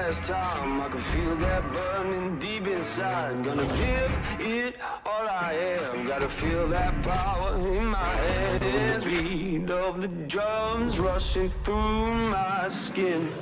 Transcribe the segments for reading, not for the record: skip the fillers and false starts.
last time. I can feel that burning deep inside. Gonna give it all I am. Gotta feel that power in my hands. Beat of the drums rushing through my skin.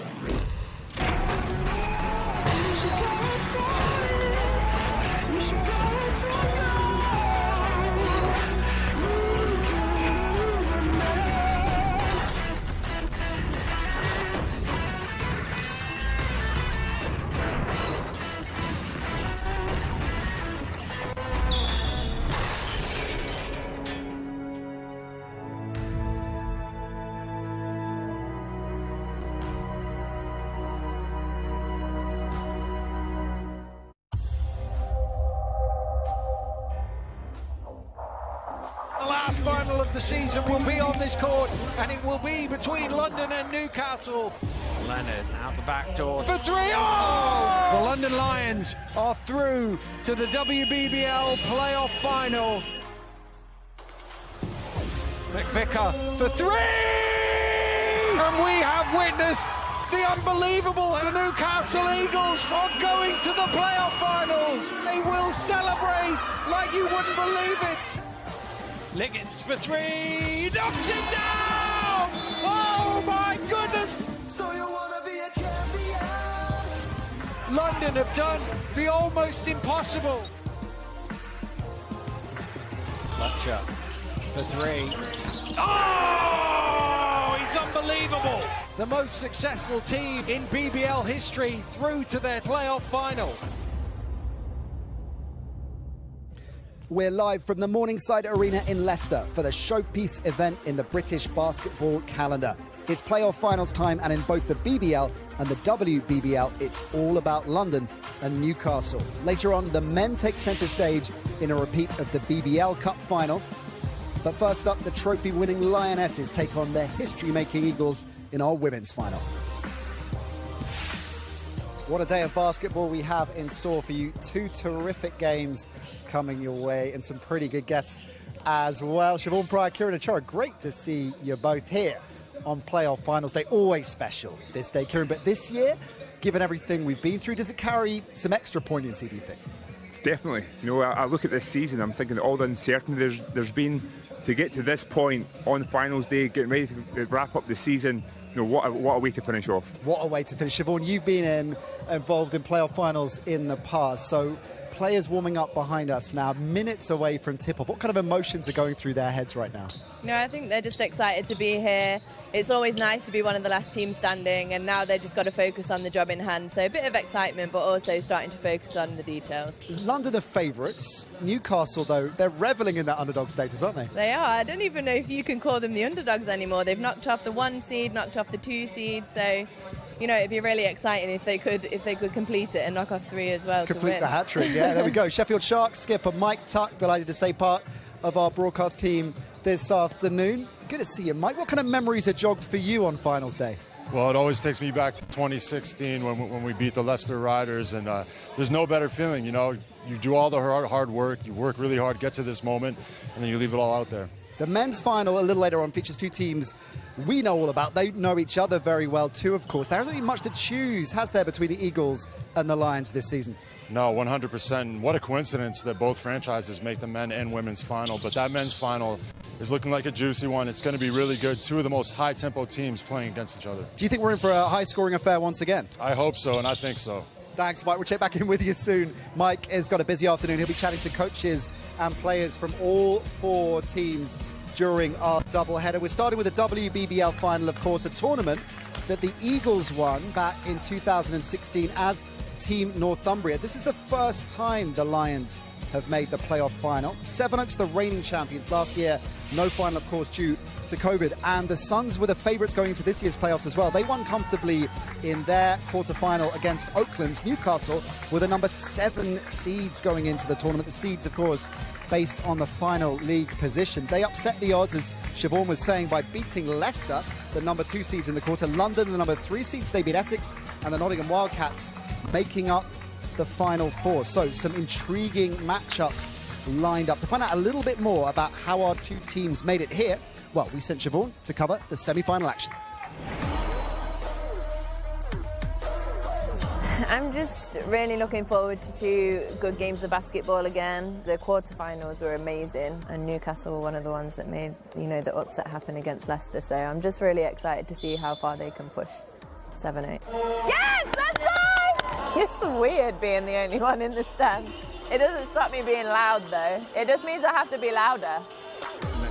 Final of the season will be on this court, and it will be between London and Newcastle. Leonard out the back door for three. Oh! The London Lions are through to the WBBL playoff final. McVicker for three! And we have witnessed the unbelievable. The Newcastle Eagles are going to the playoff finals. They will celebrate like you wouldn't believe it. Liggins for three, knocks it down! Oh my goodness! So you wanna be a champion? London have done the almost impossible. Fletcher for three. Oh, he's unbelievable! The most successful team in BBL history through to their playoff final. We're live from the Morningside Arena in Leicester for the showpiece event in the British basketball calendar. It's playoff finals time, and in both the BBL and the WBBL, it's all about London and Newcastle. Later on, the men take centre stage in a repeat of the BBL Cup final. But first up, the trophy-winning Lionesses take on their history-making Eagles in our women's final. What a day of basketball we have in store for you. Two terrific games coming your way, and some pretty good guests as well. Siobhan Pryor, Kieran Achara, great to see you both here on playoff finals day. Always special this day, Kieran, but this year, given everything we've been through, does it carry some extra poignancy, do you think? Definitely. You know, I look at this season, I'm thinking all the uncertainty there's been to get to this point on finals day, getting ready to wrap up the season. You know, what a way to finish off. What a way to finish. Siobhan, you've been involved in playoff finals in the past, so players warming up behind us now, minutes away from tip-off. What kind of emotions are going through their heads right now? No, I think they're just excited to be here. It's always nice to be one of the last teams standing, and now they've just got to focus on the job in hand. So a bit of excitement, but also starting to focus on the details. London are favourites. Newcastle, though, they're revelling in that underdog status, aren't they? They are. I don't even know if you can call them the underdogs anymore. They've knocked off the 1 seed, knocked off the 2 seed, so you know, it'd be really exciting if they could complete it and knock off 3 as well. Complete the hat-trick, yeah, there we go. Sheffield Sharks skipper Mike Tuck, delighted to say part of our broadcast team this afternoon. Good to see you, Mike. What kind of memories are jogged for you on finals day? Well, it always takes me back to 2016 when we beat the Leicester Riders, and there's no better feeling, you know. You do all the hard work, you work really hard, get to this moment, and then you leave it all out there. The men's final, a little later on, features 2 teams we know all about. They know each other very well too, of course. There hasn't been much to choose, has there, between the Eagles and the Lions this season? No, 100%. What a coincidence that both franchises make the men and women's final. But that men's final is looking like a juicy one. It's going to be really good. 2 of the most high-tempo teams playing against each other. Do you think we're in for a high-scoring affair once again? I hope so, and I think so. Thanks, Mike. We'll check back in with you soon. Mike has got a busy afternoon. He'll be chatting to coaches and players from all 4 teams during our doubleheader. We're starting with the WBBL final, of course, a tournament that the Eagles won back in 2016 as Team Northumbria. This is the first time the Lions have made the playoff final. Sevenoaks, the reigning champions last year, no final, of course, due to COVID. And the Suns were the favourites going into this year's playoffs as well. They won comfortably in their quarter-final against Oakland's Newcastle, with the number 7 seeds going into the tournament. The seeds, of course, based on the final league position. They upset the odds, as Siobhan was saying, by beating Leicester, the number 2 seeds in the quarter. London, the number 3 seeds, they beat Essex, and the Nottingham Wildcats making up the final 4. So some intriguing matchups lined up. To find out a little bit more about how our 2 teams made it here, well, we sent Siobhan to cover the semi-final action. I'm just really looking forward to 2 good games of basketball again. The quarterfinals were amazing, and Newcastle were one of the ones that made, the upset happen against Leicester. So I'm just really excited to see how far they can push. 7-8. Yes, let's go! It's weird being the only one in the stand. It doesn't stop me being loud, though. It just means I have to be louder.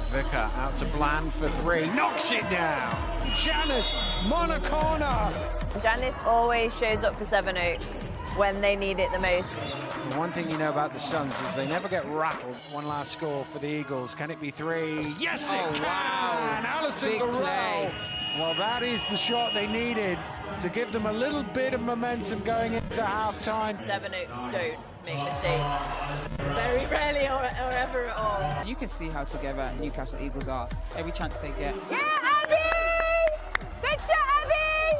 Vicar out to Bland for 3, knocks it down. Janice, Monacona. Janice always shows up for Seven Oaks when they need it the most. One thing you know about the Suns is they never get rattled. One last score for the Eagles. Can it be 3? Yes, it can! Wow. Alison Garrell. Well, that is the shot they needed to give them a little bit of momentum going into half-time. Seven Oaks don't make mistakes. Very rarely or ever at all. You can see how together Newcastle Eagles are. Every chance they get. Yeah, Abby! Good shot, Abby!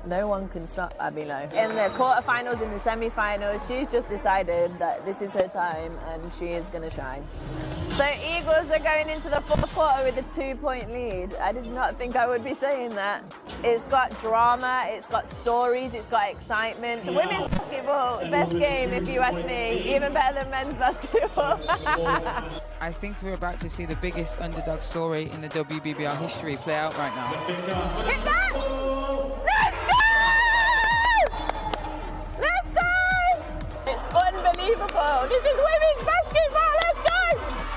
No one can stop Abby Lowe. In the quarterfinals, in the semi-finals, she's just decided that this is her time and she is going to shine. So Eagles are going into the fourth quarter with a 2-point lead. I did not think I would be saying that. It's got drama, it's got stories, it's got excitement. Women's basketball, best game if you ask me, even better than men's basketball. I think we're about to see the biggest underdog story in the WBBL history play out right now. Hit that! Let's go! It's unbelievable. This is women's basketball. Let's go!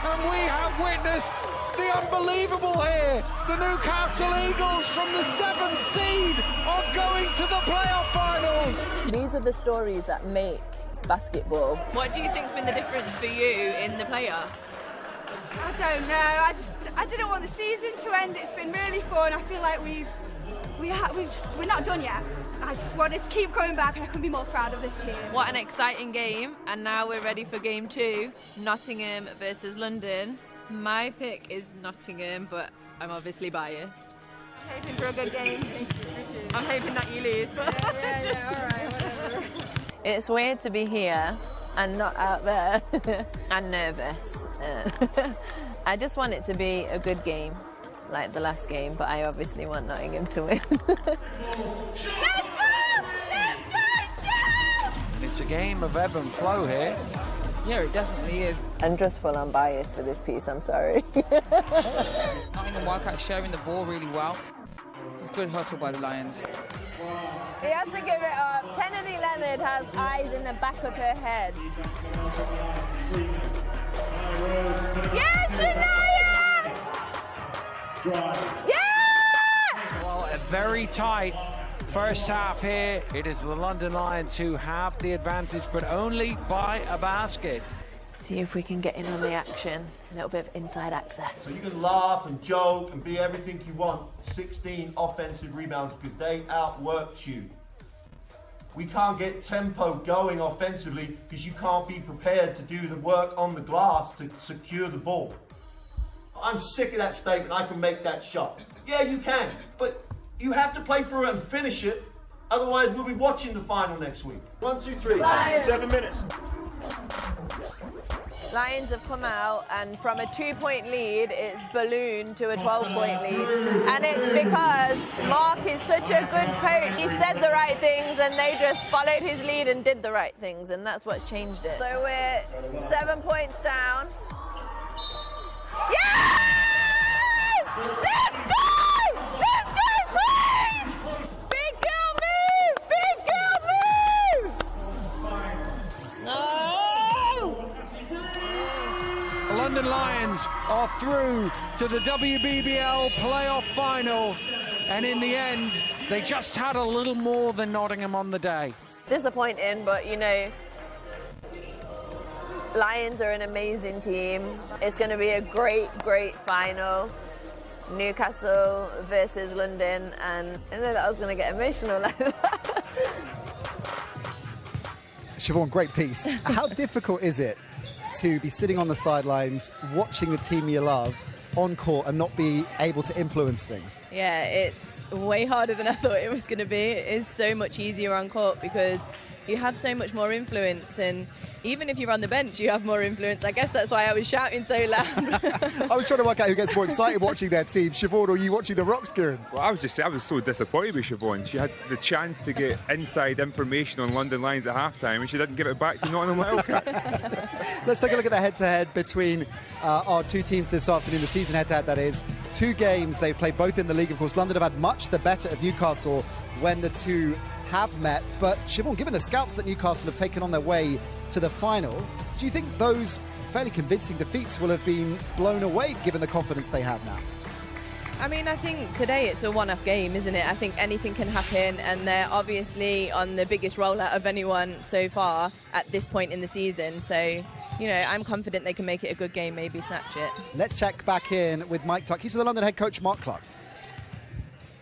And we have witnessed the unbelievable here. The Newcastle Eagles from the 7th seed are going to the playoff finals. These are the stories that make basketball. What do you think's been the difference for you in the playoffs? I don't know. I didn't want the season to end. It's been really fun. I feel like we're not done yet. I just wanted to keep going back, and I couldn't be more proud of this team. What an exciting game, and now we're ready for game 2, Nottingham versus London. My pick is Nottingham, but I'm obviously biased. I'm hoping for a good game. I'm hoping that you lose, but yeah, all right, whatever. It's weird to be here and not out there. I'm nervous. I just want it to be a good game, like the last game, but I obviously want Nottingham to win. And it's a game of ebb and flow here. Yeah, it definitely is. I'm just full on biased for this piece, I'm sorry. Nottingham Wildcats sharing the ball really well. It's good hustle by the Lions. He has to give it up. Kennedy Leonard has eyes in the back of her head. Yes, Shania! Yeah! Well, a very tight first half here. It is the London Lions who have the advantage, but only by a basket. See if we can get in on the action. A little bit of inside access. So you can laugh and joke and be everything you want. 16 offensive rebounds because they outworked you. We can't get tempo going offensively because you can't be prepared to do the work on the glass to secure the ball. I'm sick of that statement, I can make that shot. Yeah, you can, but you have to play for it and finish it. Otherwise, we'll be watching the final next week. 1, 2, 3. Lions. 7 minutes. Lions have come out, and from a 2-point lead, it's ballooned to a 12-point lead. And it's because Mark is such a good coach. He said the right things, and they just followed his lead and did the right things, and that's what's changed it. So we're 7 points down. Yes! Let's go! Let's go, Queens! Big girl move! Big girl move! No! The London Lions are through to the WBBL playoff final, and in the end, they just had a little more than Nottingham on the day. Disappointing, but you know, Lions are an amazing team. It's going to be a great, great final. Newcastle versus London, and I know that I was going to get emotional like that. Siobhan, great piece. How difficult is it to be sitting on the sidelines, watching the team you love on court and not be able to influence things? Yeah, it's way harder than I thought it was going to be. It is so much easier on court because you have so much more influence, and even if you're on the bench, you have more influence. I guess that's why I was shouting so loud. I was trying to work out who gets more excited watching their team, Siobhan or you watching the Rocks, Kieran? Well, I was so disappointed with Siobhan. She had the chance to get inside information on London Lions at half-time, and she didn't give it back to Nottingham Wildcats. Let's take a look at the head-to-head between our two teams this afternoon, the season head-to-head, that is. 2 games they've played, both in the league. Of course, London have had much the better of Newcastle when the two have met. But, Siobhan, given the scalps that Newcastle have taken on their way to the final, do you think those fairly convincing defeats will have been blown away given the confidence they have now? I mean, I think today it's a one-off game, isn't it? I think anything can happen, and they're obviously on the biggest rollout of anyone so far at this point in the season. So, you know, I'm confident they can make it a good game, maybe snatch it. Let's check back in with Mike Tuck. He's with the London head coach, Mark Clark.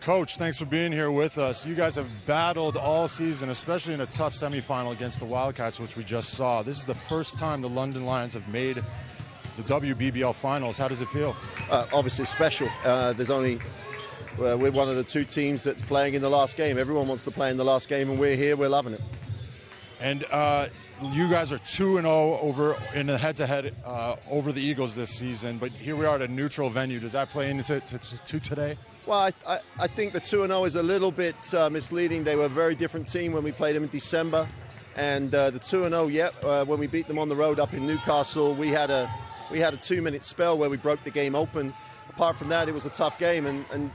Coach, thanks for being here with us. You guys have battled all season, especially in a tough semifinal against the Wildcats, which we just saw. This is the first time the London Lions have made the WBBL finals. How does it feel? Obviously special. We're one of the 2 teams that's playing in the last game. Everyone wants to play in the last game, and we're here. We're loving it. And you guys are 2-0 over in the head-to-head over the Eagles this season, but here we are at a neutral venue. Does that play into today? Well, I think the 2-0 is a little bit misleading. They were a very different team when we played them in December, and the 2-0, when we beat them on the road up in Newcastle, we had a 2-minute spell where we broke the game open. Apart from that, it was a tough game, and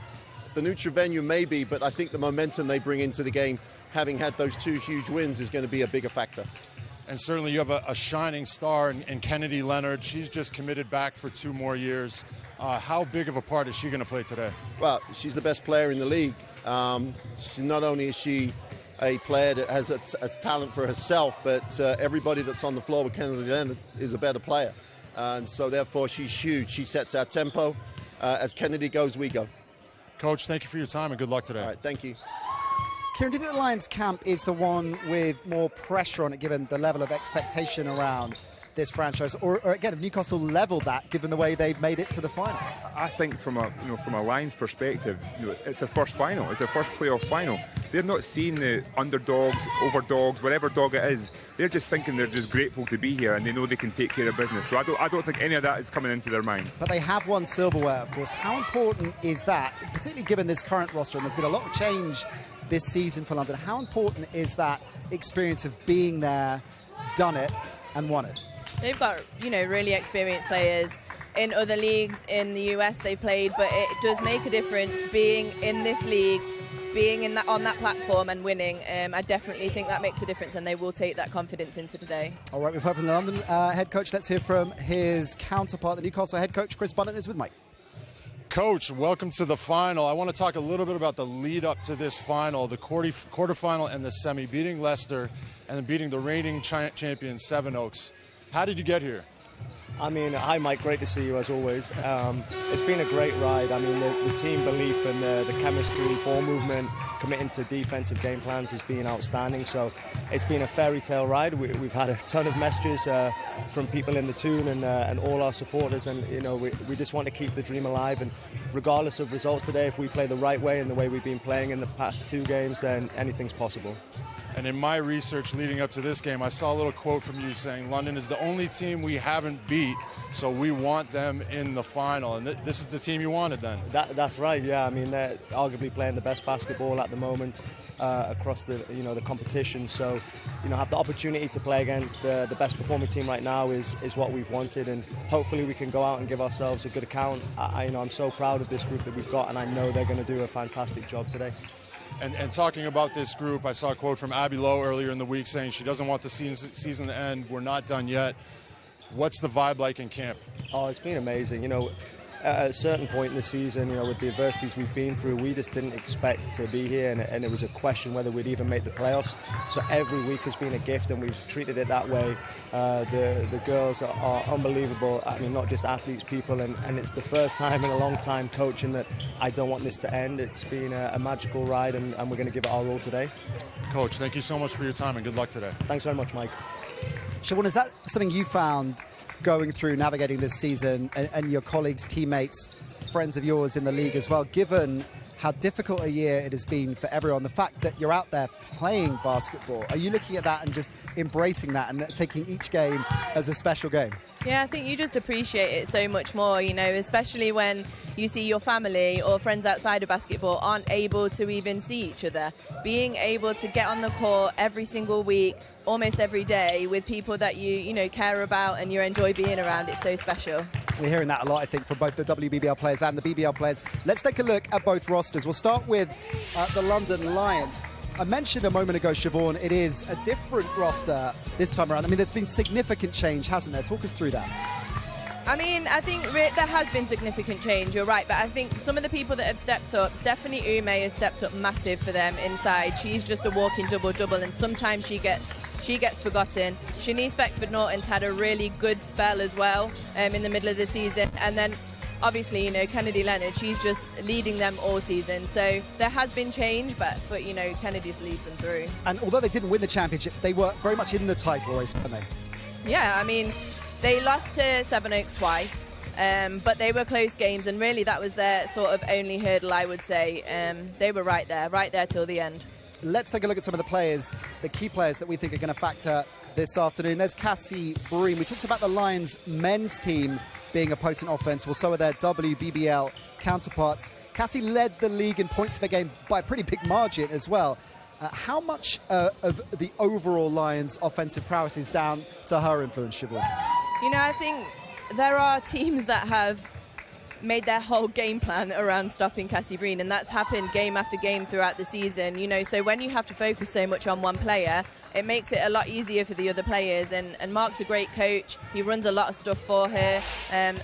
the neutral venue maybe, but I think the momentum they bring into the game, having had those 2 huge wins, is going to be a bigger factor. And certainly you have a shining star in Kennedy Leonard. She's just committed back for 2 more years. How big of a part is she going to play today? Well, she's the best player in the league. Not only is she a player that has a talent for herself, but everybody that's on the floor with Kennedy Leonard is a better player. And so therefore she's huge. She sets our tempo. As Kennedy goes, we go. Coach, thank you for your time and good luck today. All right, thank you. Kieran, do you think the Lions camp is the one with more pressure on it, given the level of expectation around this franchise? Or again, have Newcastle levelled that, given the way they've made it to the final? I think from a Lions perspective, it's the first final. It's the first playoff final. They're not seeing the underdogs, overdogs, whatever dog it is. They're just thinking they're just grateful to be here, and they know they can take care of business. So I don't think any of that is coming into their mind. But they have won silverware, of course. How important is that, particularly given this current roster? And there's been a lot of change this season for London. How important is that experience of being there, done it, and won it? They've got, really experienced players. In other leagues in the US they played, but it does make a difference being in this league, being on that platform and winning. I definitely think that makes a difference, and they will take that confidence into today. All right, we've heard from the London head coach. Let's hear from his counterpart, the Newcastle head coach, Chris Bunnan, is with Mike. Coach, welcome to the final. I want to talk a little bit about the lead up to this final, the quarterfinal and the semi, beating Leicester and then beating the reigning champion Sevenoaks. How did you get here? I mean, hi Mike, great to see you as always. It's been a great ride. I mean, the team belief and the chemistry, ball movement, committing to defensive game plans has been outstanding. So it's been a fairy tale ride. We've had a ton of messages from people in the tune and all our supporters, and we just want to keep the dream alive. And regardless of results today, if we play the right way and the way we've been playing in the past 2 games, then anything's possible. And in my research leading up to this game, I saw a little quote from you saying London is the only team we haven't beat, so we want them in the final. And this is the team you wanted then? That's right, yeah. I mean, they're arguably playing the best basketball at the moment across the competition. So, have the opportunity to play against the best performing team right now is what we've wanted. And hopefully we can go out and give ourselves a good account. I'm so proud of this group that we've got, and I know they're going to do a fantastic job today. And talking about this group, I saw a quote from Abby Lowe earlier in the week saying she doesn't want the season to end. We're not done yet. What's the vibe like in camp? Oh, it's been amazing. At a certain point in the season, with the adversities we've been through, we just didn't expect to be here, and it was a question whether we'd even make the playoffs. So every week has been a gift, and we've treated it that way. The girls are unbelievable. I mean, not just athletes, people, and it's the first time in a long time coaching that I don't want this to end. It's been a magical ride, and we're going to give it our all today. Coach, thank you so much for your time, and good luck today. Thanks very much, Mike. Siobhan, is that something you found going through navigating this season, and your colleagues, teammates, friends of yours in the league as well, given how difficult a year it has been for everyone. The fact that you're out there playing basketball, are you looking at that and just embracing that and taking each game as a special game? Yeah, I think you just appreciate it so much more, you know, especially when you see your family or friends outside of basketball aren't able to even see each other. Being able to get on the court every single week, almost every day, with people that you know, care about and you enjoy being around, it's so special. We're hearing that a lot, I think, from both the WBBL players and the BBL players. Let's take a look at both rosters. We'll start with the London Lions. I mentioned a moment ago, Siobhan, it is a different roster this time around. I mean, there's been significant change, hasn't there? Talk us through that. I mean, I think there has been significant change, you're right, but I think some of the people that have stepped up, Stephanie Ume has stepped up massive for them inside. She's just a walking double-double, and sometimes she gets forgotten. Shanice Beckford-Norton's had a really good spell as well in the middle of the season, and then obviously, you know, Kennedy Leonard, she's just leading them all season. So there has been change, but you know, Kennedy's leads them through. And although they didn't win the championship, they were very much in the title race, weren't they? Yeah, I mean, they lost to Sevenoaks twice, but they were close games, and really that was their sort of only hurdle, I would say. They were right there till the end. Let's take a look at some of the players, the key players that we think are going to factor this afternoon. There's Cassie Breen. We talked about the Lions men's team being a potent offense. Well, so are their WBBL counterparts. Cassie led the league in points per game by a pretty big margin as well. How much of the overall Lions' offensive prowess is down to her influence, Siobhan? You know, I think there are teams that have made their whole game plan around stopping Cassie Breen, and that's happened game after game throughout the season, you know, so when you have to focus so much on one player, it makes it a lot easier for the other players, and Mark's a great coach. He runs a lot of stuff for her,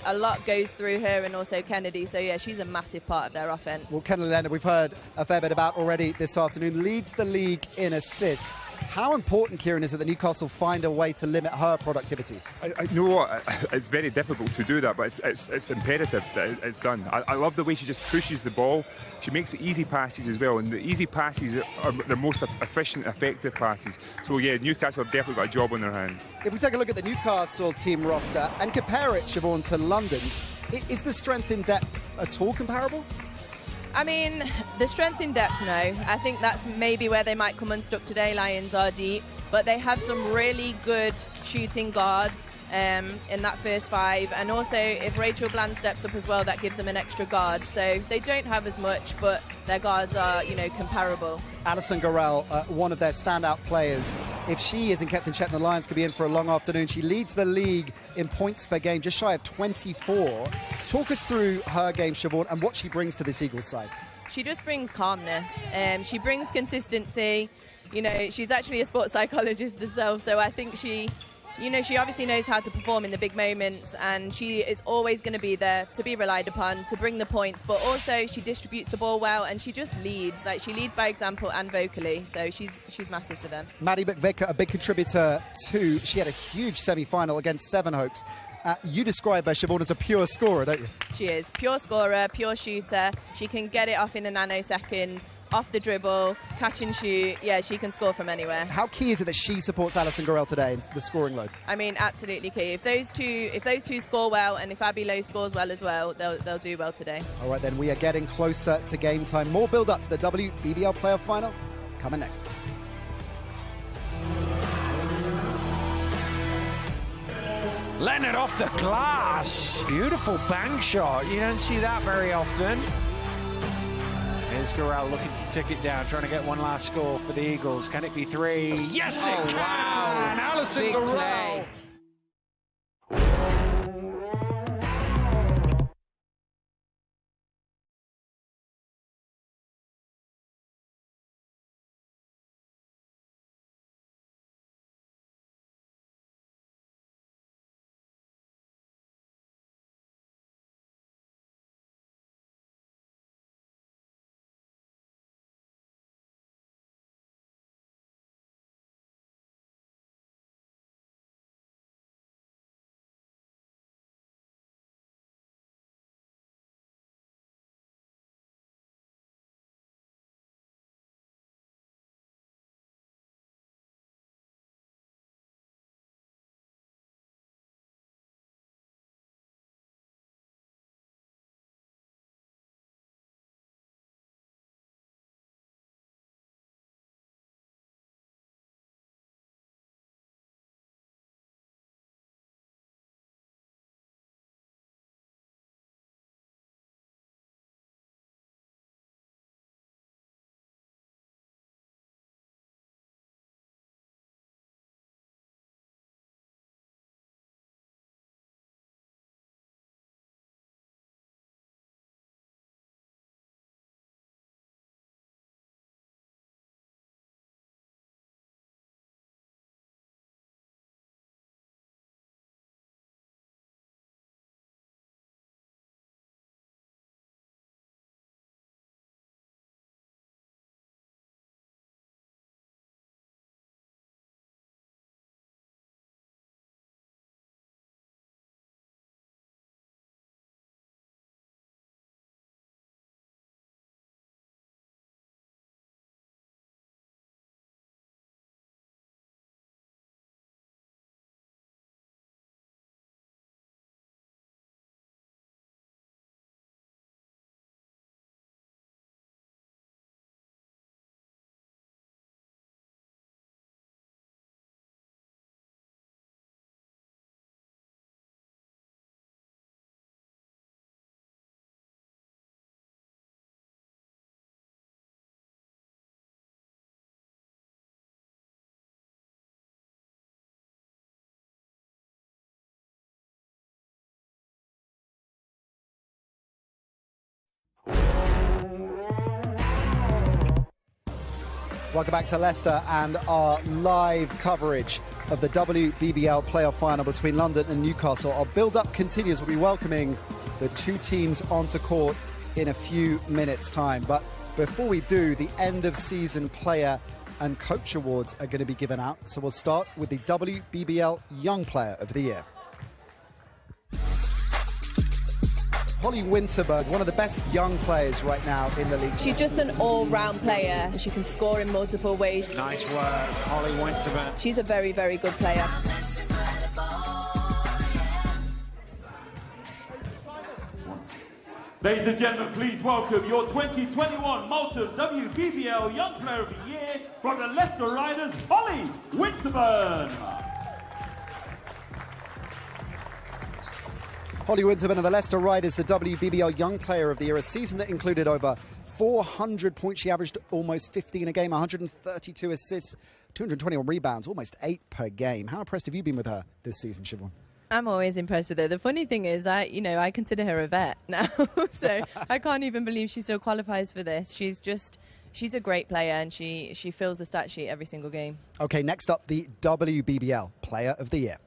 a lot goes through her, and also Kennedy, so yeah, she's a massive part of their offense. Well, Kennedy Leonard, we've heard a fair bit about already this afternoon, leads the league in assists. How important, Kieran, is it that Newcastle find a way to limit her productivity? I know what, it's very difficult to do that, but it's imperative that it's done. I love the way she just pushes the ball. She makes easy passes as well, and the easy passes are the most efficient, effective passes. So yeah, Newcastle have definitely got a job on their hands. If we take a look at the Newcastle team roster and compare it, Siobhan, to London's, is the strength in depth at all comparable? I mean, the strength in depth, no. I think that's maybe where they might come unstuck today. Lions are deep, but they have some really good shooting guards in that first five. And also, if Rachel Bland steps up as well, that gives them an extra guard. So they don't have as much, but their guards are, you know, comparable. Alison Gorell, one of their standout players. If she isn't kept in check, the Lions could be in for a long afternoon. She leads the league in points per game, just shy of 24. Talk us through her game, Siobhan, and what she brings to this Eagles side. She just brings calmness. She brings consistency. You know, she's actually a sports psychologist herself, so I think she obviously knows how to perform in the big moments, and she is always going to be there to be relied upon to bring the points, but also she distributes the ball well, and she just leads. Like, she leads by example and vocally, so she's massive for them. Maddie McVicker, a big contributor too. She had a huge semi-final against Sevenoaks. You describe her, Siobhan, as a pure scorer, don't you? She is. Pure scorer, pure shooter. She can get it off in a nanosecond, off the dribble, catch and shoot. Yeah, she can score from anywhere. How key is it that she supports Alison Gorell today in the scoring load? I mean, absolutely key. If those two score well, and if Abby Lowe scores well as well, they'll do well today. All right, then, we are getting closer to game time. More build-up to the WBBL playoff final coming next. Leonard off the glass. Beautiful bank shot. You don't see that very often. Here's Gorell looking to tick it down, trying to get one last score for the Eagles. Can it be three? Yes, it can! Wow. And Alison Gorell. Welcome back to Leicester and our live coverage of the WBBL playoff final between London and Newcastle. Our build-up continues. We'll be welcoming the two teams onto court in a few minutes' time. But before we do, the end-of-season player and coach awards are going to be given out. So we'll start with the WBBL Young Player of the Year. Holly Winterberg, one of the best young players right now in the league. She's just an all-round player. She can score in multiple ways. Nice work, Holly Winterberg. She's a very, very good player. Ladies and gentlemen, please welcome your 2021 Malta WBBL Young Player of the Year from the Leicester Riders, Holly Winterburn. Holly Winterburn of the Leicester Riders, the WBBL Young Player of the Year, a season that included over 400 points. She averaged almost 15 a game, 132 assists, 221 rebounds, almost 8 per game. How impressed have you been with her this season, Siobhan? I'm always impressed with her. The funny thing is, I consider her a vet now, so I can't even believe she still qualifies for this. She's a great player, and she fills the stat sheet every single game. Okay, next up, the WBBL Player of the Year.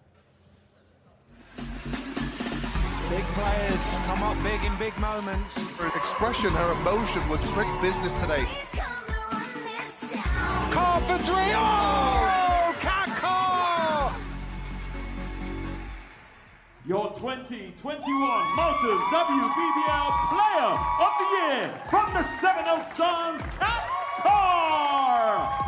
Big players come up big in big moments. Her expression, her emotion was strict business today. Carr for three. Oh, Kat Carr! Your 2021 Malta WBBL Player of the Year from the 7-0 Suns, Kat Carr!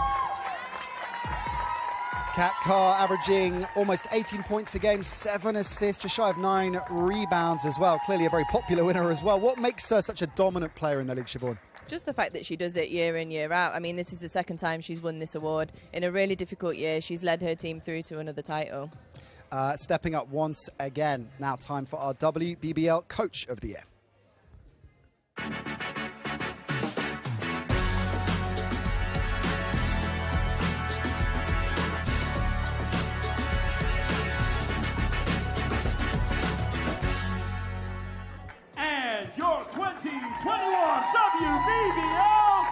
Kat Carr averaging almost 18 points a game, 7 assists, just shy of 9 rebounds as well. Clearly a very popular winner as well. What makes her such a dominant player in the league, Siobhan? Just the fact that she does it year in, year out. I mean, this is the second time she's won this award. In a really difficult year, she's led her team through to another title. Stepping up once again. Now time for our WBBL Coach of the Year. Your 2021 WBBL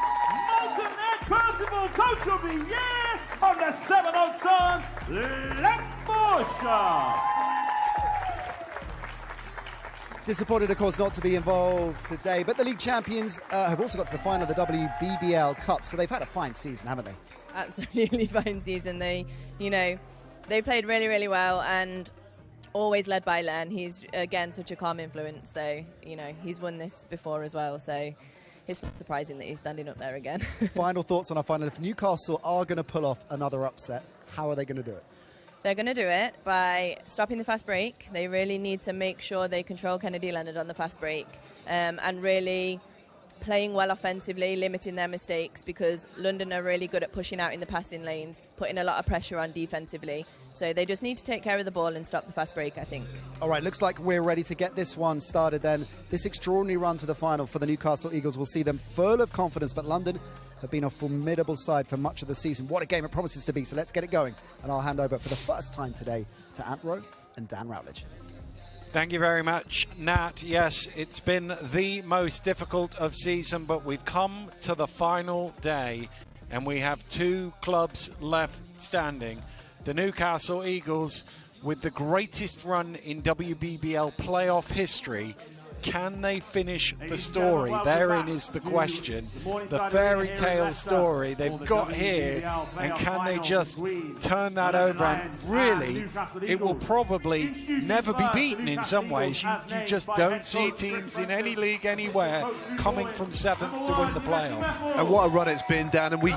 Molten and Percival Coach of the Year on the 7-0 Suns, Lemosha. Disappointed, of course, not to be involved today, but the league champions have also got to the final of the WBBL Cup, so they've had a fine season, haven't they? Absolutely fine season. They played really, really well, and always led by Len. He's, again, such a calm influence. So, he's won this before as well. So it's surprising that he's standing up there again. Final thoughts on our final. If Newcastle are going to pull off another upset, how are they going to do it? They're going to do it by stopping the fast break. They really need to make sure they control Kennedy Leonard on the fast break and really playing well offensively, limiting their mistakes, because London are really good at pushing out in the passing lanes, putting a lot of pressure on defensively. So they just need to take care of the ball and stop the fast break, I think. All right, looks like we're ready to get this one started then. This extraordinary run to the final for the Newcastle Eagles will see them full of confidence, but London have been a formidable side for much of the season. What a game it promises to be, so let's get it going. And I'll hand over for the first time today to Ant Rowe and Dan Routledge. Thank you very much, Nat. Yes, it's been the most difficult of season, but we've come to the final day, and we have two clubs left standing. The Newcastle Eagles, with the greatest run in WBBL playoff history. Can they finish the story? Therein is the question. The fairy tale story they've got here, and can they just turn that over? And really, it will probably never be beaten in some ways. You just don't see teams in any league anywhere coming from 7th to win the playoffs. And what a run it's been, Dan. And we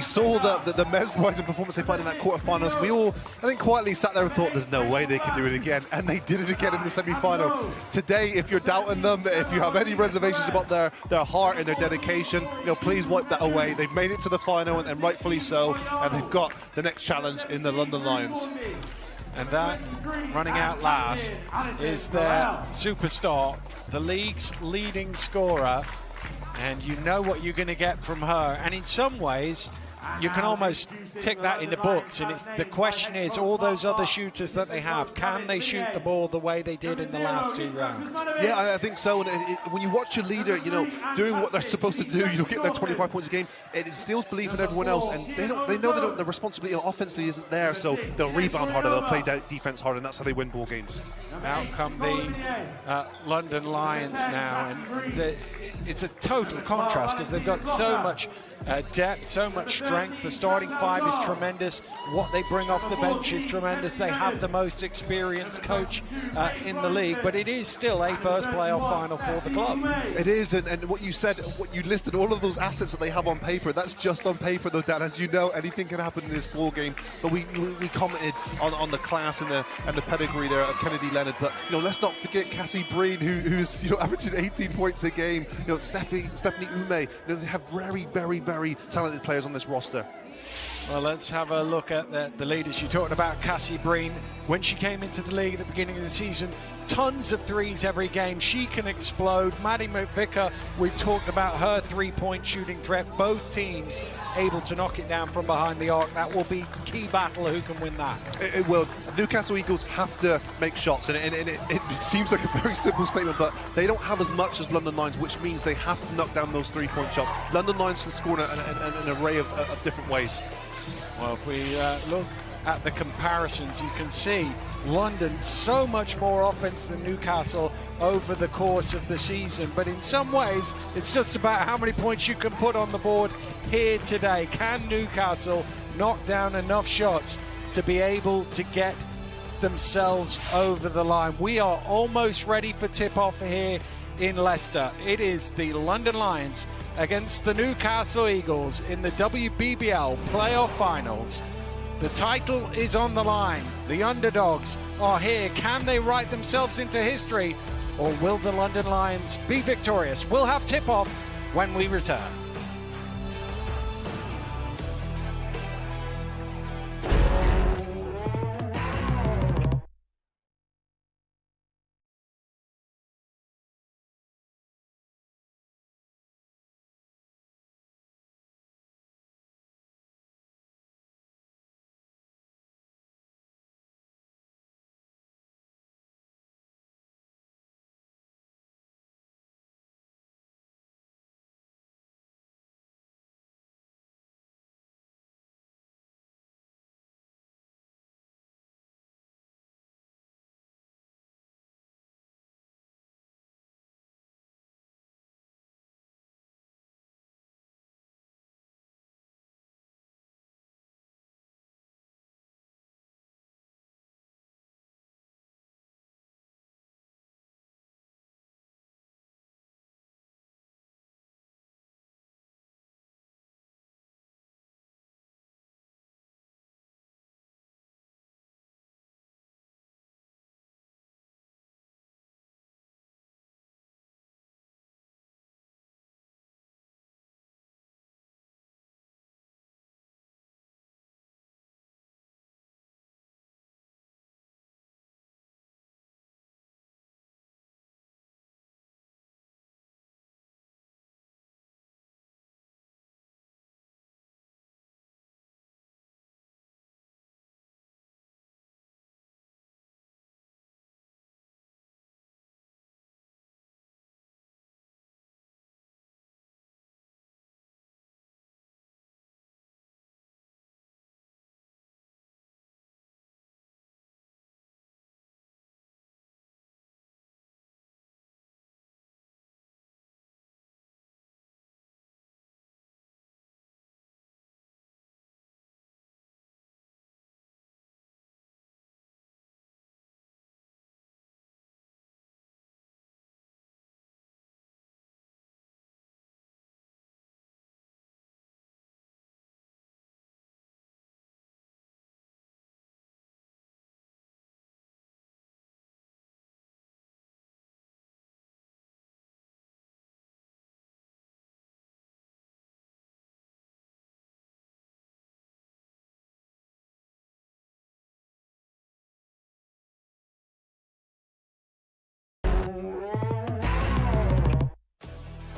saw the mesmerising performance they played in that quarterfinals. We all, I think, quietly sat there and thought, there's no way they can do it again. And they did it again in the semi-final. Today, if you're doubting them, if you have any reservations about their heart and their dedication, please wipe that away. They've made it to the final, and rightfully so, and they've got the next challenge in the London Lions. And that, running out last, is their superstar, the league's leading scorer, and you know what you're going to get from her. And in some ways, you can almost tick that in the books. And the question is, all those other shooters that they have, can they shoot the ball the way they did in the last 2 rounds? Yeah, I think so. And when you watch your leader, doing what they're supposed to do, getting their 25 points a game, it instills belief in everyone else. And they know the responsibility offensively isn't there, so they'll rebound harder, they'll play defense harder, and that's how they win ball games. Out come the London Lions now, and it's a total contrast because they've got so much depth, so much strength. The starting five is tremendous. What they bring off the bench is tremendous. They have the most experienced coach in the league, but it is still a first playoff final for the club. It is, and what you said, what you listed, all of those assets that they have on paper, that's just on paper though, Dan. As you know, anything can happen in this ball game. But we commented on the class and the pedigree there of Kennedy Leonard. But let's not forget Cassie Breen, who's averaging 18 points a game. Stephanie Ume. They have very, very, very talented players on this roster. Well, let's have a look at the leaders. You talked about Cassie Breen. When she came into the league at the beginning of the season, tons of threes every game. She can explode. Maddie McVicker, we've talked about her three-point shooting threat. Both teams able to knock it down from behind the arc. That will be key battle. Who can win that? It will. Newcastle Eagles have to make shots, and it seems like a very simple statement, but they don't have as much as London Lions, which means they have to knock down those three-point shots. London Lions can score in an array of different ways. Well, if we look at the comparisons, you can see London so much more offense than Newcastle over the course of the season. But in some ways, it's just about how many points you can put on the board here today. Can Newcastle knock down enough shots to be able to get themselves over the line? We are almost ready for tip-off here in Leicester. It is the London Lions against the Newcastle Eagles in the WBBL playoff finals. The title is on the line. The underdogs are here. Can they write themselves into history, or will the London Lions be victorious? We'll have tip-off when we return.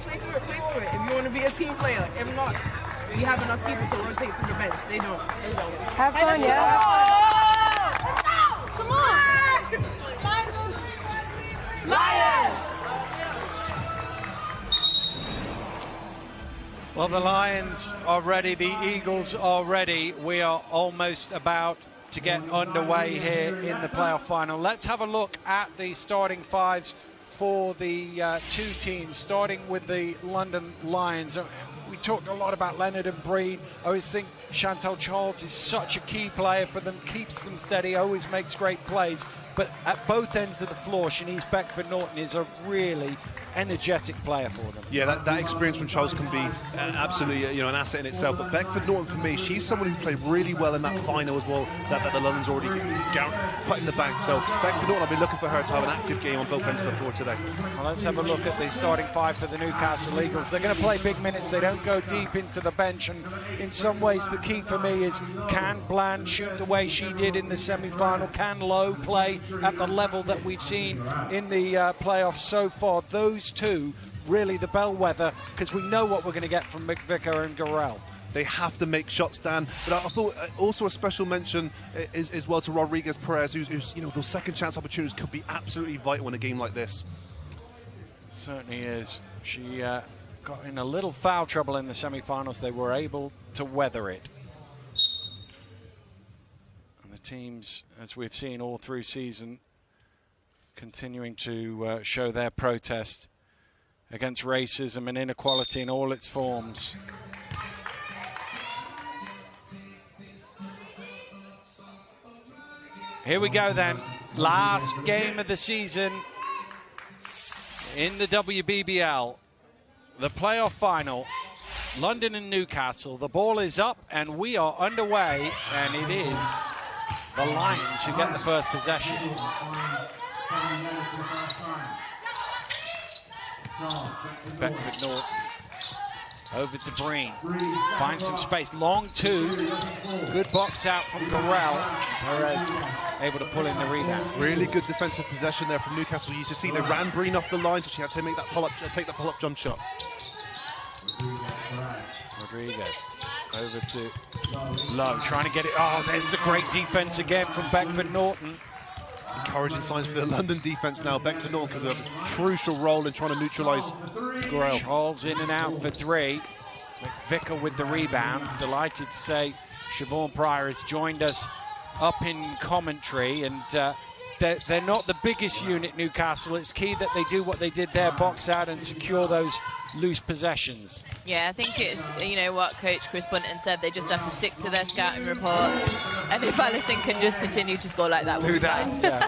Play for it. If you want to be a team player. If not, we have enough people to rotate from the bench. They don't. Have fun, yeah. Come on. Lions! Well, the Lions are ready, the Eagles are ready. We are almost about to get underway here in the playoff final. Let's have a look at the starting fives for the two teams, starting with the London Lions. We talked a lot about Leonard and Breen. I always think Chantal Charles is such a key player for them, keeps them steady, always makes great plays. But at both ends of the floor, Shanice Beckford-Norton is a really energetic player for them. Yeah, that experience from Charles can be absolutely an asset in itself. But Beckford-Norton, for me, she's someone who played really well in that final as well, that the London's already put in the bank. So Beckford-Norton, I'll be looking for her to have an active game on both ends of the floor today. Well, let's have a look at the starting five for the Newcastle Eagles. They're going to play big minutes. They don't go deep into the bench. And in some ways, the key for me is, can Bland shoot the way she did in the semi-final? Can Lowe play at the level that we've seen in the playoffs so far? Those two really the bellwether, because we know what we're going to get from McVicker and Garrell. They have to make shots, Dan. But I thought also a special mention is well to Rodriguez Perez, who's those second chance opportunities could be absolutely vital in a game like this. It certainly is. She got in a little foul trouble in the semi-finals. They were able to weather it. And the teams, as we've seen all through season, continuing to show their protest against racism and inequality in all its forms. Here we go then. Last game of the season in the WBBL. The playoff final. London and Newcastle. The ball is up and we are underway. And it is the Lions who get the first possession. Beckford-Norton over to Breen, finds some space, long two, good box out from Garrell. Perez able to pull in the rebound. Really good defensive possession there from Newcastle. You used to see they ran Breen off the line, so she had to make that take that pull-up jump shot. Rodriguez over to Lowe, trying to get it. Oh, there's the great defense again from Beckford-Norton. Encouraging signs for the London defense now. Beckford-Norton could have a crucial role in trying to neutralise Garrell. Charles in and out for three. McVicker with the rebound. Delighted to say Siobhan Pryor has joined us up in commentary, and they're not the biggest unit, Newcastle. It's key that they do what they did there, box out and secure those loose possessions. Yeah, I think it's, what Coach Chris Bunton said, they just have to stick to their scouting report. And if Alison can just continue to score like that, we'll be fine. Yeah.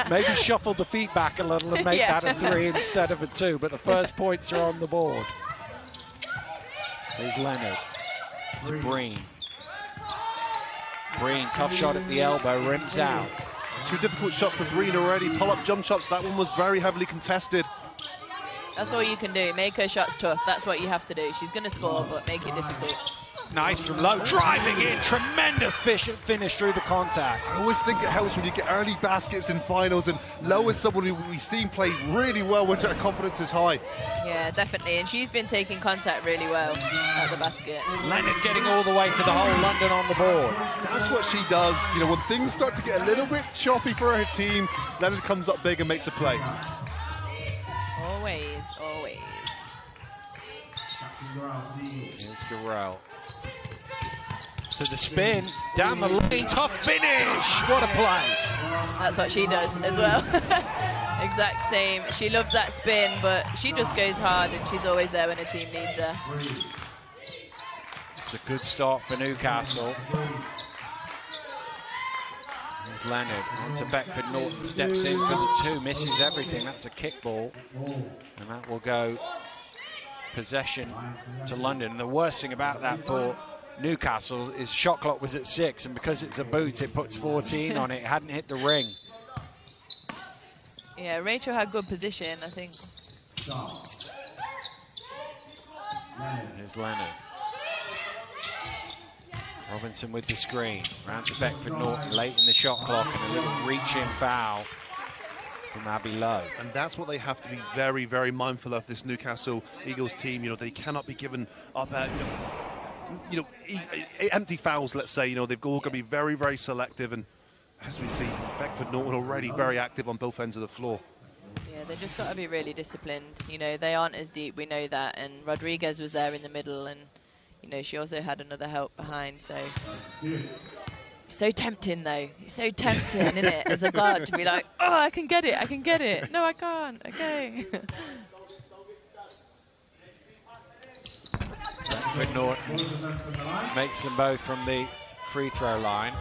Maybe shuffle the feet back a little and make that a 3 instead of a 2, but the first points are on the board. Here's Leonard to Breen. Breen, tough shot at the elbow, rims out. Two difficult shots for Breen already. Pull-up jump shots, that one was very heavily contested. That's all you can do. Make her shots tough. That's what you have to do. She's going to score, but make it difficult. Nice from Lowe, driving in. Tremendous finish through the contact. I always think it helps when you get early baskets in finals, and Lowe is someone who we've seen play really well when her confidence is high. Yeah, definitely. And she's been taking contact really well at the basket. Leonard getting all the way to the hole, London on the board. That's what she does. When things start to get a little bit choppy for her team, Leonard comes up big and makes a play. Always, always. Here's Garrell. To the spin, down the lane, tough finish! What a play! That's what she does as well. Exact same. She loves that spin, but she just goes hard and she's always there when her team needs her. It's a good start for Newcastle. There's Leonard onto Beckford-Norton, steps in for the 2, misses everything. That's a kickball, and that will go possession to London. And the worst thing about that for Newcastle is shot clock was at 6, and because it's a boot, it puts 14 on it. It hadn't hit the ring. Yeah, Rachel had good position, I think. Here's Leonard. Robinson with the screen. Round to Beckford-Norton late in the shot clock, and a little reach-in foul from Abby Lowe. And that's what they have to be very, very mindful of, this Newcastle Eagles team. They cannot be given up empty fouls, let's say, they've all got to be very, very selective. And as we see, Beckford Norton already very active on both ends of the floor. Yeah, they just got to be really disciplined. They aren't as deep, we know that. And Rodriguez was there in the middle, and, she also had another help behind. So tempting, though. It's so tempting, isn't it, as a guard, to be like, oh, I can get it. No, I can't. Okay. Beckford Norton makes them both from the free throw line.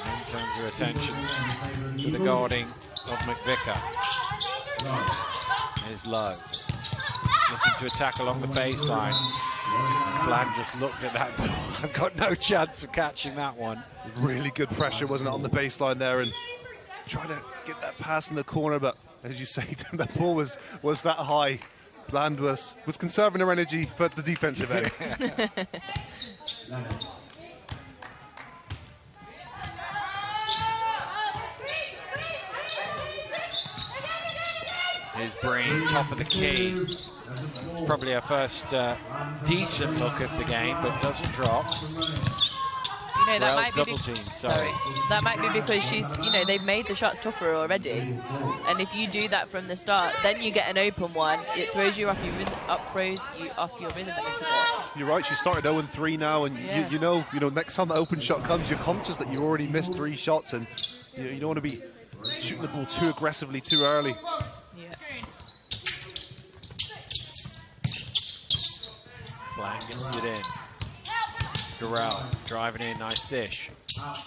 And turns her attention to the guarding of McVicker. Is low. Looking to attack along the baseline. Bland just looked at that ball. I've got no chance of catching that one. Really good pressure, wasn't it, on the baseline there, and trying to get that pass in the corner, but as you say, the ball was that high. Bland was conserving her energy for the defensive end. Here's Breen, top of the key. It's probably her first decent look at the game, but doesn't drop. That might be that might be because she's, they've made the shots tougher already, and if you do that from the start, then you get an open one. It throws you off your rhythm, a little bit. You're right. She started 0-3 now, and you know, next time the open shot comes, you're conscious that you already missed 3 shots, and you don't want to be shooting the ball too aggressively too early. Bland gets it in. Garrell driving in, nice dish.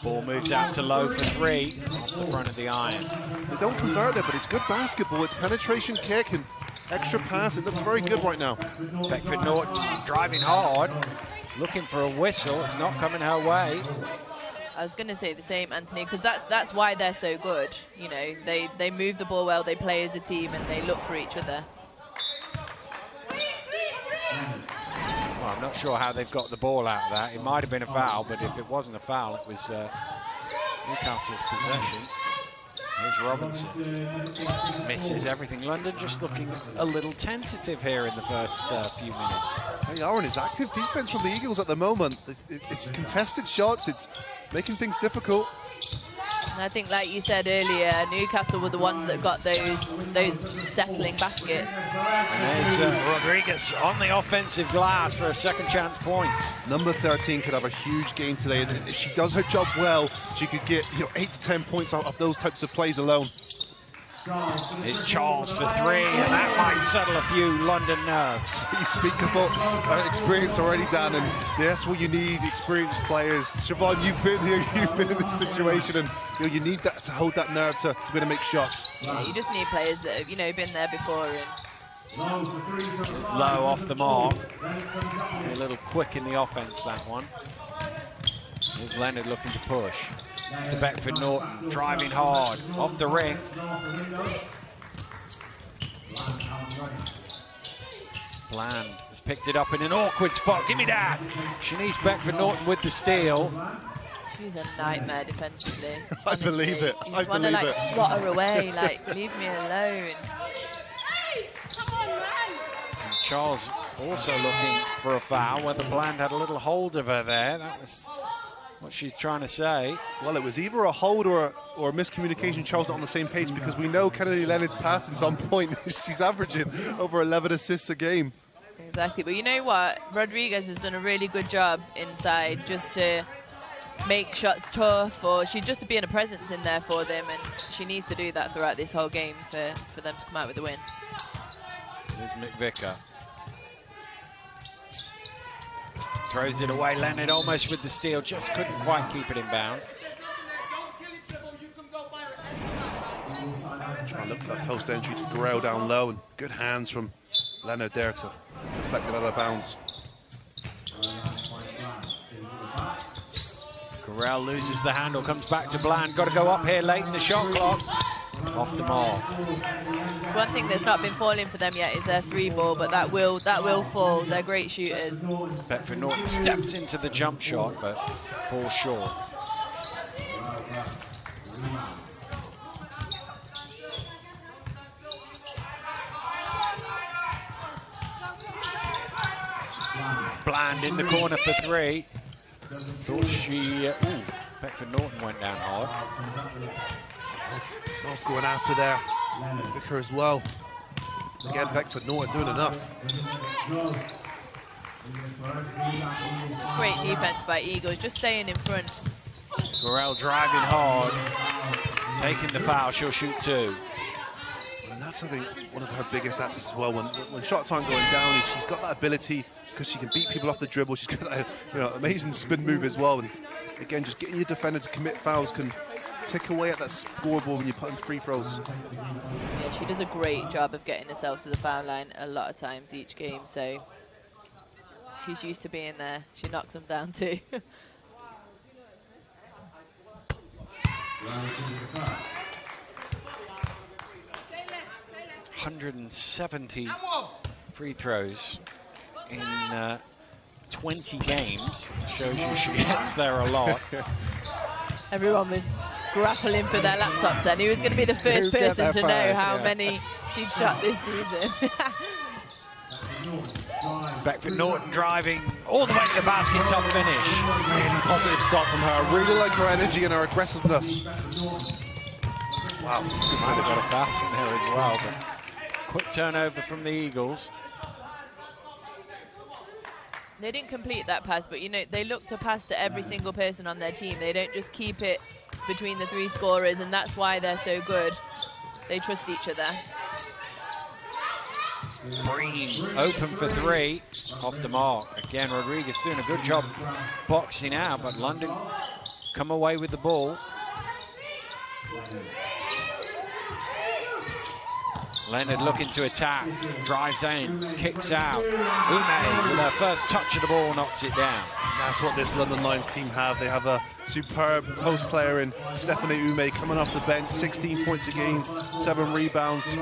Ball moves out to low for 3 off the front of the iron. They don't convert it, but it's good basketball. It's penetration kick and extra pass. It looks very good right now. Beckford Norton driving hard, looking for a whistle. It's not coming her way. I was going to say the same, Anthony, because that's why they're so good. They move the ball well, they play as a team, and they look for each other. Well, I'm not sure how they've got the ball out of that. It might have been a foul, but if it wasn't a foul, it was Newcastle's possession. Here's Robinson. Misses everything. London just looking a little tentative here in the first few minutes. They are, and it's active defense from the Eagles at the moment. It's contested shots. It's making things difficult. And I think, like you said earlier, Newcastle were the ones that got those settling baskets. And there's Rodriguez on the offensive glass for a second chance points. Number 13 could have a huge game today. And if she does her job well, she could get 8 to 10 points out of those types of plays alone. It's Charles for 3, and that might settle a few London nerves. You speak about experience already, Dan, and that's what you need, experienced players. Siobhan, you've been here, you've been in this situation, and you need that to hold that nerve to be able to make shots. Yeah, you just need players that have, been there before. It's low off the mark. A little quick in the offense, that one. Here's Leonard looking to push. To Beckford Norton, driving hard, off the ring. Bland has picked it up in an awkward spot. Give me that! Shanice Beckford Norton with the steal. She's a nightmare defensively. I believe it. You just want to slot her away, leave me alone. And Charles also looking for a foul, whether Bland had a little hold of her there. That was what she's trying to say. Well, it was either a hold or a miscommunication. Charles not on the same page, because we know Kennedy Leonard's passing's on point. She's averaging over 11 assists a game. Exactly, but you know what? Rodriguez has done a really good job inside just to make shots tough, or just to be in a presence in there for them, and she needs to do that throughout this whole game for them to come out with the win. Here's McVicker. Throws it away. Leonard almost with the steal, just couldn't quite keep it in bounds. Trying to look for that post entry to Garrell down low, and good hands from Leonard there to deflect it out of bounds. Garrell loses the handle, comes back to Bland. Got to go up here late in the shot clock. Off the mark. One thing that's not been falling for them yet is their 3 ball, but that will fall. They're great shooters. Beckford Norton steps into the jump shot, but falls short. Bland in the corner for 3. Thought she... Beckford Norton went down hard. Nice going after there. Vicker as well. Again, Beckford Norton doing enough. Great defense by Eagles, just staying in front. Gorell driving hard. Taking the foul, she'll shoot 2. And that's, I think, one of her biggest assets as well. When shot time going down, she's got that ability because she can beat people off the dribble. She's got that amazing spin move as well. And again, just getting your defender to commit fouls can tick away at that scoreboard when you're putting free throws. Yeah, she does a great job of getting herself to the foul line a lot of times each game, so she's used to being there. She knocks them down too. 170 free throws in 20 games. Shows you she gets there a lot. Everyone was grappling for their laptops then. Who was going to be the first person to know how many she'd shot this season? Beckford Norton driving all the way to the basket, top finish. Really positive start from her. Really like her energy and her aggressiveness. Wow, might have got a foul in there as well, but quick turnover from the Eagles. They didn't complete that pass, but they look to pass to every single person on their team. They don't just keep it between the 3 scorers, and that's why they're so good. They trust each other. Breen open for 3, off the mark. Again, Rodriguez doing a good job boxing out, but London come away with the ball. Leonard looking to attack, drives in, kicks out. Ume with her first touch of the ball knocks it down. And that's what this London Lions team have. They have a superb post player in Stephanie Ume coming off the bench, 16 points a game, 7 rebounds.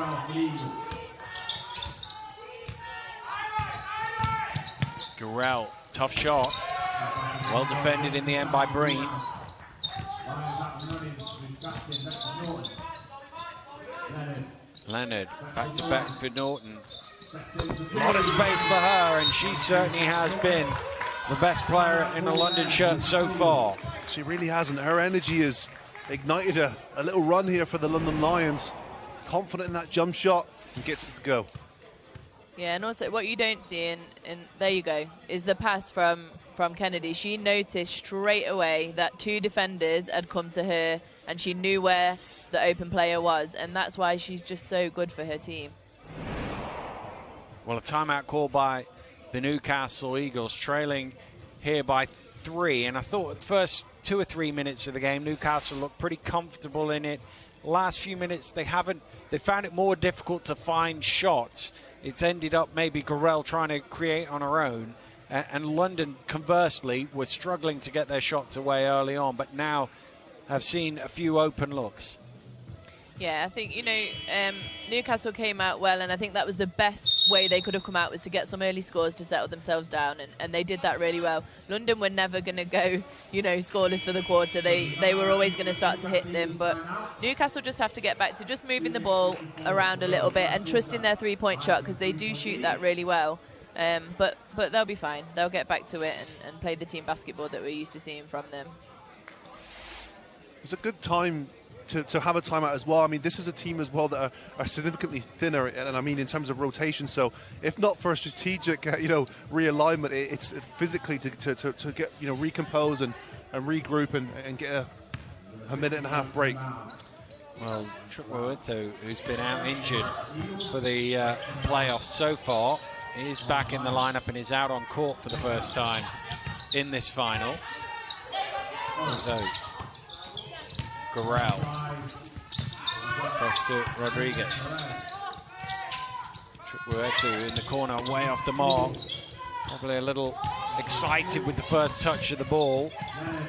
Gorell, tough shot. Well defended in the end by Breen. Leonard back to Beckford Norton. A lot of space for her, and she certainly has been the best player in the London shirt so far. She really hasn't. Her energy has ignited a little run here for the London Lions. Confident in that jump shot and gets it to go. Yeah, and also what you don't see, and there you go, is the pass from Kennedy. She noticed straight away that 2 defenders had come to her, and she knew where the open player was, and that's why she's just so good for her team. Well, a timeout call by the Newcastle Eagles, trailing here by 3, and I thought the first 2 or 3 minutes of the game, Newcastle looked pretty comfortable in it. Last few minutes, they found it more difficult to find shots. It's ended up maybe Gorell trying to create on her own, and London, conversely, were struggling to get their shots away early on, but now have seen a few open looks. Yeah, I think, Newcastle came out well, and I think that was the best way they could have come out, was to get some early scores to settle themselves down, and they did that really well. London were never going to go, scoreless for the quarter. They were always going to start to hit them, but Newcastle just have to get back to just moving the ball around a little bit and trusting their 3-point shot, because they do shoot that really well. But they'll be fine. They'll get back to it and play the team basketball that we're used to seeing from them. It's a good time to have a timeout as well. I mean, this is a team as well that are significantly thinner, and I mean in terms of rotation. So if not for a strategic, realignment, it's physically to get, recompose and regroup and get a minute and a half break. Well, Chukwueto, who's been out injured for the playoffs so far, is back in the lineup and is out on court for the first time in this final. Those. Gorell. Across to Rodriguez. Chukwueto in the corner, way off the mark. Probably a little excited with the first touch of the ball.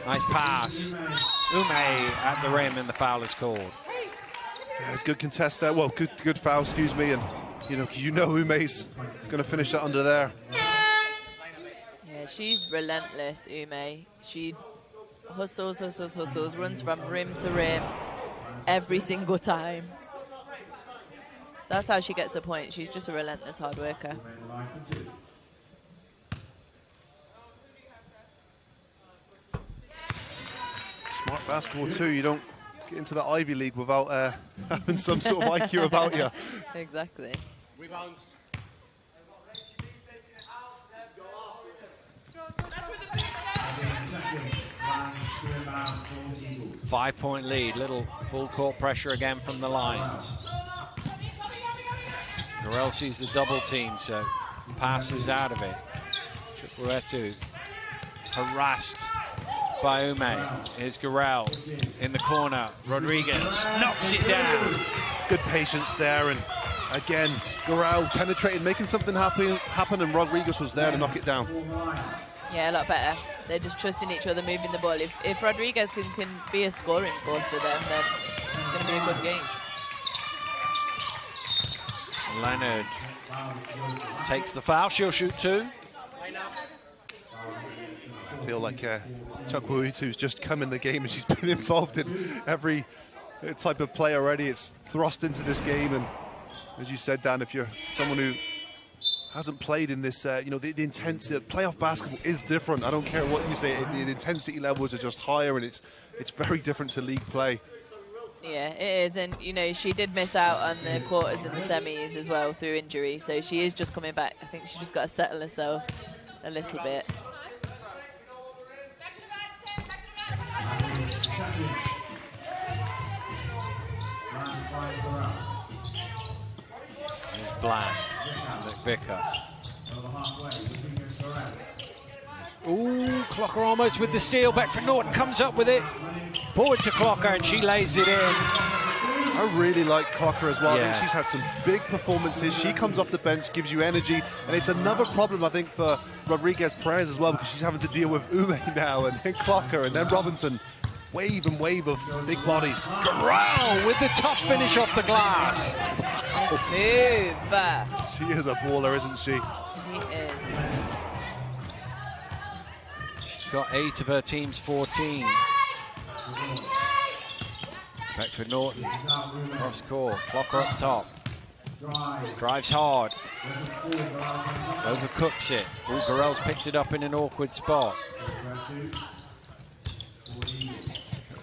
Nice pass. Ume at the rim, and the foul is called. Yeah, it's good contest there. Well, good foul, excuse me. And Ume's going to finish that under there. Yeah, she's relentless, Ume. She hustles, runs from rim to rim every single time. That's how she gets a point. She's just a relentless hard worker. Basketball too, you don't get into the Ivy League without having some sort of IQ about you. Exactly. Rebounds. 5-point lead, little full court pressure again from the Lions. Gurel sees the double team, so passes out of it. Chikwuetu harassed by Ume. Here's Gurel in the corner. Rodriguez knocks it down. Good patience there, and again, Gurel penetrating, making something happen, and Rodriguez was there to knock it down. Yeah, a lot better. They're just trusting each other, moving the ball. If Rodriguez can be a scoring force for them, then it's going to be a good game. Leonard takes the foul. She'll shoot 2. I feel like Chikwuetu's just come in the game and she's been involved in every type of play already. It's thrust into this game, and as you said, Dan, if you're someone who hasn't played in this, the intensity, playoff basketball is different. I don't care what you say, the intensity levels are just higher, and it's very different to league play. Yeah, it is, and she did miss out on the quarters and the semis as well through injury, so she is just coming back. I think she just got to settle herself a little bit. Here's Bland, McVicker. Ooh, Clocker almost with the steal. Beckford Norton comes up with it. Forward to Clocker, and she lays it in. I really like Clocker as well. Yeah. I think she's had some big performances. She comes off the bench, gives you energy, and it's another problem, I think, for Rodriguez Perez as well, because she's having to deal with Ume now, and then Clocker, and then Robinson. Wave and wave of big bodies. Gurel with the tough finish off the glass. Move. She is a baller, isn't she? She is. She's got 8 of her team's 14. Beckford Norton, cross court, Clocker up top. Drives hard. Overcooks it. Ooh, Gurel's picked it up in an awkward spot.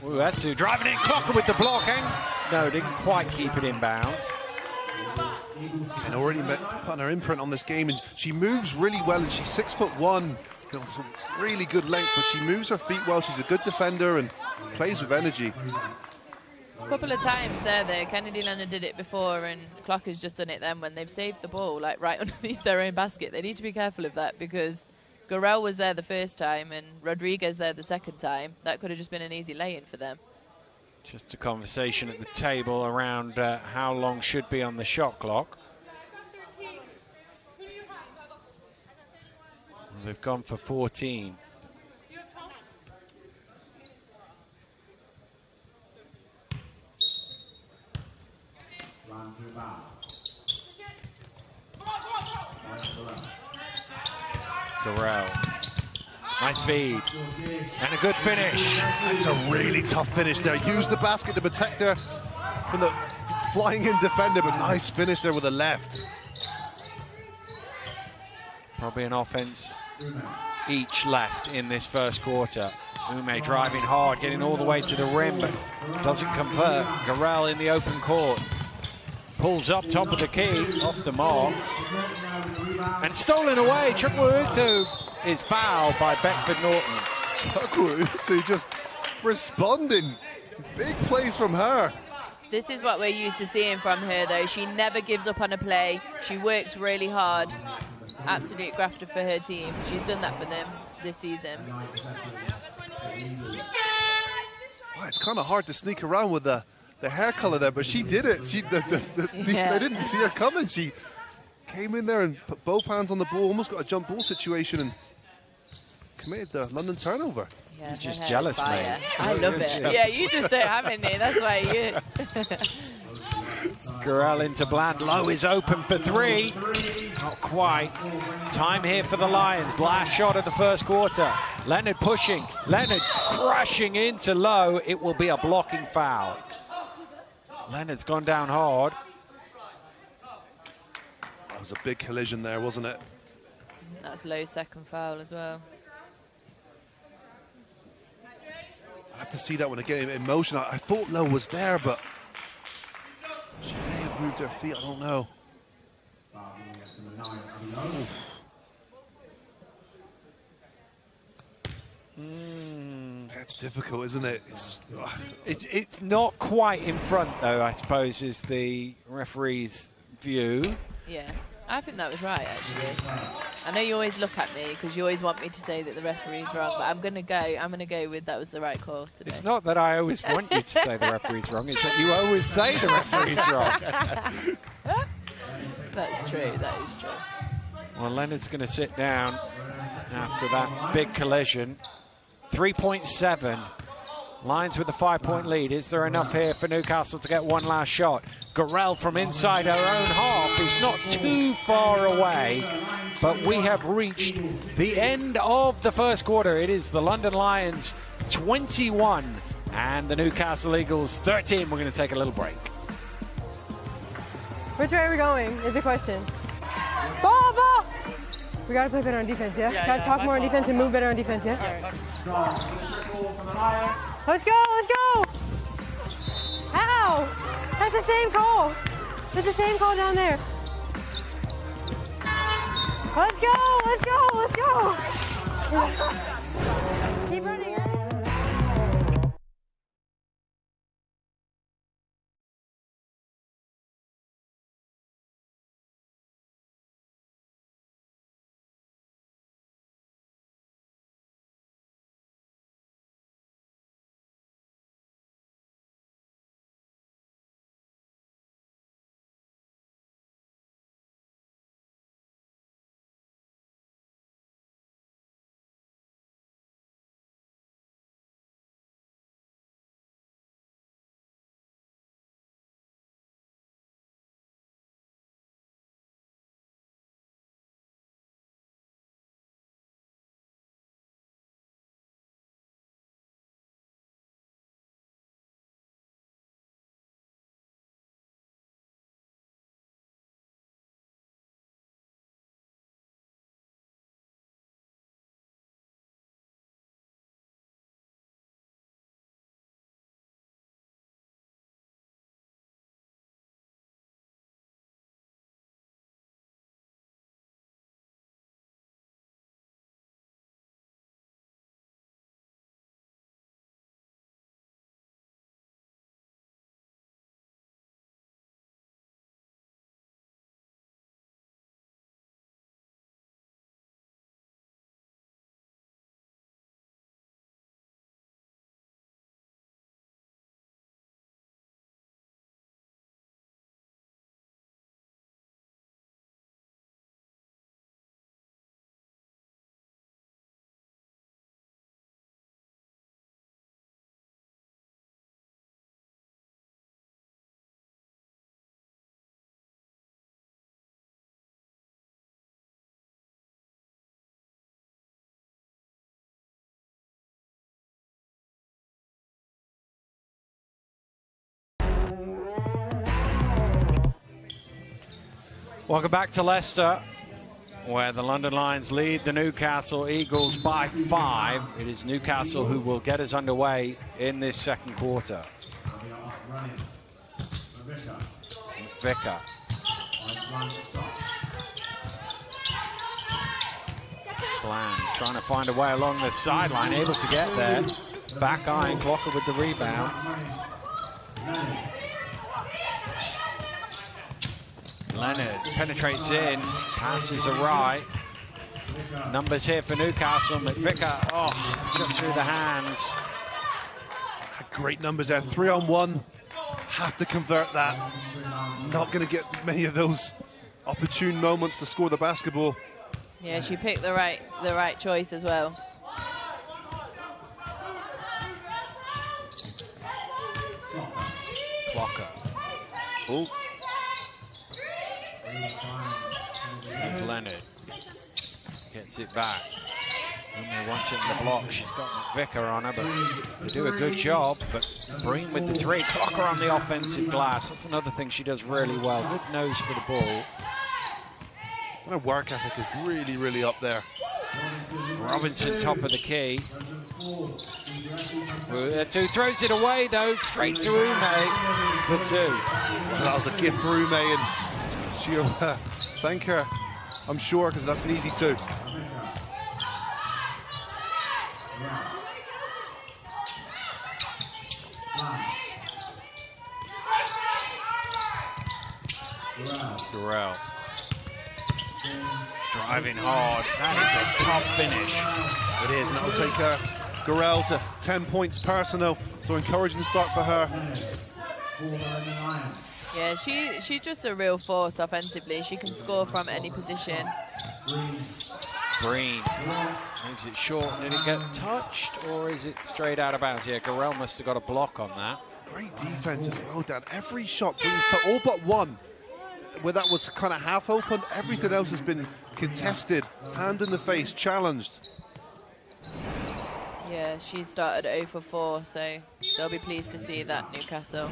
Ooh, had to. Driving in, Clocker with the blocking. No, didn't quite keep it in bounds. And already putting her imprint on this game, and she moves really well, and she's 6'1", some really good length, but she moves her feet well. She's a good defender and plays with energy. A couple of times there, though. Kennedy Leonard did it before, and Clocker's just done it then when they've saved the ball, like right underneath their own basket. They need to be careful of that, because Gurel was there the first time and Rodriguez there the second time. That could have just been an easy lay-in for them. Just a conversation at the table around how long should be on the shot clock. They've gone for 14. Gurel. Nice feed. And a good finish. That's a really tough finish there. Use the basket to protect her from the flying in defender, but nice finish there with the left. Probably an offense each left in this first quarter. Ume driving hard, getting all the way to the rim, but doesn't convert. Gurel in the open court. Pulls up top of the key, off the mark. And stolen away. Chikwuetu is fouled by Beckford Norton. Chikwuetu just responding. Big plays from her. This is what we're used to seeing from her, though. She never gives up on a play. She works really hard. Absolute grafter for her team. She's done that for them this season. Oh, it's kind of hard to sneak around with the hair color there, but she did it. They didn't see her coming. She came in there and put both hands on the ball, almost got a jump ball situation, and committed the London turnover. Yeah, you're just jealous, mate. I love it. Yeah, you just don't have any. That's why you. Gurel into Bland. Low is open for 3. Not quite. Time here for the Lions. Last shot of the first quarter. Leonard pushing. Leonard crashing into Low. It will be a blocking foul. Leonard's gone down hard. That was a big collision there, wasn't it? That's Low's second foul as well. have to see that one again in motion. I thought Lowe was there, but she may have moved her feet. I don't know. That's difficult, isn't it? It's not quite in front, though, I suppose, is the referee's view. Yeah, I think that was right, actually. I know you always look at me because you always want me to say that the referee's wrong, but I'm gonna go with that was the right call today. It's not that I always want you to say the referee's wrong, it's that you always say the referee's wrong. That's true, that is true. Well, Leonard's going to sit down after that big collision. 3.7. Lions with a 5-point lead. Is there enough here for Newcastle to get one last shot? Gorell from inside her own half is not too far away, but we have reached the end of the first quarter. It is the London Lions 21 and the Newcastle Eagles 13. We're going to take a little break. Which way are we going is the question. Ball, ball! We gotta play better on defense, yeah? Gotta talk more on defense and move better on defense, yeah? Let's go, let's go! Ow! That's the same call. That's the same call down there. Let's go, let's go, let's go! Keep running. Welcome back to Leicester, where the London Lions lead the Newcastle Eagles by 5. It is Newcastle who will get us underway in this second quarter. Vicker. Bland trying to find a way along the sideline, able to get there. Back eyeing Clocker with the rebound. Leonard penetrates in, passes awry. Numbers here for Newcastle. McVicker, just through the hands. Great numbers there, 3-on-1. Have to convert that. Not going to get many of those opportune moments to score the basketball. Yeah, she picked the right choice as well. Clocker. Ooh. And Leonard gets it back. And they want it in the block. She's got McVicker on her, but they do a good job. But Breen with the 3. Clocker on the offensive glass. That's another thing she does really well. Good nose for the ball. Her work ethic is really, really up there. Robinson top of the key. Two throws it away though, straight to Ume for 2. Well, that was a gift for Ume, and she'll thank her, I'm sure, because that's an easy 2. Gurel driving hard. That is a top finish. It is, and that'll take Gurel to 10 points personal. So encouraging start for her. Yeah, she's just a real force offensively. She can score from any position. Breen moves it short. Did it get touched, or is it straight out of bounds? Yeah, Gurel must have got a block on that. Great defense as well, Dan. Every shot brings to all but one, where that was kind of half open. Everything else has been contested, hand in the face, challenged. Yeah, she started 0 for 4, so they'll be pleased to see that, Newcastle.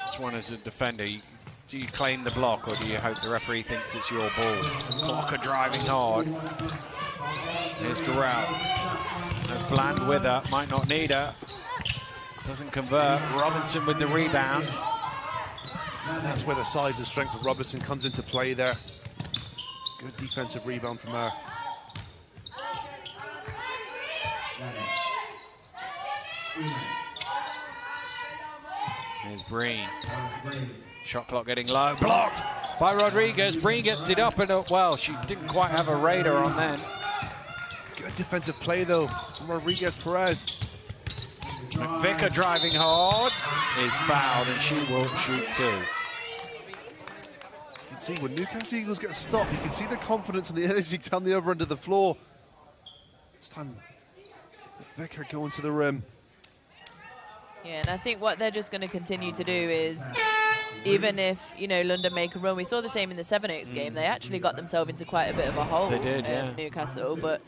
This one as a defender, do you claim the block, or do you hope the referee thinks it's your ball? Clocker driving hard. Here's Gurel. There's Bland with her, might not need her. Doesn't convert. Robinson with the rebound. And that's where the size and strength of Robinson comes into play there. Good defensive rebound from her. Here's Breen. Shot clock getting low. Blocked by Rodriguez. Breen gets it up and up. Well, she didn't quite have a radar on then. Good defensive play though from Rodriguez Perez. McVicker driving hard is fouled, and she will shoot 2. You can see when Newcastle Eagles get stopped, you can see the confidence and the energy down the other end of the floor. This time, McVicker going to the rim. Yeah, and I think what they're just going to continue to do is, even if, you know, London make a run, we saw the same in the 7-8 game, they actually got themselves into quite a bit of a hole. They did, yeah. Newcastle, but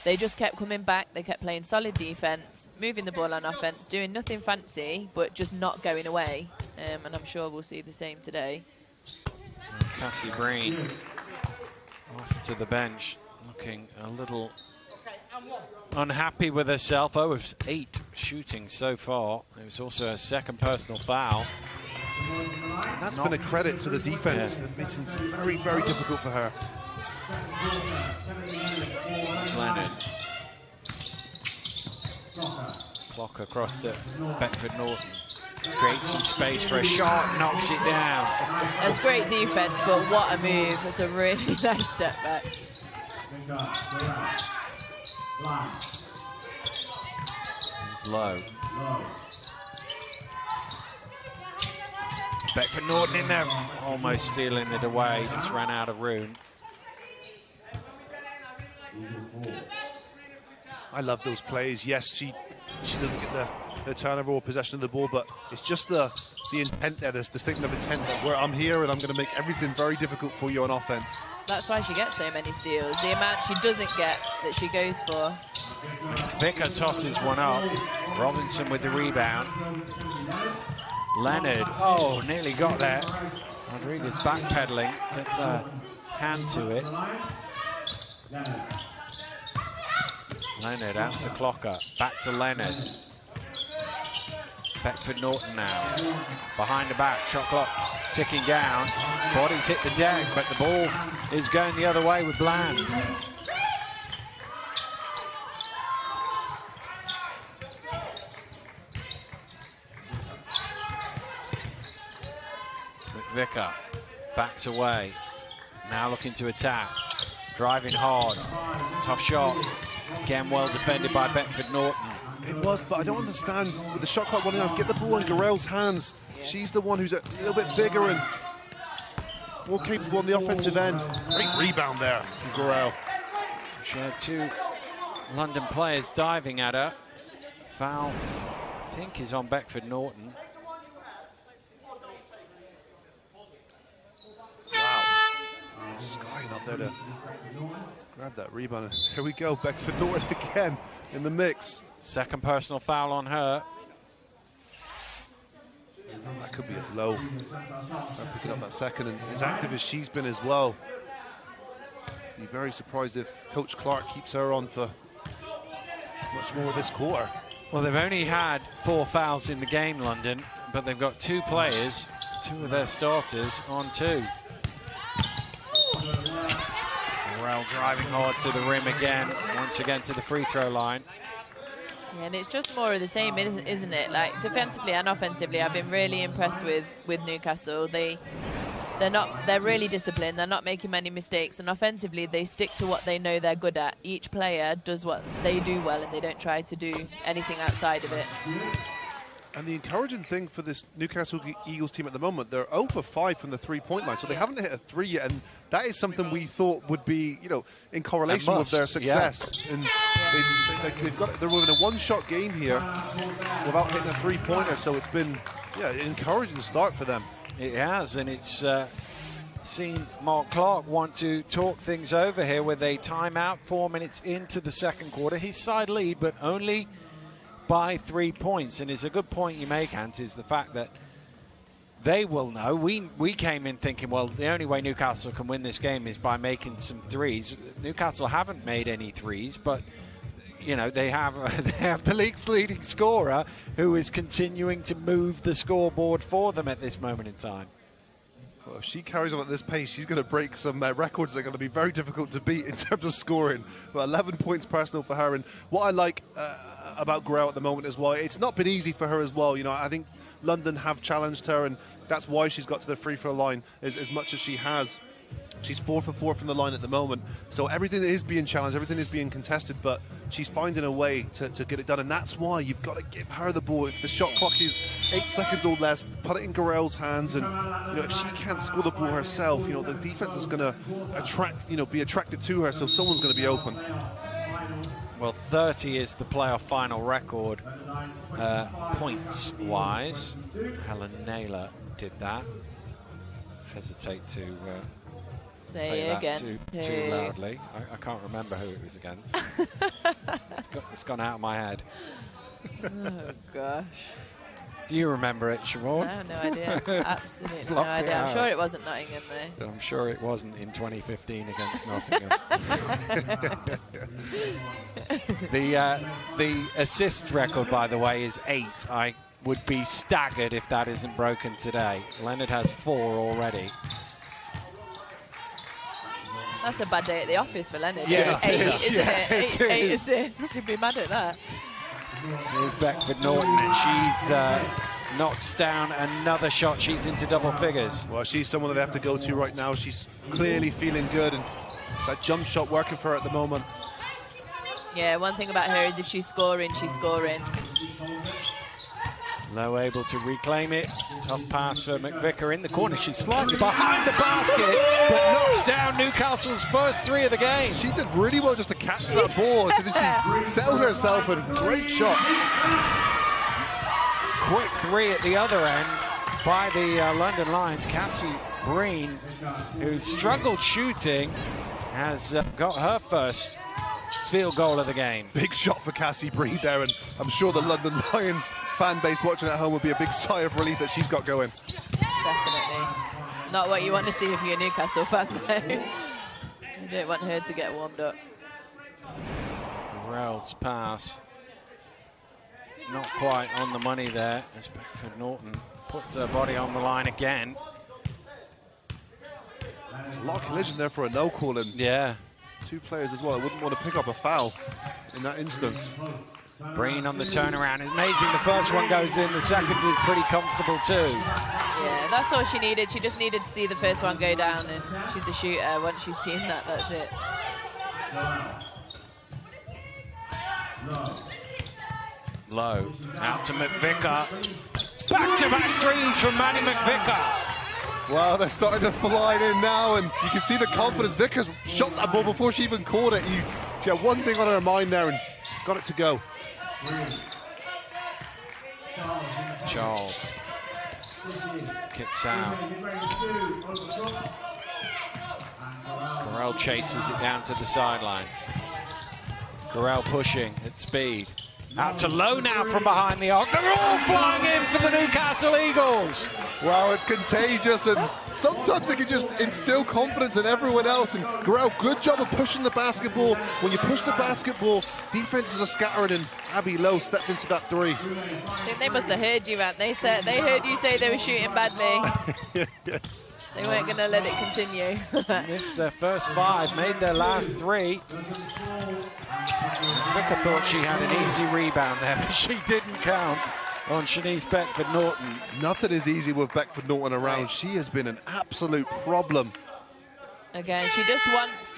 they just kept coming back. They kept playing solid defense, moving the ball on offense, doing nothing fancy, but just not going away. And I'm sure we'll see the same today. Cassie Breen off to the bench, looking a little unhappy with herself. 0 of 8 shooting so far. It was also a second personal foul. And that's been a credit to the defense. Yeah. It's been very, very difficult for her. Leonard. Clock across to Beckford Norton. Creates some space for a shot, knocks it down. That's great defense, but what a move. It's a really nice step back. It's low. Beckford Norton in there, almost stealing it away, just ran out of room. I love those plays. Yes, she doesn't get the turnover or possession of the ball, but it's just the intent there, this statement of intent that where I'm here and I'm going to make everything very difficult for you on offense. That's why she gets so many steals. The amount she doesn't get that she goes for. Vicker tosses one up. Robinson with the rebound. Leonard, oh, nearly got there. Rodriguez backpedaling, gets a hand to it. Leonard out to Clocker, back to Leonard. Beckford Norton now, behind the back, shot clock ticking down. Bodies hit the deck, but the ball is going the other way with Bland. McVicker backs away, now looking to attack, driving hard, tough shot, again well defended by Beckford Norton. It was, but I don't understand, with the shot clock running out, get the ball in Gurel's hands. She's the one who's a little bit bigger and more capable on the offensive end. Great rebound there from Gurel. She had 2 London players diving at her. Foul, I think, is on Beckford Norton. Skying up there to grab that rebound. Here we go, Beckford Norton again in the mix. Second personal foul on her. That could be a low. Picking up that second, and as active as she's been as well. Be very surprised if Coach Clark keeps her on for much more of this quarter. Well, they've only had 4 fouls in the game, London, but they've got 2 players, 2 of their starters on 2. Morel driving hard to the rim again, once again to the free throw line. Yeah, and it's just more of the same, isn't it? Like, defensively and offensively, I've been really impressed with Newcastle. They're really disciplined. They're not making many mistakes, and offensively, they stick to what they know they're good at. Each player does what they do well, and they don't try to do anything outside of it. And the encouraging thing for this Newcastle Eagles team at the moment, they're 0 for 5 from the three-point line, so they haven't hit a 3 yet, and that is something we thought would be, in correlation with their success. Yeah. And they're within a one-shot game here without hitting a three-pointer, so it's been an encouraging start for them. It has, and it's seen Mark Clark want to talk things over here with a timeout 4 minutes into the second quarter. His side lead, but only by 3 points. And it's a good point you make, Ant, is the fact that they will know. We came in thinking, well, the only way Newcastle can win this game is by making some threes. Newcastle haven't made any threes, but they have the league's leading scorer who is continuing to move the scoreboard for them at this moment in time. Well, if she carries on at this pace, she's going to break some records that are going to be very difficult to beat in terms of scoring. But 11 points personal for her. And what I like about Grell at the moment as well, it's not been easy for her as well. I think London have challenged her, and that's why she's got to the free throw line as much as she has. She's 4 for 4 from the line at the moment. So everything is being challenged, everything is being contested, but she's finding a way to get it done. And that's why you've got to give her the ball. If the shot clock is 8 seconds or less, put it in Garell's hands. And if she can't score the ball herself, the defense is going to be attracted to her. So someone's going to be open. Well, 30 is the playoff final record, points-wise. Helen Naylor did that. Hesitate to say that too loudly. I can't remember who it was against. It's gone out of my head. Oh, gosh. Do you remember it, Siobhan? I have no idea. Absolutely no idea. I'm sure it wasn't Nottingham, though. I'm sure it wasn't in 2015 against Nottingham. The assist record, by the way, is 8. I would be staggered if that isn't broken today. Leonard has 4 already. That's a bad day at the office for Leonard. Yeah, 8, isn't it? 8 assists. You'd be mad at that. Here's Beckford Norton, and she's knocks down another shot. She's into double figures. Well, she's someone that they have to go to right now. She's clearly feeling good, and that jump shot working for her at the moment. Yeah, one thing about her is if she's scoring, she's scoring. Lowe able to reclaim it. Tough pass for McVicker in the corner. She's slightly behind the basket, but knocks down Newcastle's first 3 of the game. She did really well just to catch that ball. She settled herself, and great shot. Quick 3 at the other end by the London Lions. Cassie Breen, who struggled shooting, has got her first field goal of the game. Big shot for Cassie Breen there, and I'm sure the London Lions fan base watching at home would be a big sigh of relief that she's got going. Definitely. Not what you want to see if you're a Newcastle fan, though. You don't want her to get warmed up. Morel's pass. Not quite on the money there as Beckford Norton puts her body on the line again. There's a lot of collision there for a no call, and yeah, 2 players as well. I wouldn't want to pick up a foul in that instance. Breen on the turnaround. It's amazing. The first one goes in. The second is pretty comfortable too. Yeah, that's all she needed. She just needed to see the first one go down, and she's a shooter. Once she's seen that, that's it. Low. Out to McVicker. Back-to-back threes from Maddie McVicker. Well, they're starting to fly in now, and you can see the confidence. Vickers shot that ball before she even caught it. She had one thing on her mind there and got it to go. Charles kicks out. Corral chases it down to the sideline. Corral pushing at speed. Out to Lowe now from behind the arc. They're all flying in for the Newcastle Eagles. Wow, it's contagious, and sometimes it can just instill confidence in everyone else. And Garel, good job of pushing the basketball. When you push the basketball, defenses are scattering, and Abby Lowe stepped into that three. I think they must have heard you, man. They heard you say they were shooting badly. Yes. They weren't going to let it continue. Missed their first 5, made their last 3. Vicar thought she had an easy rebound there, but she didn't count on Shanice Beckford-Norton. Nothing is easy with Beckford-Norton around. Right. She has been an absolute problem. Again,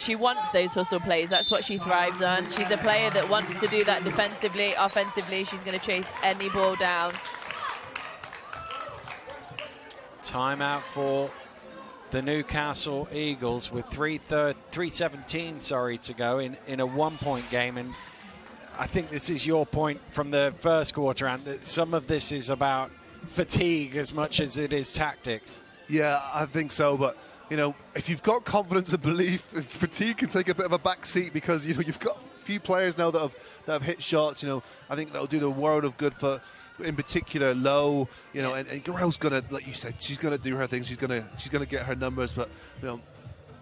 she wants those hustle plays. That's what she thrives on. She's a player that wants to do that defensively, offensively. She's going to chase any ball down. Timeout for the Newcastle Eagles with 3:17 to go in a 1-point game. And I think this is your point from the first quarter, and that some of this is about fatigue as much as it is tactics. Yeah, I think so, but you know, if you've got confidence and belief, fatigue can take a bit of a back seat, because you know you've got a few players now that have hit shots. You know, I think that'll do the world of good for, in particular, Lowe. You know, and Garel's gonna, like you said, she's gonna do her thing. She's gonna get her numbers, but you know,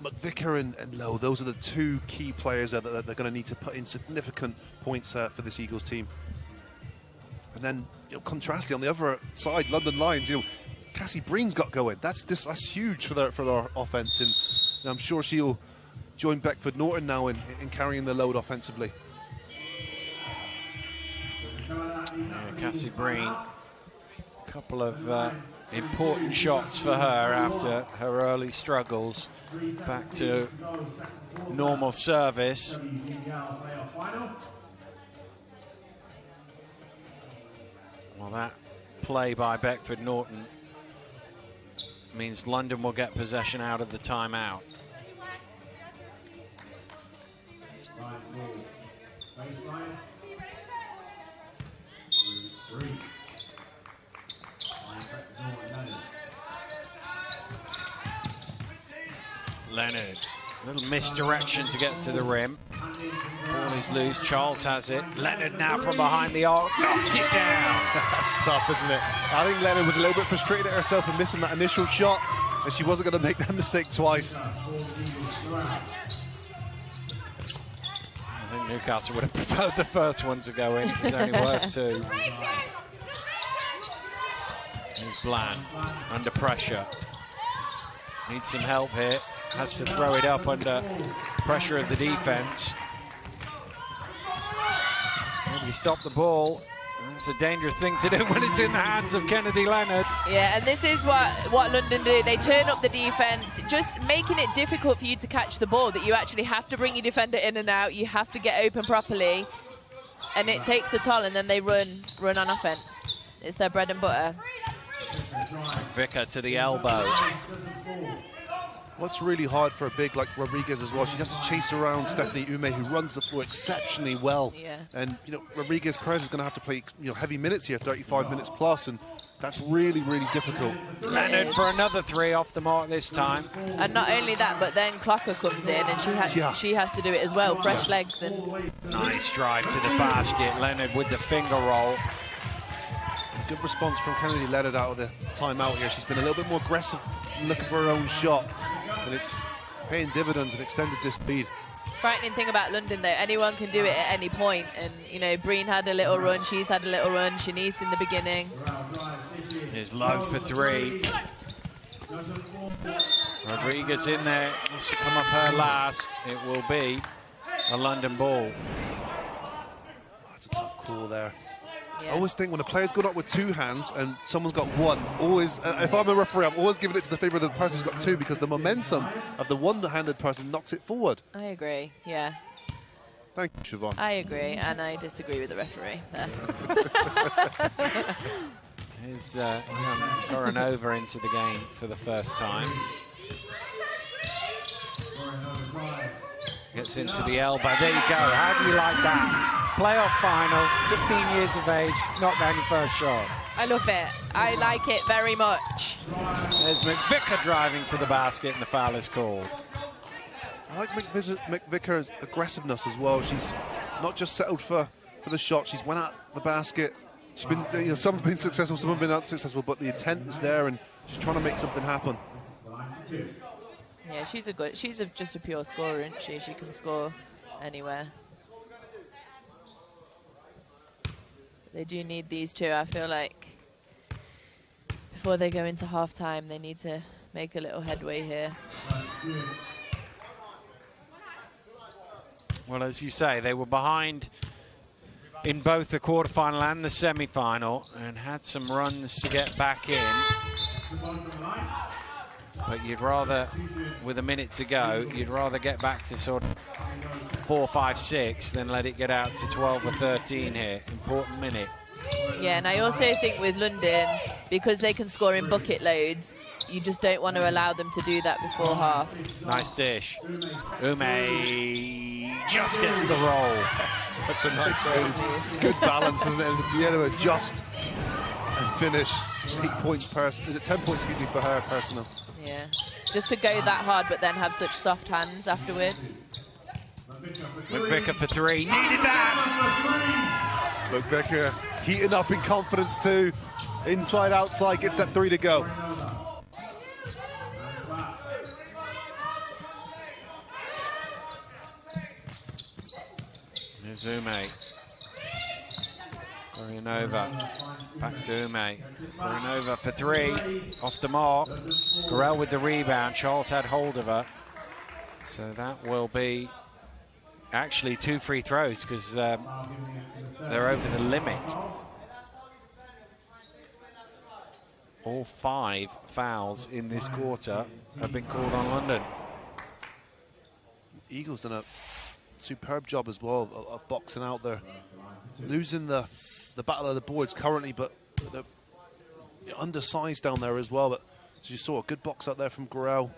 McVicker and Lowe, those are the two key players that they're going to need to put in significant points for this Eagles team. And then, you know, contrastly on the other side, London Lions, you know, Cassie Breen's got going. That's huge for their offense, and I'm sure she'll join Beckford-Norton now in carrying the load offensively. Yeah, Cassie Breen, a couple of important shots for her after her early struggles. Back to normal service. Well, that play by Beckford-Norton means London will get possession out of the timeout. Leonard, a little misdirection to get to the rim. Ball is loose, Charles has it. Leonard now from behind the arc, knocks it down. That's tough, isn't it? I think Leonard was a little bit frustrated at herself for missing that initial shot, and she wasn't going to make that mistake twice. I think Newcastle would have preferred the first one to go in. It was only worth 2. Here's Bland, under pressure. Needs some help here. Has to throw it up under pressure of the defense. Maybe stop the ball. It's a dangerous thing to do when it's in the hands of Kennedy Leonard. Yeah, and this is what London do. They turn up the defense, just making it difficult for you to catch the ball, that you actually have to bring your defender in and out. You have to get open properly. And it takes a toll, and then they run on offense. It's their bread and butter. Vicar to the elbow. What's really hard for a big like Rodriguez as well, she has to chase around Stephanie Ume, who runs the floor exceptionally well. Yeah. And, you know, Rodriguez-Perez is going to have to play, you know, heavy minutes here, 35 minutes plus, and that's really, really difficult. Leonard for another 3 off the mark this time. And not only that, but then Clocker comes in, and she has to do it as well. Fresh legs. And nice drive to the basket. Leonard with the finger roll. Good response from Kennedy Leonard out of the timeout here. She's been a little bit more aggressive, looking for her own shot, and it's paying dividends and extended this lead. Frightening thing about London, though, anyone can do it at any point. And, you know, Breen had a little run, she's had a little run, Shanice in the beginning. Here's Love for 3. Rodriguez in there. This should come up her last. It will be a London ball. That's a tough call there. Yeah. I always think when a player's gone up with 2 hands and someone's got 1, always, if I'm a referee, I'm always giving it to the favour of the person who's got 2, because the momentum of the one-handed person knocks it forward. I agree, yeah. Thank you, Siobhan. I agree, and I disagree with the referee there. Here's Coronova into the game for the first time. Gets into the elbow. There you go. How do you like that? Playoff final, 15 years of age, knock down your first shot. I love it. I like it very much. There's McVicker driving to the basket, and the foul is called. I like McVicker's aggressiveness as well. She's not just settled for the shot. She's went at the basket. She's been, you know, some have been successful, some have been unsuccessful, but the intent is there, and She's trying to make something happen. Yeah, she's just a pure scorer, isn't she? She can score anywhere. They do need these two. I feel like before they go into half-time, they need to make a little headway here. Well, as you say, they were behind in both the quarterfinal and the semi-final and had some runs to get back in. But you'd rather, with a minute to go, you'd rather get back to sort of 4, 5, 6 than let it get out to 12 or 13 here. Important minute. Yeah, and I also think with London, because they can score in bucket loads, you just don't want to allow them to do that before half. Nice dish. Ume just gets the roll. Such a nice move. Good balance, isn't it? The end of it, just and finish. 8 points personal. Is it 10 points, excuse me, for her personal? Yeah. Just to go that hard, but then have such soft hands afterwards. McVicker for 3. Needed that! McVicker heating up in confidence too. Inside, outside, gets that 3 to go. There's Ume. Gorinova. Back to Ume. Gorinova for 3. Off the mark. Gorel with the rebound. Charles had hold of her. So that will be actually 2 free throws because they're over the limit. All 5 fouls in this quarter have been called on London. Eagles done a superb job as well of boxing out there. Losing the battle of the boards currently, but they're undersized down there as well. But as you saw, a good box out there from Gorel.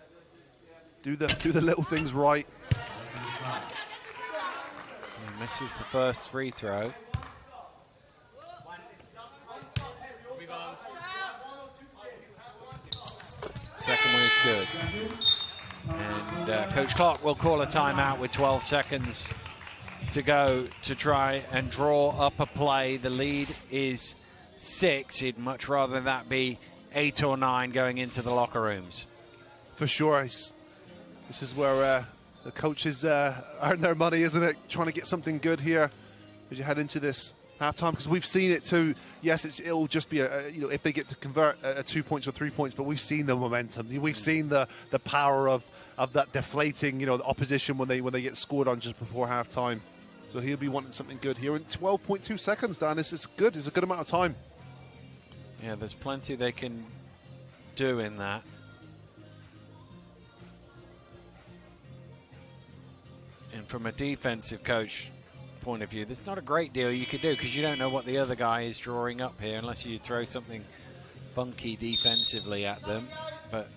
Do the little things right. And misses the first free throw. Second one is good. And Coach Clark will call a timeout with 12 seconds to go to try and draw up a play. The lead is 6. He'd much rather that be 8 or 9 going into the locker rooms. For sure. This is where the coaches earn their money, isn't it? Trying to get something good here as you head into this halftime, because we've seen it too. Yes, it'll just be if they get to convert 2 points or 3 points, but we've seen the momentum. We've seen the power of that deflating, the opposition when they get scored on just before halftime. So he'll be wanting something good here in 12.2 seconds. Dan, this is good. It's a good amount of time. Yeah, there's plenty they can do in that. And from a defensive coach point of view, there's not a great deal you could do because you don't know what the other guy is drawing up here unless you throw something funky defensively at them. But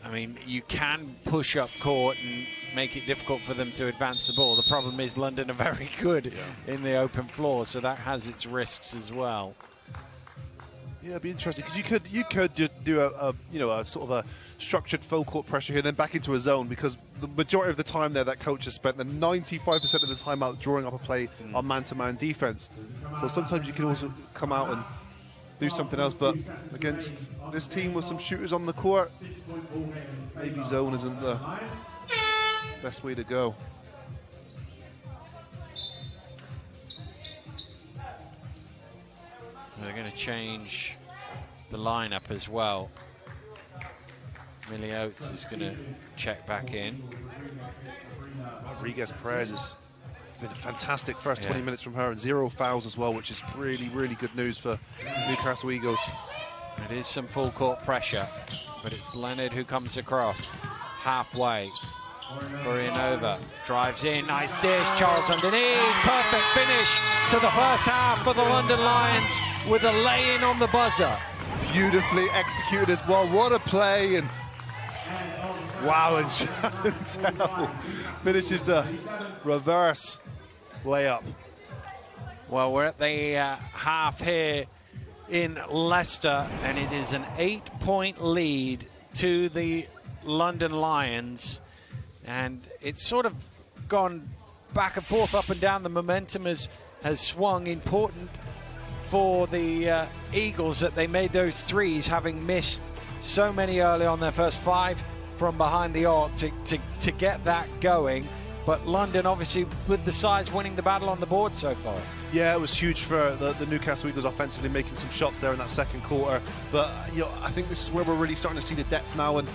I mean, you can push up court and make it difficult for them to advance the ball. The problem is London are very good in the open floor, so that has its risks as well. Yeah, it'd be interesting because you could do a sort of a structured full court pressure here, then back into a zone, because the majority of the time there that coach has spent the 95% of the time out drawing up a play on man-to-man defense. So sometimes you can also come out and do something else, but against this team with some shooters on the court, maybe zone isn't the best way to go. They're going to change the lineup as well. Millie Oates is going to check back in. Rodriguez Perez has been a fantastic first 20 minutes from her, and 0 fouls as well, which is really, really good news for Newcastle Eagles. It is some full court pressure, but it's Leonard who comes across halfway. Gorinova drives in, nice dish, Charles underneath, perfect finish to the first half for the London Lions with a lay-in on the buzzer. Beautifully executed as well, what a play, and wow, and Chantel finishes the reverse layup. Well, we're at the half here in Leicester, and it is an 8-point lead to the London Lions. And it's sort of gone back and forth, up and down. The momentum has swung. Important for the Eagles that they made those threes, having missed so many early on their first 5 from behind the arc to get that going. But London, obviously, with the size, winning the battle on the board so far. Yeah, it was huge for the Newcastle Eagles offensively, making some shots there in that second quarter. But, I think this is where we're really starting to see the depth now. And,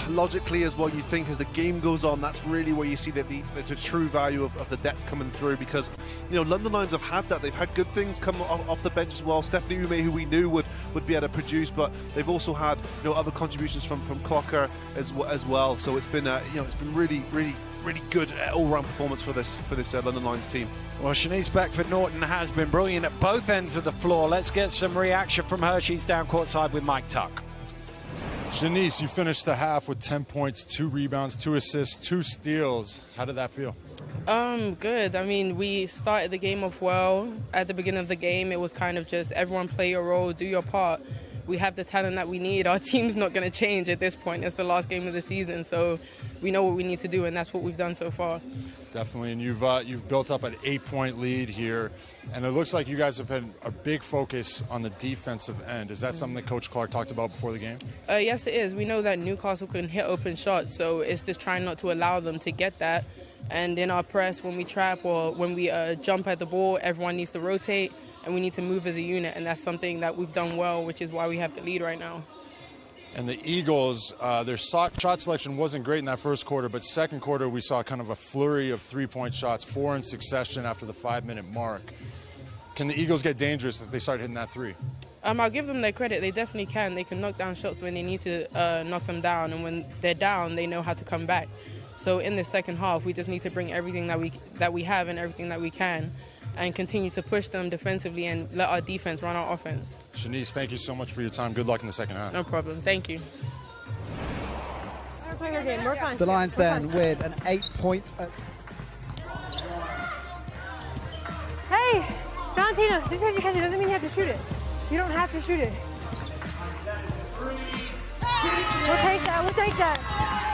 logically as well, you think as the game goes on, that's really where you see the true value of the depth coming through. Because, London Lions have had that. They've had good things come off the bench as well. Stephanie Ume, who we knew would be able to produce, but they've also had, other contributions from Clocker as well. So it's been, it's been really good all-round performance for this London Lions team. Well, Shanice Beckford-Norton has been brilliant at both ends of the floor. Let's get some reaction from her. She's down courtside with Mike Tuck. Shanice, you finished the half with 10 points, 2 rebounds, 2 assists, 2 steals. How did that feel? Good. I mean, we started the game off well. At the beginning of the game, it was kind of just everyone play your role, do your part. We have the talent that we need. Our team's not going to change at this point. It's the last game of the season, so we know what we need to do, and that's what we've done so far. Definitely, and you've built up an 8-point lead here, and it looks like you guys have been a big focus on the defensive end. Is that something that Coach Clark talked about before the game? Yes, it is. We know that Newcastle can hit open shots, so it's just trying not to allow them to get that. And in our press, when we trap or when we jump at the ball, everyone needs to rotate. And we need to move as a unit, and that's something that we've done well, which is why we have the lead right now. And the Eagles, their shot selection wasn't great in that first quarter, but second quarter we saw kind of a flurry of 3-point shots, 4 in succession after the 5-minute mark. Can the Eagles get dangerous if they start hitting that 3? I'll give them their credit. They definitely can. They can knock down shots when they need to knock them down, and when they're down, they know how to come back. So in the second half, we just need to bring everything that we have and everything that we can, and continue to push them defensively and let our defense run our offense. Shanice, thank you so much for your time. Good luck in the second half. No problem. Thank you. We're playing our game. We're fine. The Lions then with an 8-point... Hey, Valentina, just because you catch it doesn't mean you have to shoot it. You don't have to shoot it. We'll take that. We'll take that.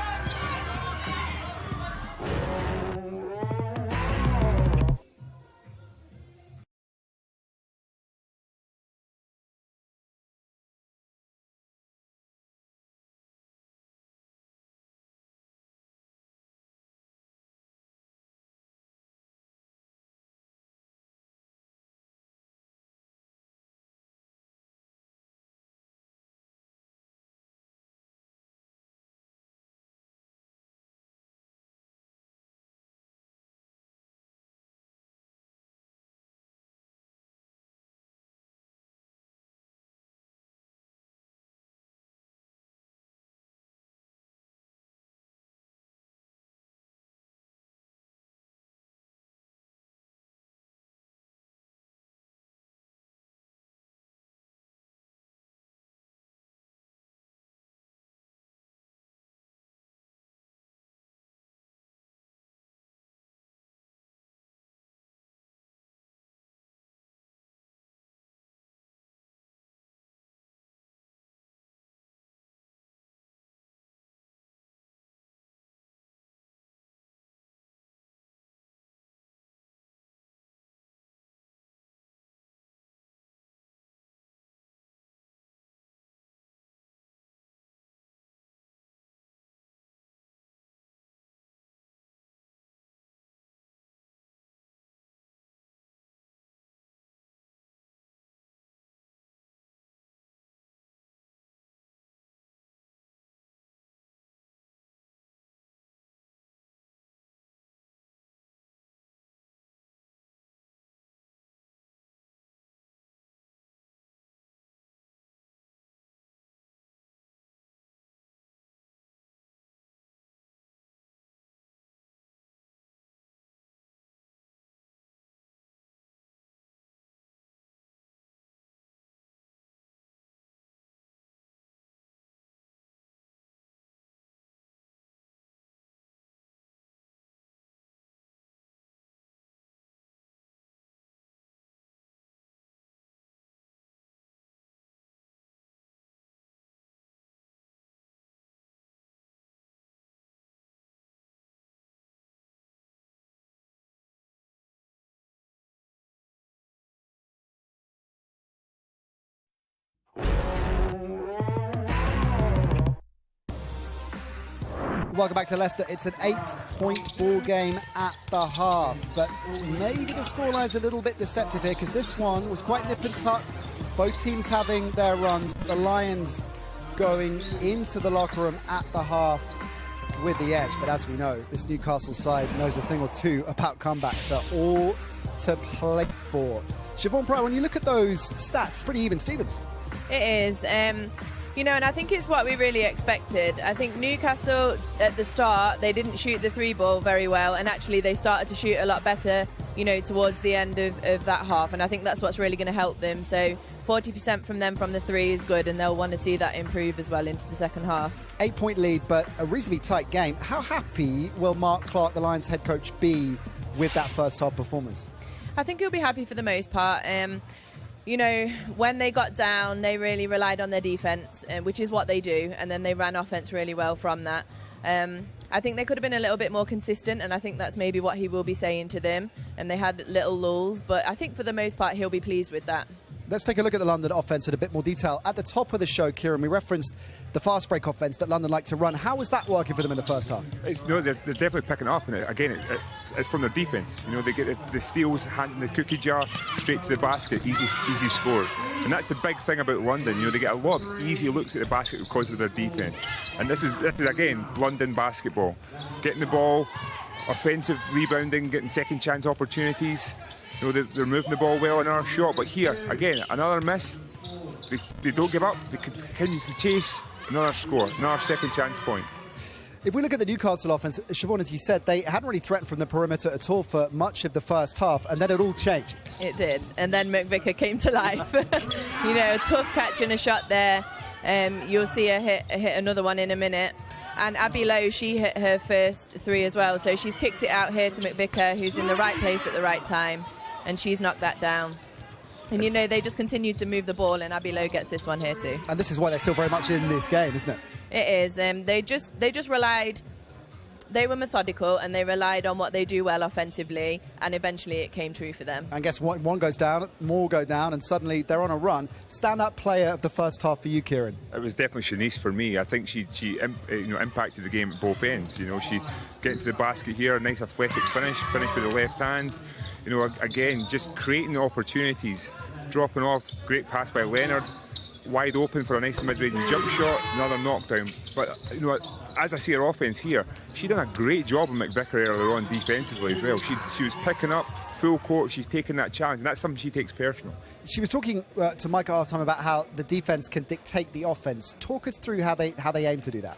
Welcome back to Leicester. It's an 8-point ball game at the half, but maybe the scoreline's a little bit deceptive here because this one was quite nip and tuck. Both teams having their runs. The Lions going into the locker room at the half with the edge, but as we know, this Newcastle side knows a thing or two about comebacks, so all to play for. Siobhan Pryor, when you look at those stats, pretty even Stevens. It is. You know, and I think it's what we really expected. I think Newcastle, at the start, they didn't shoot the 3-ball very well, and actually they started to shoot a lot better, you know, towards the end of that half, and I think that's what's really going to help them. So 40% from them from the 3 is good, and they'll want to see that improve as well into the second half. 8-point lead, but a reasonably tight game. How happy will Mark Clark, the Lions head coach, be with that first half performance? I think he'll be happy for the most part. You know, when they got down, they really relied on their defence, which is what they do, and then they ran offence really well from that. I think they could have been a little bit more consistent, and I think that's maybe what he will be saying to them, and they had little lulls, but I think for the most part he'll be pleased with that. Let's take a look at the London offence in a bit more detail. At the top of the show, Kieran, we referenced the fast break offence that London like to run. How was that working for them in the first half? No, they're definitely picking up, and again, it's from their defence. You know, they get the steals, handing the cookie jar straight to the basket, easy scores. And that's the big thing about London. You know, they get a lot of easy looks at the basket because of their defence. And this is again London basketball, getting the ball, offensive rebounding, getting second chance opportunities. You know, they're moving the ball well in our shot, but here, again, another miss. They don't give up. They continue to chase. Another score, another second chance point. If we look at the Newcastle offence, Siobhan, as you said, they hadn't really threatened from the perimeter at all for much of the first half, and then it all changed. It did, and then McVicker came to life. You know, a tough catch and a shot there. You'll see her hit another one in a minute. And Abby Lowe, she hit her first 3 as well, so she's kicked it out here to McVicker, who's in the right place at the right time. And she's knocked that down. And, you know, they just continue to move the ball, and Abby Lowe gets this one here too. And this is why they're still very much in this game, isn't it? It is. They just relied... They were methodical, and they relied on what they do well offensively, and eventually it came true for them. And guess what? One goes down, more go down, and suddenly they're on a run. Stand-up player of the first half for you, Kieran? It was definitely Shanice for me. I think she impacted the game at both ends. You know, she getting to the basket here, a nice athletic finish with the left hand. You know, again, just creating the opportunities, dropping off, great pass by Leonard, wide open for a nice mid-range jump shot, another knockdown. But, you know, as I see her offence here, she done a great job of McVicker earlier on defensively as well. She was picking up full court, she's taking that challenge, and that's something she takes personal. She was talking to Mike at half-time about how the defence can dictate the offence. Talk us through how they aim to do that.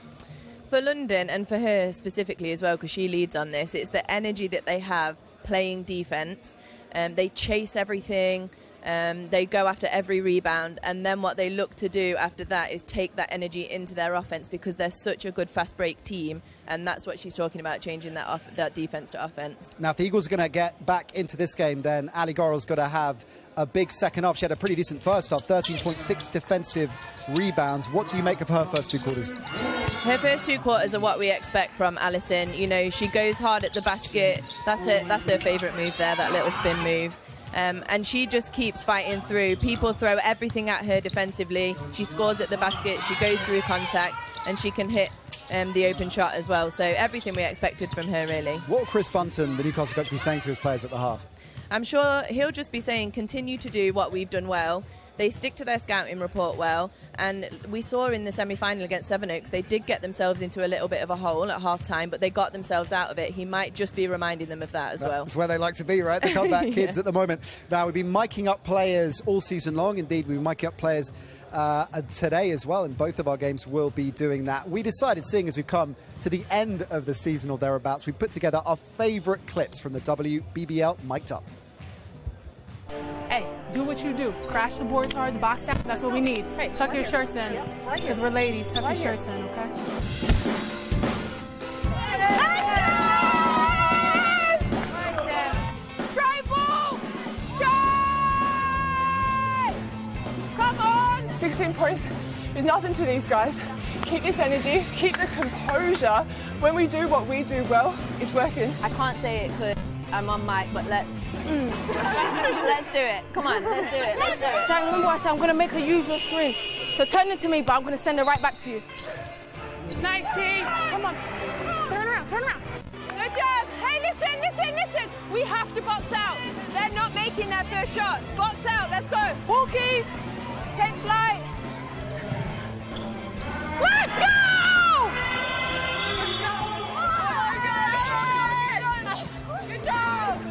For London, and for her specifically as well, because she leads on this, it's the energy that they have playing defence. They chase everything. They go after every rebound, and then what they look to do after that is take that energy into their offense, because they're such a good fast break team, and that's what she's talking about, changing that defense to offense. Now, if the Eagles are going to get back into this game, then Ali Gorrell's got to have a big second half. She had a pretty decent first half, 13.6 defensive rebounds. What do you make of her first 2 quarters? Her first 2 quarters are what we expect from Alison. You know, she goes hard at the basket. That's her favourite move there, that little spin move. And she just keeps fighting through. People throw everything at her defensively. She scores at the basket, she goes through contact, and she can hit the open shot as well. So everything we expected from her, really. What will Chris Bunton, the Newcastle coach, be saying to his players at the half? I'm sure he'll just be saying, continue to do what we've done well. They stick to their scouting report well, and we saw in the semi-final against Sevenoaks, they did get themselves into a little bit of a hole at half-time, but they got themselves out of it. He might just be reminding them of that as well. That's where they like to be, right? The comeback kids at the moment. Now, we've been miking up players all season long. Indeed, we've been miking up players today as well, and both of our games will be doing that. We decided, seeing as we've come to the end of the season or thereabouts, we put together our favourite clips from the WBBL Mic'd Up. Hey, do what you do. Crash the boards hard, box out. That's what we need. Hey, tuck your shirts in. Because we're ladies. Tuck your shirts in, okay? Try ball! Try! Come on! 16 points is nothing to these guys. Keep this energy, keep the composure. When we do what we do well, it's working. I can't say it could I'm on mic, but let's let's do it. Come on, let's do it. Let's do it. Shang, remember what I said? I'm gonna make her use your screen. So turn it to me, but I'm gonna send it right back to you. Nice, T. Come on. Turn around, turn around. Good job. Hey, listen. We have to box out. They're not making their first shot. Box out. Let's go. Hawkeys. Take flight. Let's go! Good job.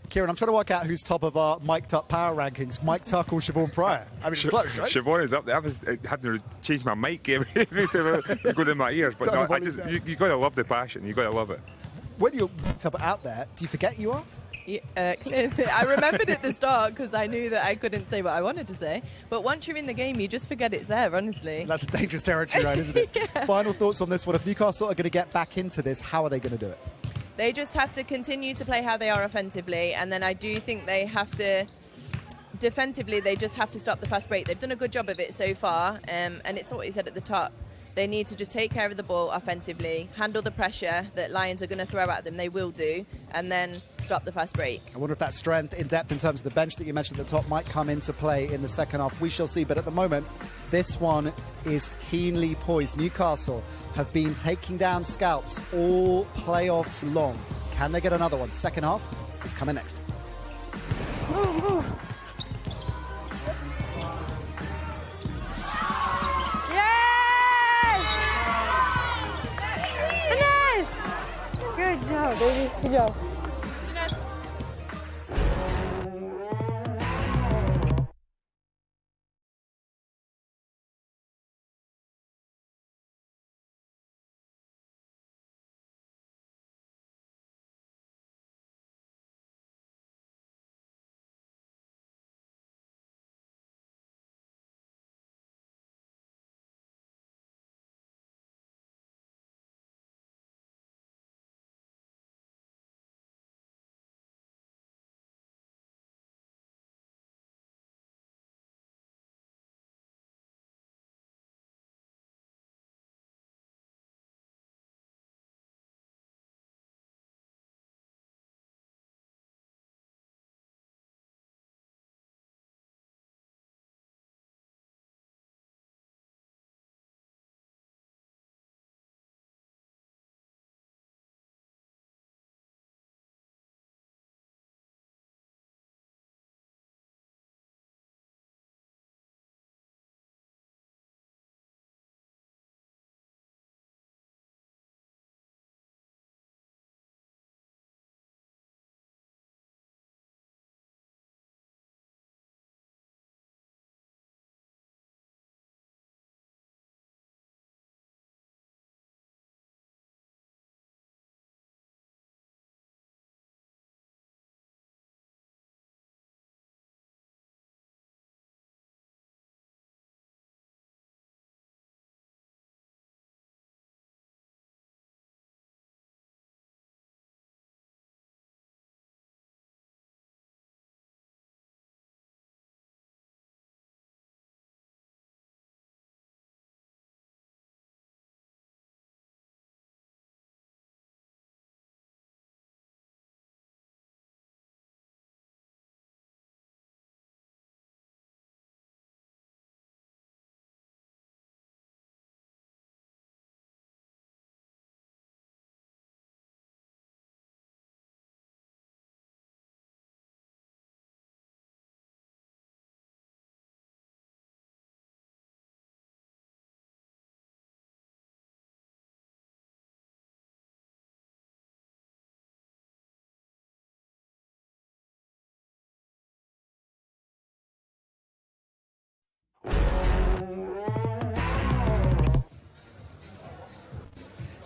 Kieran, I'm trying to work out who's top of our mic'd up power rankings, Mike Tuck or Siobhan Pryor. I mean, it's close, right? Siobhan is up there. I had to change my mic every time it's going in my ears. But no, you got to love the passion. You got to love it. When you're mic'd up out there, do you forget you are? Yeah, clearly. I remembered at the start because I knew that I couldn't say what I wanted to say. But once you're in the game, you just forget it's there, honestly. That's a dangerous territory, right, isn't it? Yeah. Final thoughts on this one. If Newcastle are going to get back into this, how are they going to do it? They just have to continue to play how they are offensively, and then I do think they have to, defensively, they just have to stop the fast break. They've done a good job of it so far, and it's what you said at the top. They need to just take care of the ball offensively, handle the pressure that Lions are going to throw at them, they will do, and then stop the fast break. I wonder if that strength in depth in terms of the bench that you mentioned at the top might come into play in the second half. We shall see, but at the moment, this one is keenly poised. Newcastle have been taking down scalps all playoffs long. Can they get another one? Second half is coming next. Move. Yes! Good job, baby. Good job.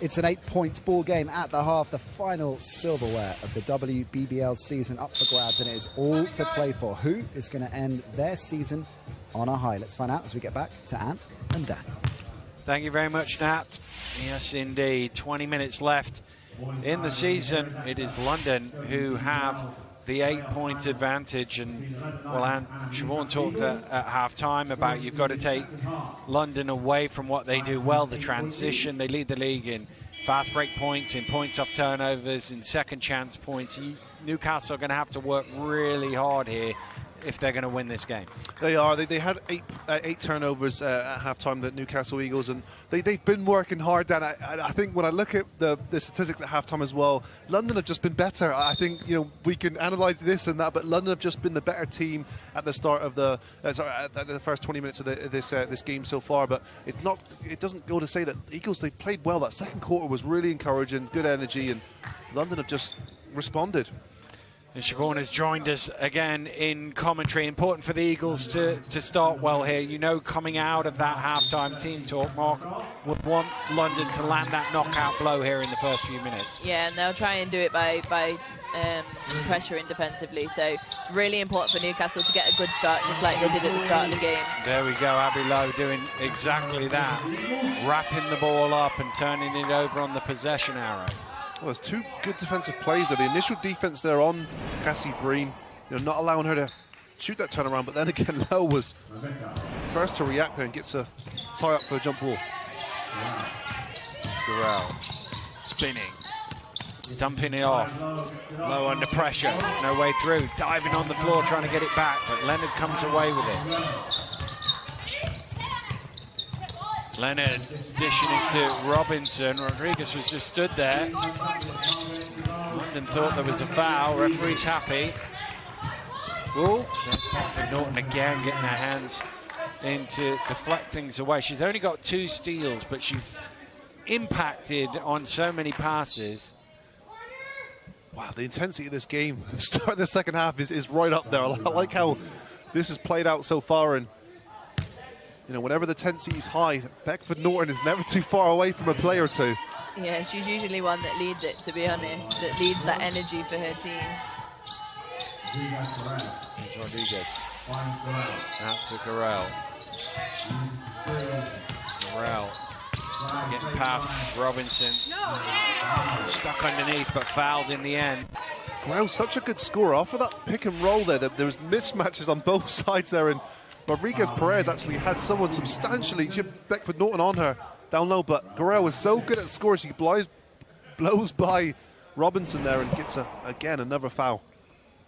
It's an 8-point ball game at the half, the final silverware of the WBBL season up for grabs, and it is all to play for. Who is going to end their season on a high? Let's find out as we get back to Ant and Dan. Thank you very much, Nat. Yes, indeed. 20 minutes left in the season. It is London who have the 8-point advantage, and well, and Siobhan talked at half-time about you've got to take London away from what they do well, the transition. They lead the league in fast break points, in points off turnovers, in second chance points. Newcastle are going to have to work really hard here if they're going to win this game. They are. They had eight turnovers at halftime, the Newcastle Eagles, and they've been working hard, Dan. I think when I look at the statistics at halftime as well, London have just been better. I think, you know, we can analyse this and that, but London have just been the better team at the start of the first 20 minutes of this game so far. But it's not. It doesn't go to say that Eagles, they played well. That second quarter was really encouraging, good energy, and London have just responded. And Siobhan has joined us again in commentary. Important for the Eagles to start well here. You know, coming out of that halftime team talk, Mark would want London to land that knockout blow here in the first few minutes. Yeah, and they'll try and do it by pressuring defensively. So really important for Newcastle to get a good start, just like they did at the start of the game. There we go, Abby Lowe doing exactly that. Wrapping the ball up and turning it over on the possession arrow. Well, there's two good defensive plays there. The initial defense there on Cassie Green, you know, not allowing her to shoot that turnaround, but then again, Lowe was first to react there and gets a tie up for a jump ball. Durrell spinning, dumping it off. Lowe under pressure, no way through, diving on the floor trying to get it back, but Leonard comes away with it. Leonard dishing it to Robinson. Rodriguez was just stood there. London thought there was a foul. Referee's happy. Oh, Norton again getting her hands in to deflect things away. She's only got 2 steals, but she's impacted on so many passes. Wow, the intensity of this game, the start of the second half is right up there. I like how this has played out so far, and you know, whenever the intensity is high, Beckford Norton is never too far away from a play or two. Yeah, she's usually one that leads it, to be honest, that leads that energy for her team. Rodriguez. Out to Garrell. Garrell getting past Robinson. Stuck underneath, but fouled in the end. Garrell's such a good scorer. Off of that pick and roll there was mismatches on both sides there, and Rodriguez Perez actually had someone substantially, Beckford Norton on her down low, but Garrell was so good at scoring, she blows by Robinson there and gets again another foul.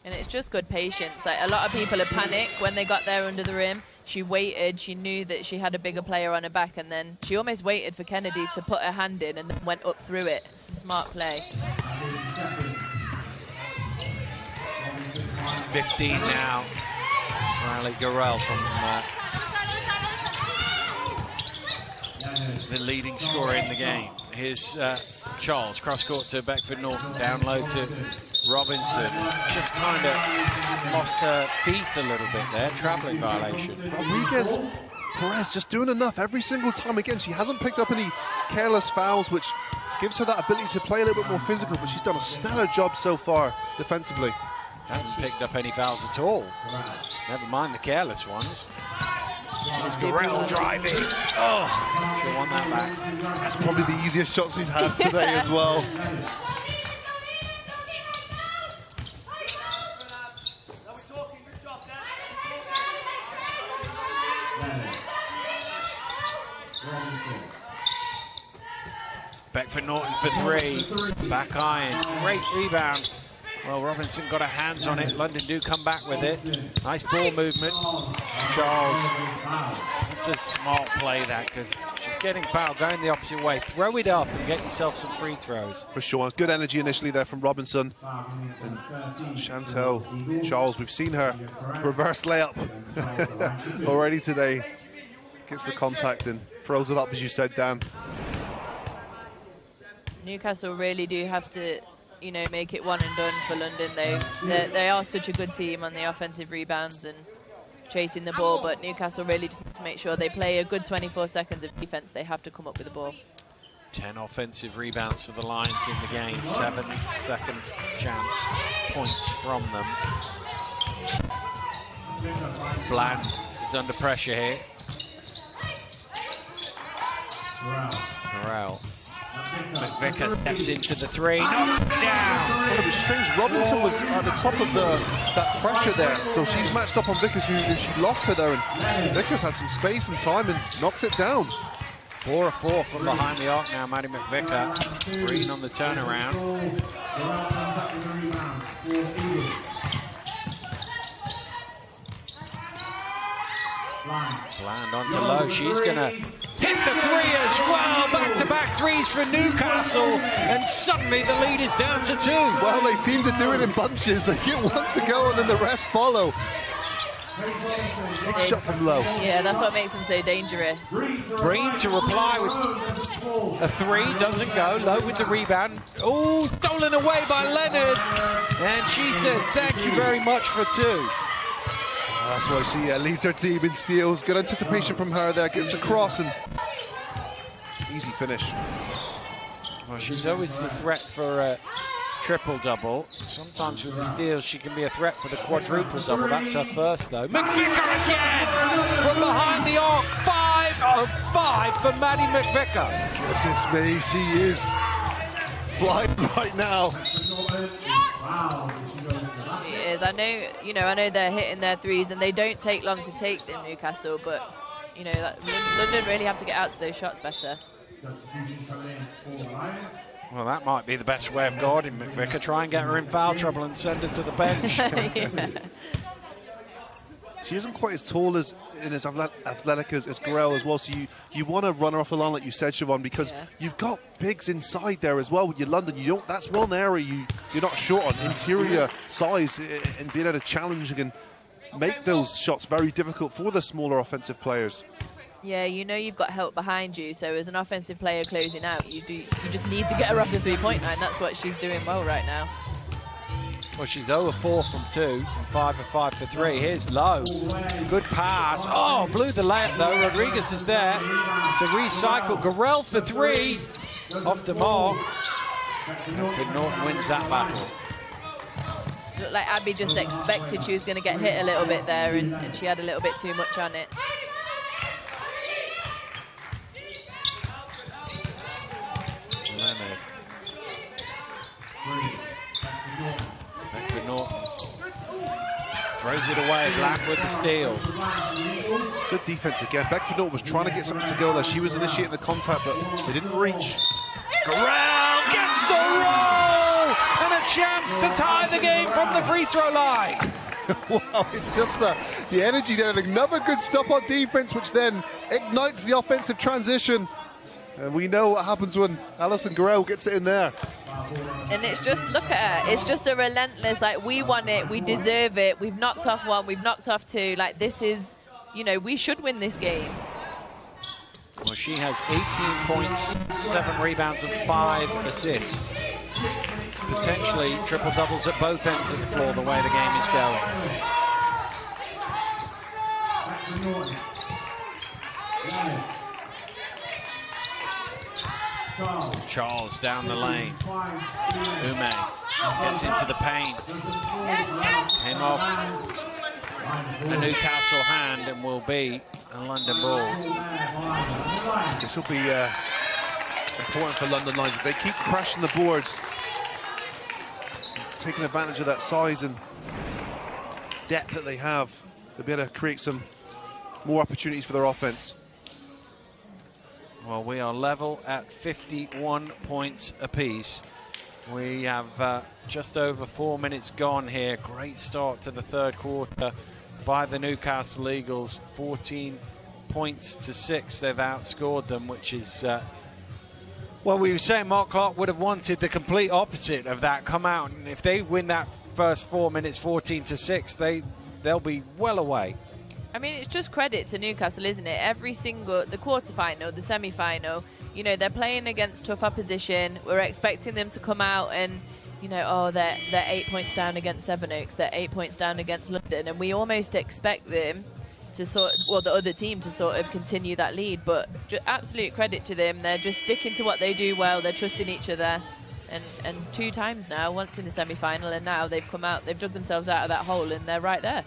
And it's just good patience. Like, a lot of people had panicked when they got there under the rim. She waited, she knew that she had a bigger player on her back, and then she almost waited for Kennedy to put her hand in and then went up through it. It's a smart play. 15 now. Riley Garrell from the leading scorer in the game. Here's Charles, cross-court to Beckford Norton, down low to Robinson. Just kind of lost her feet a little bit there, travelling violation. Rodriguez Perez just doing enough every single time. Again, she hasn't picked up any careless fouls, which gives her that ability to play a little bit more physical, but she's done a stellar job so far defensively. Hasn't picked up any fouls at all. Never mind the careless ones. Garrell driving. Oh, she'll want that back. That's probably the easiest shot she's had today as well. Beckford Norton for 3. Back iron. Great rebound. Well, Robinson got her hands on it. London do come back with it. Nice ball movement. Charles. That's a smart play, that, because she's getting fouled, going the opposite way. Throw it up and get yourself some free throws. For sure. Good energy initially there from Robinson. And Chantel Charles, we've seen her reverse layup already today. Gets the contact and throws it up, as you said, Dan. Newcastle really do have to, you know, make it one and done for London, though. They are such a good team on the offensive rebounds and chasing the ball, but Newcastle really just need to make sure they play a good 24 seconds of defense. They have to come up with the ball. 10 offensive rebounds for the Lions in the game. 7 second chance points from them. Bland is under pressure here. Morale. McVicker steps into the 3, knocks it down. Well, it was strange. Robinson was at the top of that pressure there, so she's matched up on Vickers, who she lost her there, and Vickers had some space and time and knocks it down. 4-4 from behind the arc now, Maddie McVicker. Green on the turnaround. Bland onto low. She's going to hit the three as well. Back-to-back threes for Newcastle. And suddenly the lead is down to 2. Well, they seem to do it in bunches. They get one to go and then the rest follow. Big shot from low. Yeah, that's what makes them so dangerous. Green to reply with a 3. Doesn't go. Low with the rebound. Oh, stolen away by Leonard. And she says, thank you very much for 2. That's why she leads her team in steals. Good anticipation from her there. Gets across and easy finish. Well, she's always the threat for a triple-double. Sometimes with the steals, she can be a threat for the quadruple-double. That's her first, though. McVicker again! From behind the arc. 5 of 5 for Maddie McVicker. Goodness me, she is flying right now. She is. I know they're hitting their threes and they don't take long to take them, Newcastle, but London really have to get out to those shots better. Well, that might be the best way of guarding McVicker. Try and get her in foul trouble and send her to the bench. Yeah. She isn't quite as tall as and as athletic as Garel as well, so you want to run her off the line like you said, Siobhan, because you've got bigs inside there as well with your London. That's one area you're not short on, interior size, and being able to challenge and make those shots very difficult for the smaller offensive players. Yeah, you've got help behind you, so as an offensive player closing out, you just need to get her off the three-point line. That's what she's doing well right now. Well, she's 0-4 from 2 and 5 of 5 for 3. Here's Low. Good pass. Oh, blew the layup though. Rodriguez is there to recycle. Garel for 3. Off the mark. Good Norton wins that battle. Looked like Abby just expected she was going to get hit a little bit there, and she had a little bit too much on it. Leonard. Beckford Norton throws it away. Black with the steal. Good defense again. Beckford Norton was trying to get something to go there. She was initiating the contact, but they didn't reach. Garel gets the roll and a chance to tie the game from the free throw line. Wow, it's just the energy there. Another good stop on defense, which then ignites the offensive transition. And we know what happens when Alison Garel gets it in there. And it's just, look at her, it's just a relentless, like, we want it, we deserve it, we've knocked off 1, we've knocked off 2, like, this is, we should win this game. Well, she has 18 points, 7 rebounds and 5 assists. It's potentially triple doubles at both ends of the floor the way the game is going. Charles down the lane. Ume gets into the paint. Him off the Newcastle hand and will be a London ball. This will be important for London Lions. If they keep crashing the boards, taking advantage of that size and depth that they have, they'll be able to create some more opportunities for their offense. Well, we are level at 51 points apiece. We have just over 4 minutes gone here. Great start to the third quarter by the Newcastle Eagles. 14 points to 6. They've outscored them, which is, well, we were saying Mark Clark would have wanted the complete opposite of that come out. And if they win that first 4 minutes 14 to 6, they'll be well away. I mean, it's just credit to Newcastle, isn't it? Every single, the quarterfinal, the semi-final, they're playing against tough opposition. We're expecting them to come out and, they're 8 points down against Sevenoaks, they're 8 points down against London, and we almost expect them to the other team to sort of continue that lead. But absolute credit to them. They're just sticking to what they do well. They're trusting each other. And 2 times now, once in the semi-final, and now they've come out, they've dug themselves out of that hole, and they're right there.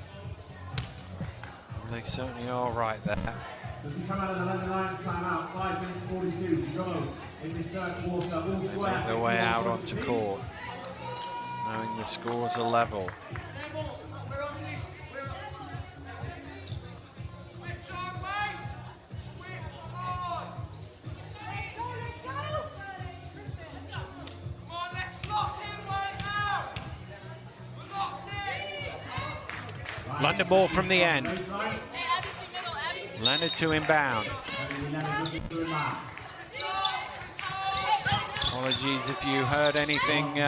They certainly are right there. Make their way out onto court, knowing the scores are level. London ball from the end. Leonard to inbound. Apologies if you heard anything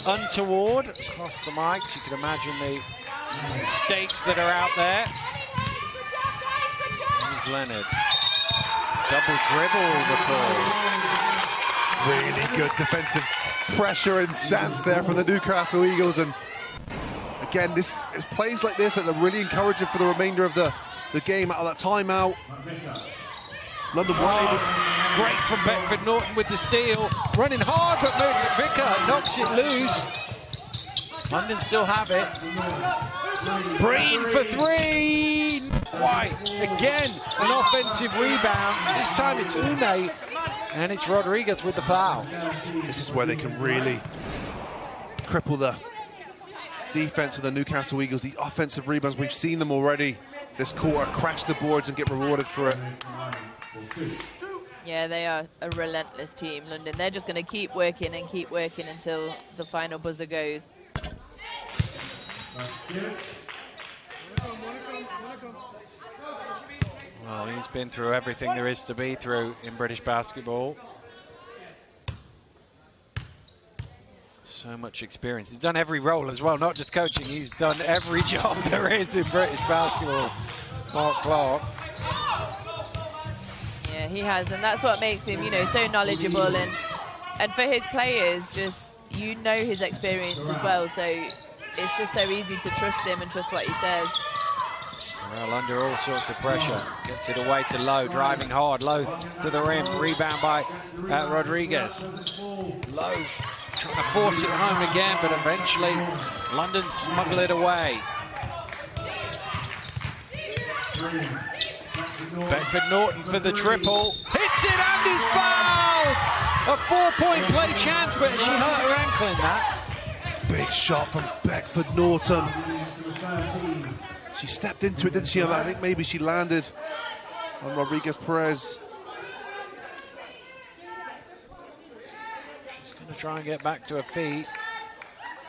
untoward across the mics. You can imagine the stakes that are out there. Here's Leonard. Double dribble the ball. Really good defensive pressure and stance there from the Newcastle Eagles. And again, it's plays like this that are really encouraging for the remainder of the game out of that timeout. London great from Beckford Norton with the steal. Running hard, but Vicker knocks it loose. London still have it. Breen for three. White again, an offensive rebound. This time it's Une, and it's Rodriguez with the foul. This is where they can really cripple the defense of the Newcastle Eagles. The offensive rebounds, we've seen them already this quarter, crash the boards and get rewarded for it. Yeah, they are a relentless team, London. They're just going to keep working until the final buzzer goes. Well, he's been through everything there is to be through in British basketball. So much experience. He's done every role as well, not just coaching. He's done every job there is in British basketball. Mark Clark. Yeah, he has, and that's what makes him, you know, so knowledgeable, and for his players, just, you know, his experience as well, so it's just so easy to trust him and trust what he says. Well, under all sorts of pressure. Gets it away to Lowe, driving hard. Lowe to the rim. Rebound by Rodriguez. Lowe trying to force it home again, but eventually London smuggle it away. Beckford Norton for the triple. Hits it and is fouled! A 4-point play chance, but she hurt her ankle in that. Big shot from Beckford Norton. She stepped into it, didn't she? I think maybe she landed on Rodriguez Perez. She's going to try and get back to her feet.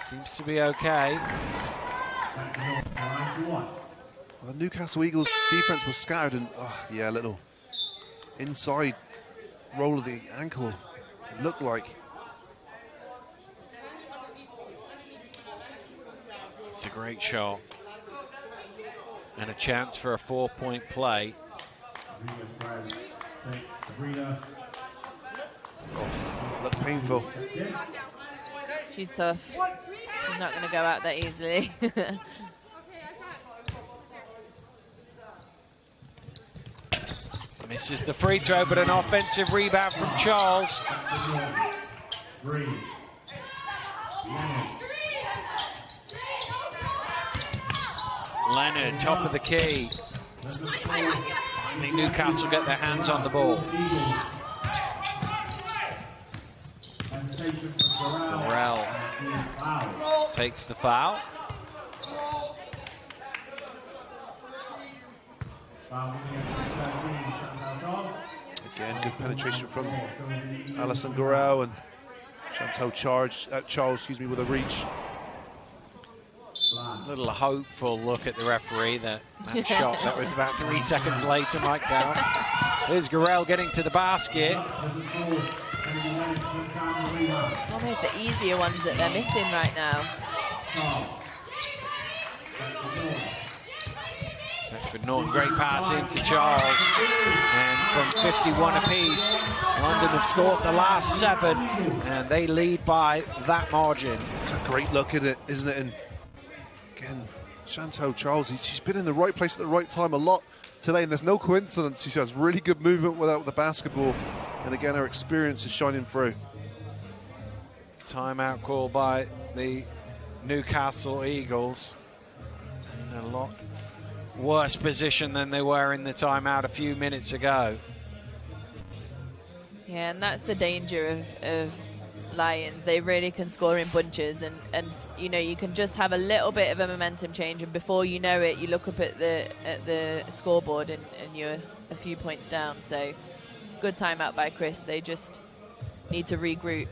Seems to be okay. Well, the Newcastle Eagles defense was scattered and, yeah, a little inside roll of the ankle, it looked like. It's a great shot. And a chance for a 4-point play. Look painful. She's tough. She's not going to go out that easily. Misses the free throw, but an offensive rebound from Charles. Leonard, top of the key. Finally, Newcastle get their hands on the ball. Burrell takes the foul. Again, good penetration from Alison Gorel and Chantal Charles, with a reach. A little hopeful look at the referee, that shot that was about 3 seconds late to Mike down. Here's Gorel getting to the basket. Almost the easier ones that they're missing right now. Beckford Norton, great pass into Charles. And from 51 apiece, London have scored the last 7, and they lead by that margin. It's a great look at it, isn't it? And again, Chantal Charles, she's been in the right place at the right time a lot today, and there's no coincidence. She has really good movement without the basketball, and again, her experience is shining through. Timeout call by the Newcastle Eagles. In a lot worse position than they were in the timeout a few minutes ago. Yeah, and that's the danger of Lions. They really can score in bunches, and you know, you can just have a little bit of a momentum change, and before you know it, you look up at the scoreboard and you're a few points down. So good timeout by Chris. They just need to regroup.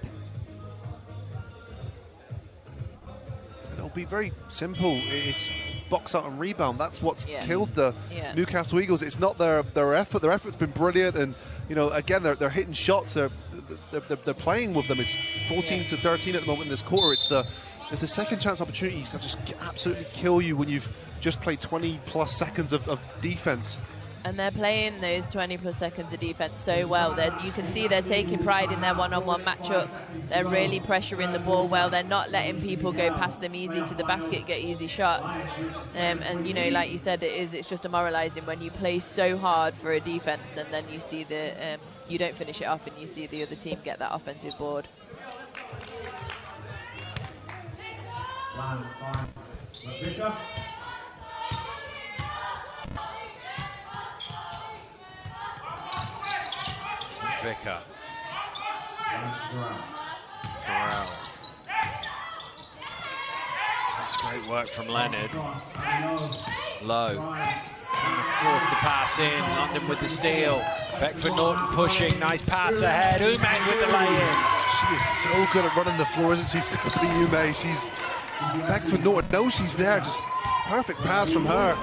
It'll be very simple. It's box out and rebound. That's what's killed the Newcastle Eagles. It's not their effort. Their effort's been brilliant, and again they're hitting shots. They're playing with them. It's 14 to 13 at the moment in this quarter. It's the second chance opportunities that just absolutely kill you when you've just played 20 plus seconds of defense. And they're playing those 20 plus seconds of defense so well. You can see they're taking pride in their one-on-one matchups. They're really pressuring the ball well. They're not letting people go past them easy to the basket, get easy shots. And like you said, it's just demoralizing when you play so hard for a defense and then you see you don't finish it off and you see the other team get that offensive board. Vicker. That's great work from Leonard. Low. Force the pass in. London with the steal. Beckford Norton pushing. Nice pass ahead. Ume with the lay-in. She is so good at running the floor, isn't she? Specifically Ume. Beckford Norton knows she's there. Just perfect pass from her.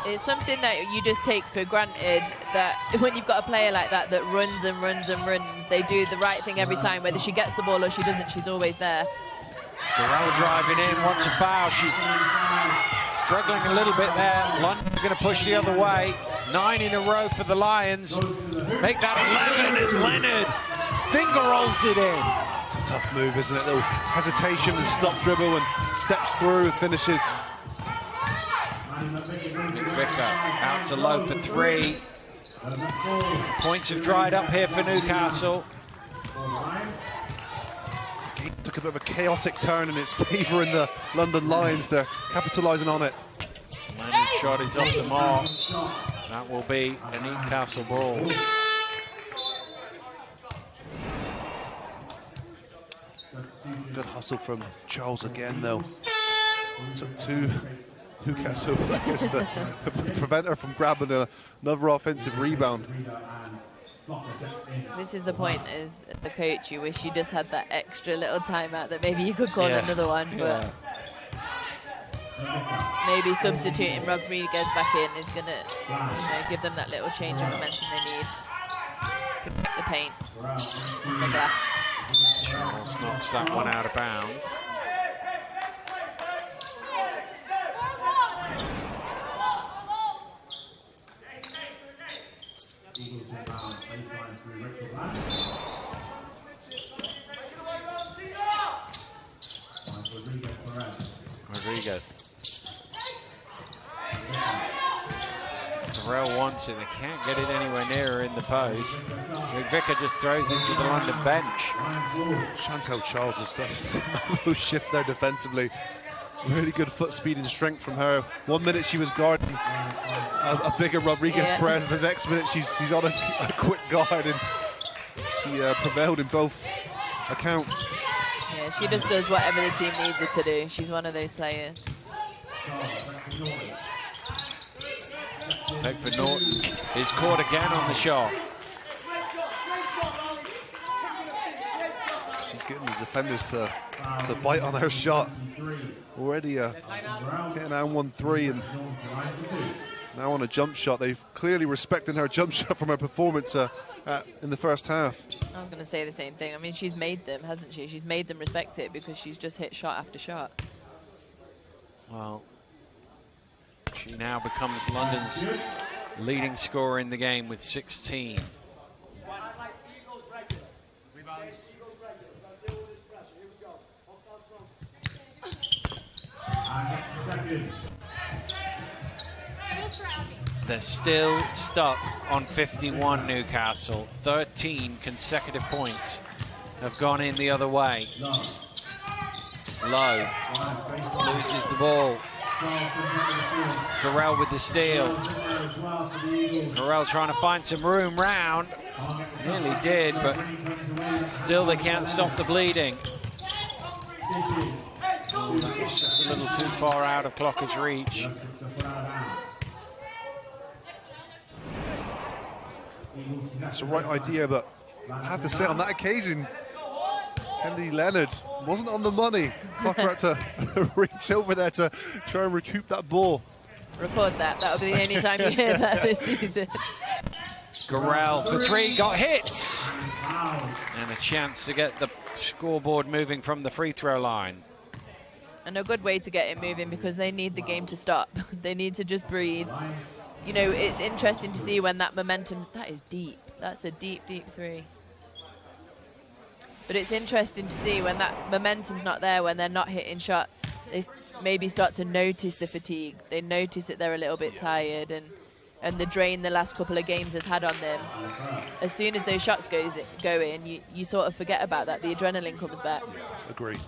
It's something that you just take for granted, that when you've got a player like that runs and runs and runs, they do the right thing every time. Whether she gets the ball or she doesn't, she's always there. Durrell driving in, wants a foul. She's struggling a little bit there. London's going to push the other way. 9 in a row for the Lions. Make that 11 as Leonard finger rolls it in. It's a tough move, isn't it? Though hesitation and stop dribble and steps through and finishes. Vicker out to Low for 3. Points have dried up here for Newcastle. Took a bit of a chaotic turn in its favour in the London Lions. They're capitalising on it. Leonard's shot is off the mark. That will be a Newcastle ball. Good hustle from Charles again, though. Took 2 Newcastle players to prevent her from grabbing another offensive rebound. This is the point, as the coach, you wish you just had that extra little timeout that maybe you could call another one, but maybe substituting Rodriguez back in is going to give them that little change of momentum they need. Protect the paint. The glass. Charles knocks that one out of bounds. Rodriguez. Durrell wants it. They can't get it anywhere near her in the post. Vicker just throws it to the London bench. Chantel Charles has done no shift there defensively. Really good foot speed and strength from her. 1 minute she was guarding a bigger Rodriguez press. The next minute she's on a quick guard, and she prevailed in both accounts. Yeah, she just does whatever the team needs her to do. She's one of those players. Beckford Norton is caught again on the shot. She's getting the defenders to bite on her shot. Already getting down 1-3 and now on a jump shot. They've clearly respected her jump shot from her performance in the first half. I was going to say the same thing. I mean, she's made them, hasn't she? She's made them respect it because she's just hit shot after shot. Well, she now becomes London's leading scorer in the game with 16. They're still stuck on 51, Newcastle. 13 consecutive points have gone in the other way. Low loses the ball. Durrell with the steal. Durrell trying to find some room round. Nearly did, but still they can't stop the bleeding. It's just a little too far out of Clocker's reach. That's the right idea, but I have to say on that occasion, Kennedy Leonard wasn't on the money. Clocker had to reach over there to try and recoup that ball. Record that. That'll be the only time you hear that this season. Garrell for three, got hit! And a chance to get the scoreboard moving from the free throw line. And a good way to get it moving because they need the game to stop. They need to just breathe. You know, it's interesting to see when that momentum... That is deep. That's a deep, deep three. But it's interesting to see when that momentum's not there, when they're not hitting shots. They maybe start to notice the fatigue. They notice that they're a little bit tired and the drain the last couple of games has had on them. As soon as those shots go in, you sort of forget about that. The adrenaline comes back. Agree.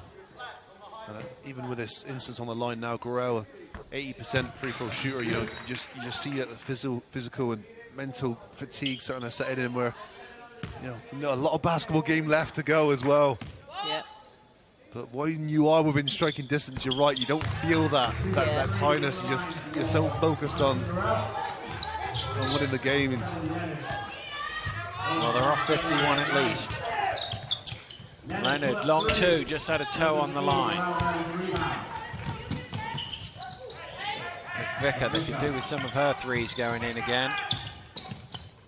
Even with this instance on the line now, Garrell, 80% free throw shooter, you just see that the physical and mental fatigue starting to set in where, a lot of basketball game left to go as well. Yeah. But when you are within striking distance, you're right, you don't feel that tiredness. You're so focused on winning the game. Well, they're off 51 at least. Leonard, long two, just had a toe on the line. Vicker, they can do with some of her threes going in again.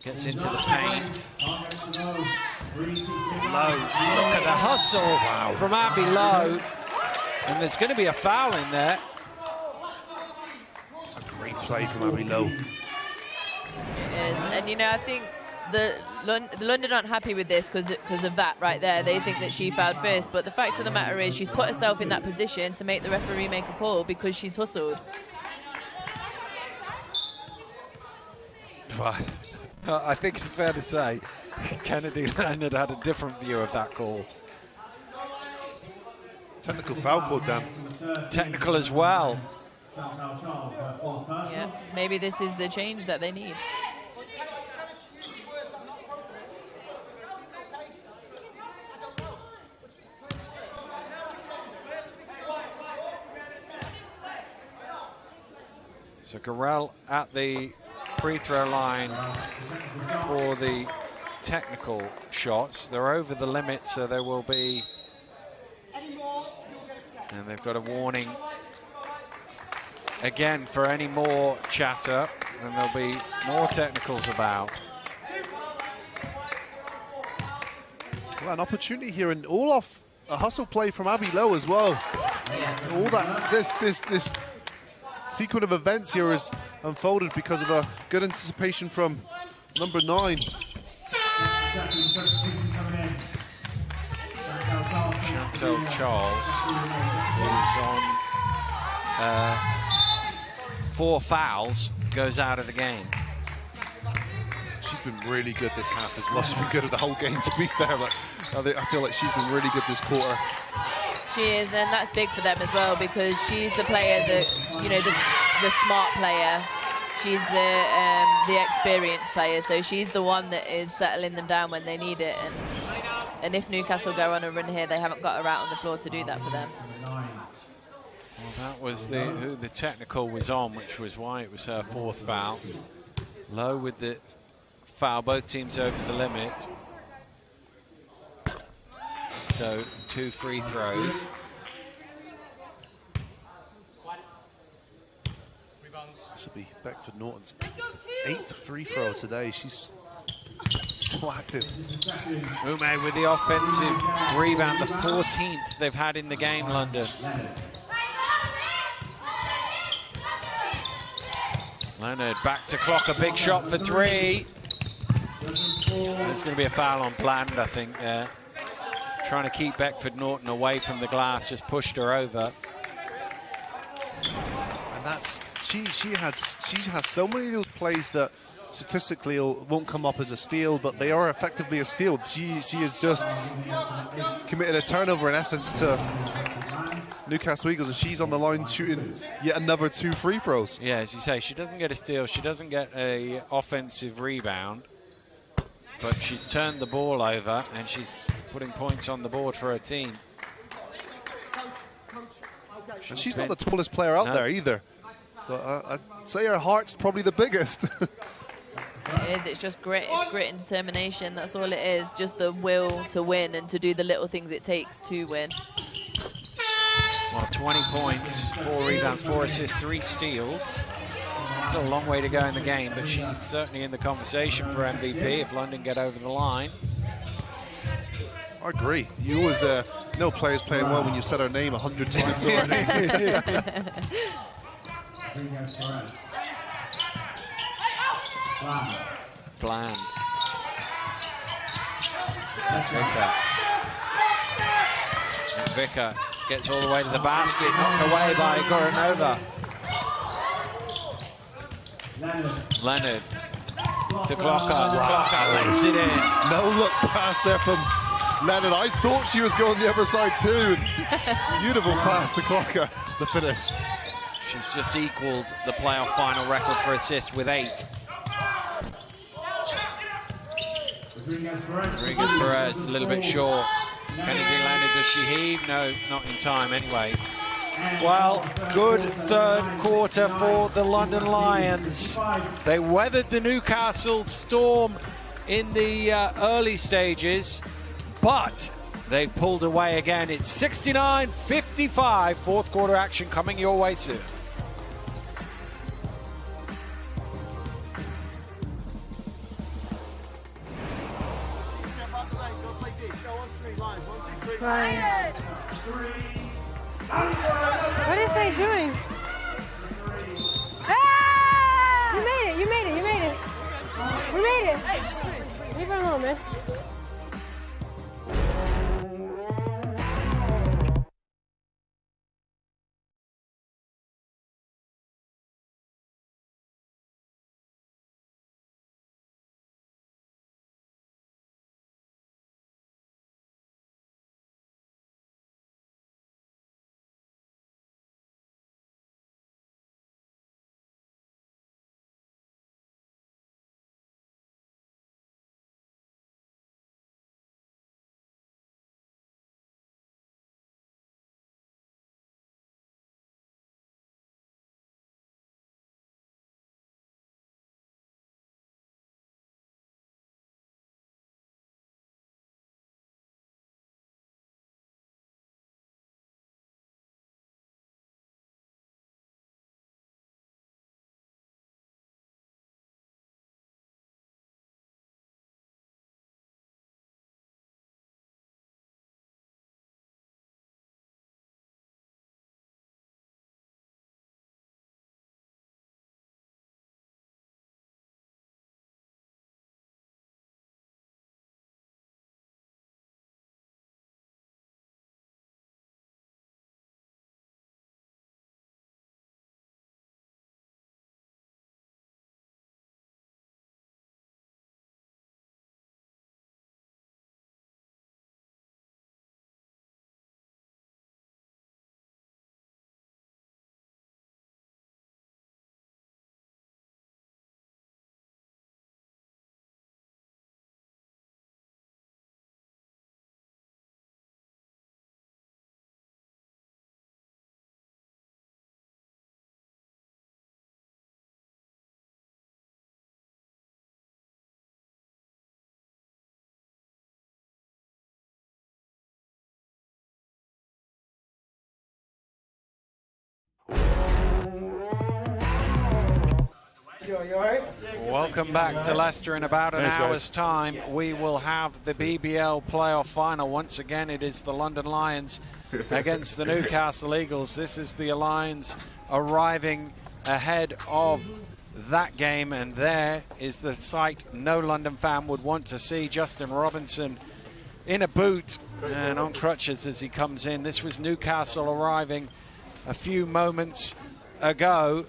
Gets into the paint. Lowe, look at the hustle from Abby Lowe. And there's going to be a foul in there. It's a great play from Abby Lowe. It is. And, I think the London aren't happy with this because of that right there. They think that she fouled first. But the fact of the matter is she's put herself in that position to make the referee make a call because she's hustled. I think it's fair to say Kennedy Leonard had a different view of that call. Technical foul call, Dan. Technical as well. Yeah, maybe this is the change that they need. So Garrell at the free throw line for the technical shots. They're over the limit, so there will be, and they've got a warning again for any more chatter, and there'll be more technicals about. Well, an opportunity here, and all off a hustle play from Abby Lowe as well. All that this sequence of events here is unfolded because of a good anticipation from number 9. Chantel Charles is on 4 fouls, goes out of the game. She's been really good this half as well. She's been good at the whole game, to be fair, but I feel like she's been really good this quarter. She is, and that's big for them as well because she's the player that, the smart player. She's the experienced player, so she's the one that is settling them down when they need it. And if Newcastle go on a run here, they haven't got her out on the floor to do that for them. Well, that was who the technical was on, which was why it was her 4th foul. Lowe with the foul, both teams over the limit. So 2 free throws. This will be Beckford Norton's 8th free throw today. She's so active. Ume with the offensive rebound, the 14th they've had in the game, London. Leonard back to clock, a big shot for 3. There's going to be a foul on Bland, I think, there. Trying to keep Beckford Norton away from the glass, just pushed her over. And that's she had so many of those plays that statistically won't come up as a steal, but they are effectively a steal. She has just committed a turnover in essence to Newcastle Eagles, and she's on the line shooting yet another 2 free throws. Yeah, as you say, she doesn't get a steal, she doesn't get a offensive rebound, but she's turned the ball over and she's putting points on the board for her team. And she's not the tallest player out there either. But I'd say her heart's probably the biggest. It is. It's just grit. It's grit and determination. That's all it is. Just the will to win and to do the little things it takes to win. Well, 20 points, 4 rebounds, 4 assists, 3 steals. Still a long way to go in the game, but she's certainly in the conversation for MVP if London get over the line. I agree. You always know players playing well when you said her name 100 times already. Bland. Vicker gets all the way to the basket, knocked away by Goranova. Leonard to Glocker. Glocker lays it in. No look pass there from Leonard. I thought she was going the other side too. Beautiful pass to Glocker, the finish. She's just equaled the playoff final record for assists with 8. Rodriguez-Perez a little bit short. Kennedy Leonard, does she heave? No, not in time anyway. Well, good third quarter for the London Lions. They weathered the Newcastle storm in the early stages, but they pulled away again. It's 69-55. Fourth quarter action coming your way soon. Right. What is they doing? Ah! You made it, you made it, you made it. We made it. Leave her alone, man. You all right? Welcome back to Leicester. In about an hour's time, we will have the BBL playoff final. Once again, it is the London Lions against the Newcastle Eagles. This is the Lions arriving ahead of that game, and there is the sight no London fan would want to see. Justin Robinson in a boot and on crutches as he comes in. This was Newcastle arriving a few moments ago,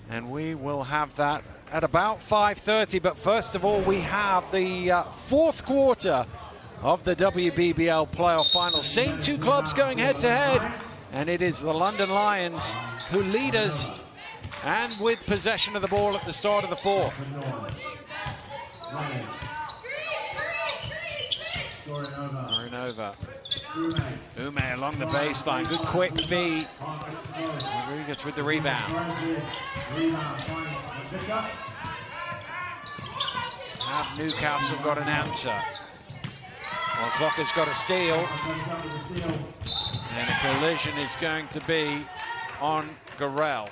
and we will have that at about 5:30. But first of all, we have the fourth quarter of the WBBL playoff final. Same two clubs going head-to-head, and it is the London Lions who lead us, and with possession of the ball at the start of the fourth. Goranova. Ume along the baseline. Good quick feed. Rodriguez with the rebound. Have Newcastle got an answer? Well, Clocker's got a steal. And a collision is going to be on Gorell.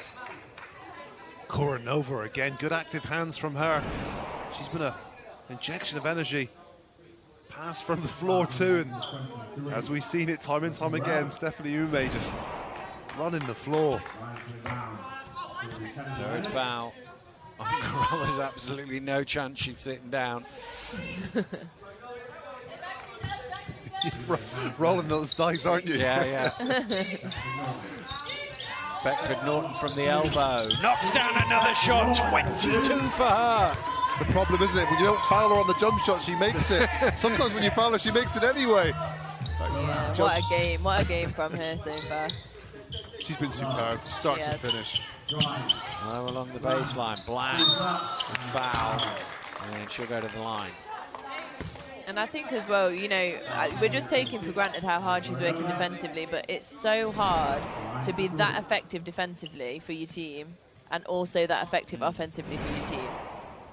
Koronova again, good active hands from her. She's been an injection of energy. Pass from the floor too, and as we've seen it time and time again, Stephanie Ume just running the floor. Third foul. Gorell has absolutely no chance she's sitting down. Rolling those dice, aren't you? Yeah. Beckford Norton from the elbow. Knocks down another shot. 22 for her. It's the problem, isn't it? When you don't foul her on the jump shot, she makes it. Sometimes when you foul her, she makes it anyway. Yeah, what a game. What a game from her so far. She's been superb, start to finish. Low along the baseline. Bland. Foul. And she'll go to the line. And I think as well, you know, we're just taking for granted how hard she's working defensively, but it's so hard to be that effective defensively for your team and also that effective offensively for your team.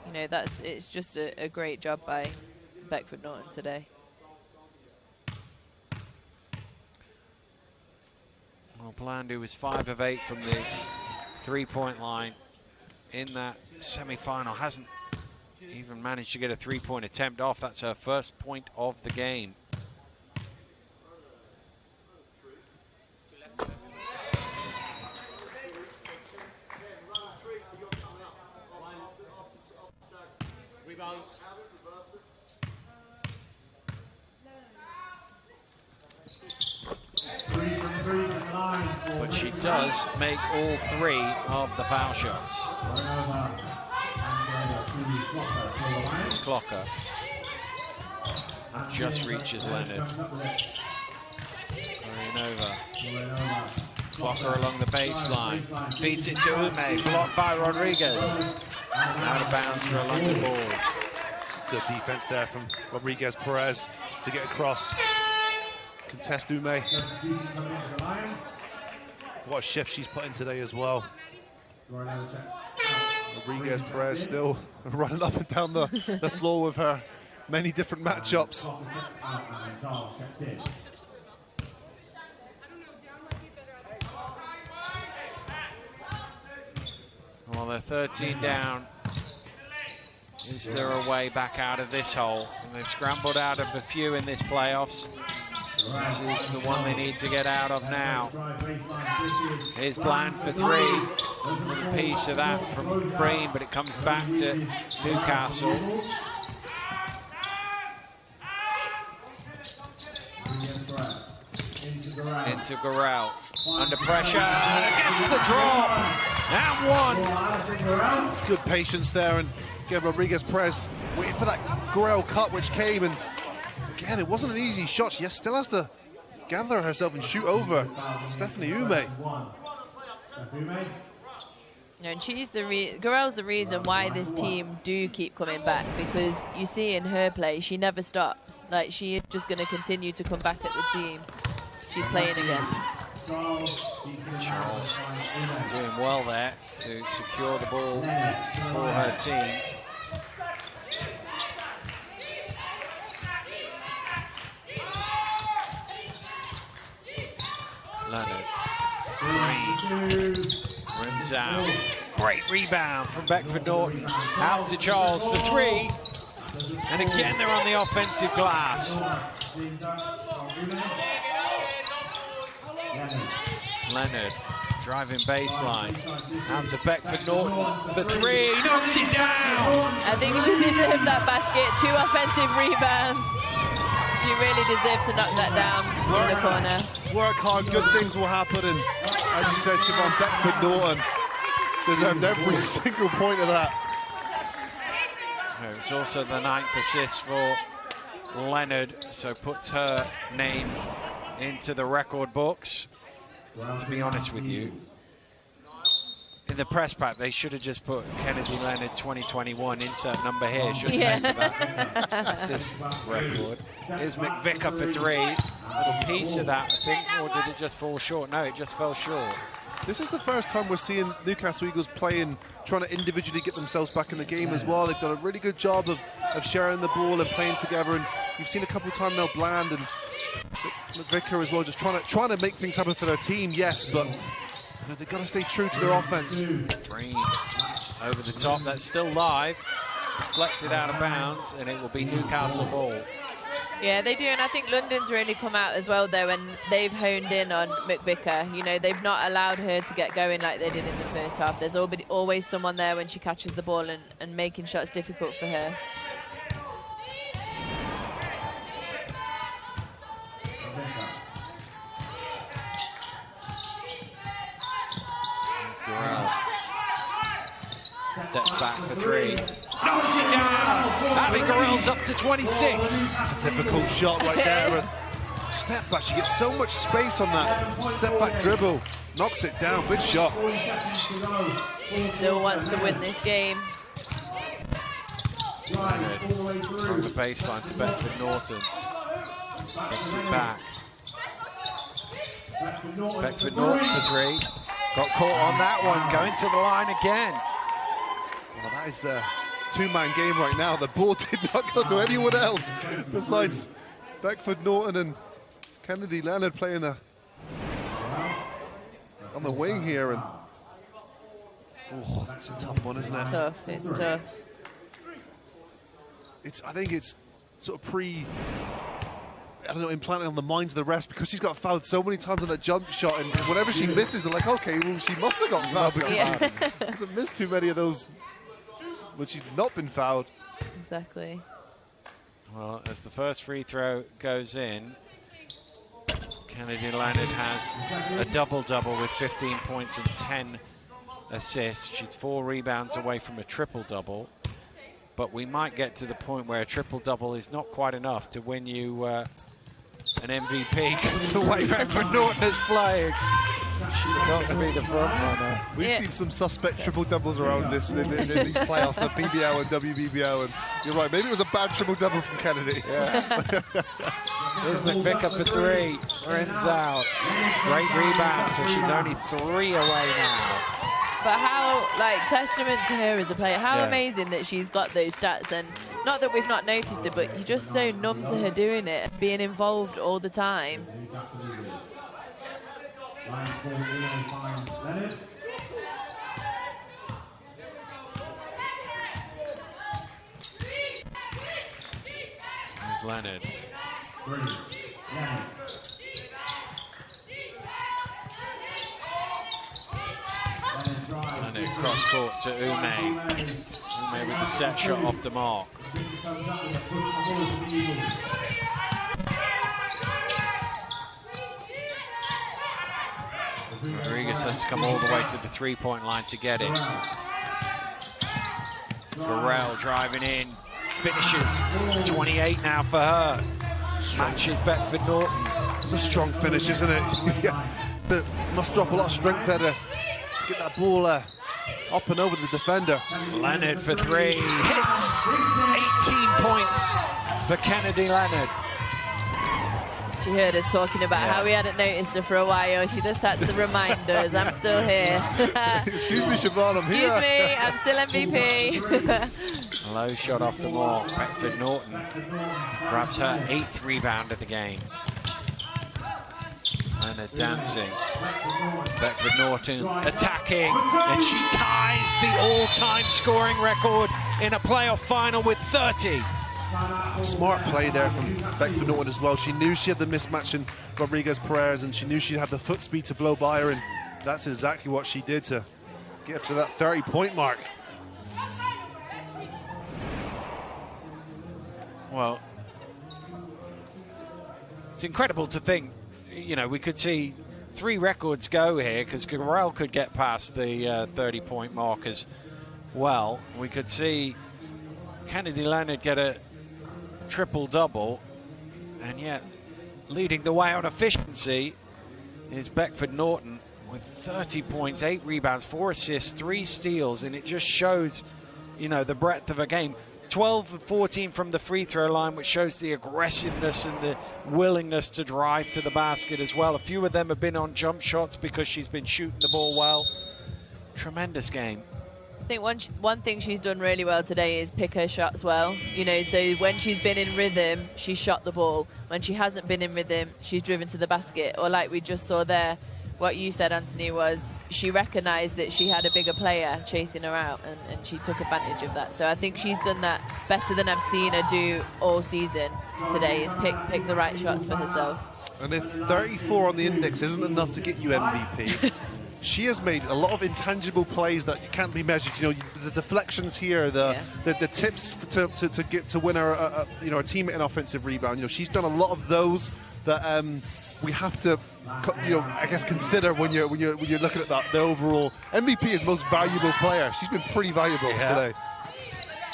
You know, it's just a great job by Beckford Norton today. Well, Bland, who was 5 of 8 from the three-point line in that semi-final, hasn't even managed to get a three-point attempt off. That's her first point of the game. But she does make all 3 of the foul shots. Clocker. That just reaches Leonard. Over. Clocker along the baseline. Feeds it to Ume. Blocked by Rodriguez. Out of bounds for a London ball. Good defense there from Rodriguez Perez to get across. Contest Ume. What a shift she's put in today as well. Rodriguez Perez still running up and down the floor with her many different matchups. Well, they're 13 down. Is there a way back out of this hole? And they've scrambled out of a few in this playoffs. This is the one they need to get out of now. Here's Bland for 3. A piece of that from Breen, but it comes back to Newcastle. Into Gorell. Under pressure. Against the drop. And 1. Good patience there, and again Rodriguez Perez waiting for that Gorell cut which came, and again it wasn't an easy shot. She still has to gather herself and shoot over Stephanie Ume. No, and she's Gorell's the reason why this team do keep coming back, because you see in her play she never stops. Like, she is just going to continue to come back at the team she's playing against. Charles doing well there to secure the ball for her team. Leonard. Rims out. Great rebound from Beckford Norton. Out to Charles for 3. And again they're on the offensive glass. Leonard driving baseline. Out to Beckford Norton for 3. Knocks it down. I think she deserved that basket. 2 offensive rebounds. You really deserve to knock that down in the corner. Work hard, good things will happen, and as you said, Siobhan, Beckford Norton deserved every single point of that. It's also the 9th assist for Leonard, so puts her name into the record books. To be honest with you, in the press pack they should have just put Kennedy Leonard 2021 insert number here, shouldn't they, for that assist record. Here's McVicker for 3. A little piece of that, I think, or did it just fall short? No, it just fell short. This is the first time we're seeing Newcastle Eagles playing, trying to individually get themselves back in the game as well. They've done a really good job of sharing the ball and playing together, and you've seen a couple of times now Bland and McVicker as well, just trying to make things happen for their team, yes, but they've got to stay true to their offense. Green over the top, that's still live, deflected out of bounds, and it will be Newcastle ball. Yeah, they do, and I think London's really come out as well, though, and they've honed in on McVicker. You know, they've not allowed her to get going like they did in the first half. There's always someone there when she catches the ball and making shots difficult for her. Steps back for three. Knocks it down. Abby Gorell's up to 26. It's a difficult shot right there. And step back, she gets so much space on that step back dribble. Knocks it down. Good shot. Still wants to win this game. On the baseline to Bedford Norton. Gets it back. Bedford Norton for three. Got caught on that one. Going to the line again. Well, that is a two-man game right now. The ball did not go to anyone else besides Beckford Norton and Kennedy Leonard playing on the wing here. And oh, that's a tough one, isn't it? It's tough. It's tough. I think it's sort of implanted on the minds of the refs, because she's got fouled so many times on that jump shot, and whenever she misses, they're like, okay, well, she must have gotten fouled, because she hasn't missed too many of those when she's not been fouled. Exactly. Well, as the first free throw goes in, Kennedy Leonard has a double-double with 15 points and 10 assists. She's 4 rebounds away from a triple-double. But we might get to the point where a triple-double is not quite enough to win you an MVP, because the way Bedford Norton is playing. She's got to be the front runner. We've seen some suspect triple-doubles around this in these playoffs at BBL and WBBL, and you're right, maybe it was a bad triple-double from Kennedy. Yeah. Here's McVicker for three. Runs out. Great rebound, so she's only 3 away now. But how, testament to her as a player, how amazing that she's got those stats. And not that we've not noticed it, but you're just so numb to her doing it, being involved all the time. Here's Leonard. And it cross court to Ume. Ume with the set shot off the mark. Rodriguez has to come all the way to the three-point line to get it. Burrell driving in, finishes. 28 now for her. Matches Bedford Norton. It's a strong finish, isn't it? But must drop a lot of strength there to get that ball up and over the defender. Leonard for three. Hits. 18 points for Kennedy Leonard. She heard us talking about how we hadn't noticed her for a while. She just had to remind us, I'm still here. Excuse me, Siobhan, I'm here. Excuse me, I'm still MVP. Low shot off the mark. Bedford Norton grabs her 8th rebound of the game. Leonard dancing. Bedford Norton attacking. And she ties the all-time scoring record in a playoff final with 30. Smart play there from Bedford Norton as well. She knew she had the mismatch in Rodriguez-Perez, and she knew she had the foot speed to blow by her, and that's exactly what she did to get to that 30-point mark. Well, it's incredible to think, you know, we could see 3 records go here, because Gorell could get past the 30-point mark as well. We could see Kennedy Leonard get a triple-double, and yet leading the way on efficiency is Bedford Norton with 30 points, 8 rebounds, 4 assists, 3 steals, and it just shows, you know, the breadth of a game. 12 of 14 from the free throw line, which shows the aggressiveness and the willingness to drive to the basket as well. A few of them have been on jump shots because she's been shooting the ball well. Tremendous game. I think one thing she's done really well today is pick her shots well. You know, so when she's been in rhythm, she shot the ball. When she hasn't been in rhythm, she's driven to the basket. Or like we just saw there, what you said, Anthony, was she recognised that she had a bigger player chasing her out, and she took advantage of that. So I think she's done that better than I've seen her do all season today, is pick the right shots for herself. And if 34 on the index isn't enough to get you MVP, she has made a lot of intangible plays that can't be measured. You know, the deflections here, the tips to get to win her, a teammate an offensive rebound. You know, she's done a lot of those that we have to, I guess, consider when you're looking at that. The overall MVP is most valuable player. She's been pretty valuable today.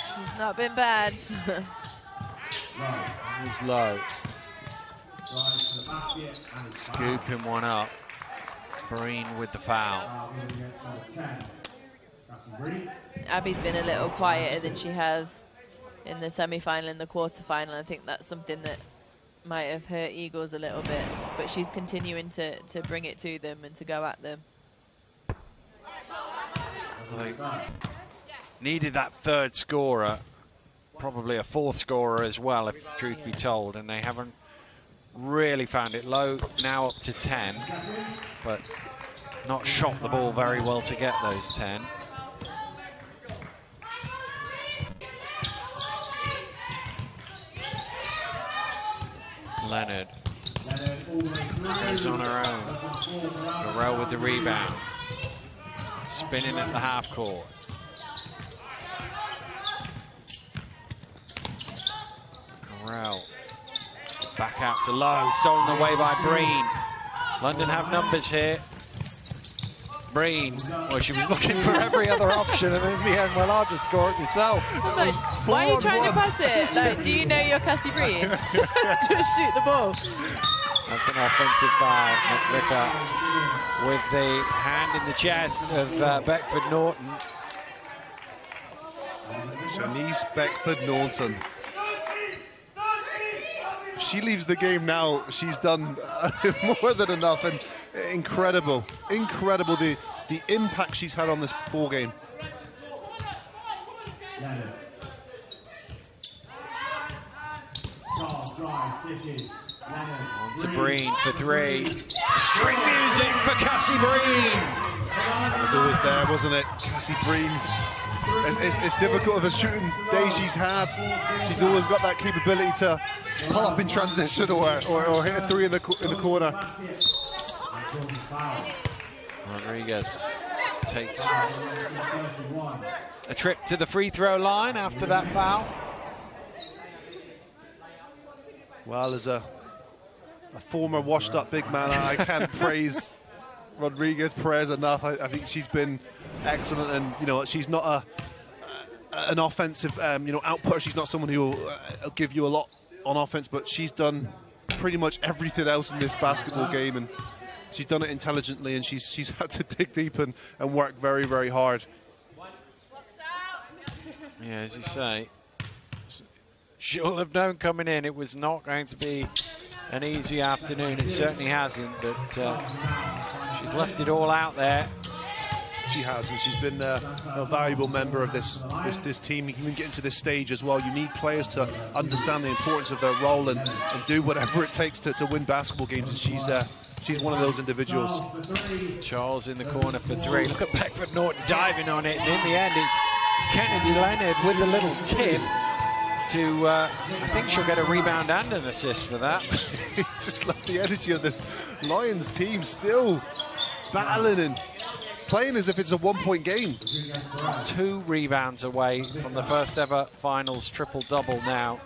She's not been bad. He's low. Scooping one up. Breen with the foul. Abby's been a little quieter than she has in the semi-final and the quarter-final. I think that's something that might have hurt Eagles a little bit, but she's continuing to bring it to them and to go at them. They needed that third scorer, probably a fourth scorer as well, if truth be told, and they haven't really found it. Low now up to 10, but not shot the ball very well to get those 10. Leonard is on her own. Garrell with the rebound. Spinning at the half court. Garrell back out to Lowe, stolen away by Breen. London have numbers here. Breen, well, she was looking for every other option, and in the end, well, I'll just score it myself. Like, why are you trying to pass it? Like, do you know you're Cassie Breen? Just shoot the ball. That's an offensive foul. McVicker with the hand in the chest of Beckford Norton. Shanice Beckford Norton. She leaves the game now. She's done more than enough, and incredible the impact she's had on this ball game. On to Breen for three. String music for Cassie Breen. It was always there, wasn't it? Cassie Breen's. It's difficult of a shooting day she's had. She's always got that capability to pull up in transition or hit a three in the corner. Rodriguez takes a trip to the free throw line after that foul. Well, as a former washed-up big man, I can't praise Rodriguez Perez enough. I think she's been excellent, and she's not an offensive outputter. She's not someone who will give you a lot on offense, but she's done pretty much everything else in this basketball game, and she's done it intelligently, and she's had to dig deep and work very, very hard. Yeah, as you say, she'll have known coming in it was not going to be an easy afternoon. It certainly hasn't, but she's left it all out there. She has, and she's been a valuable member of this team. You can get into this stage as well. You need players to understand the importance of their role and do whatever it takes to win basketball games. And she's one of those individuals. Charles in the corner for three. Look at Beckford Norton diving on it, and in the end it's Kennedy Leonard with a little tip to, I think she'll get a rebound and an assist for that. Just love the energy of this Lions team, still battling and playing as if it's a one-point game. 2 rebounds away from the first ever finals triple-double now.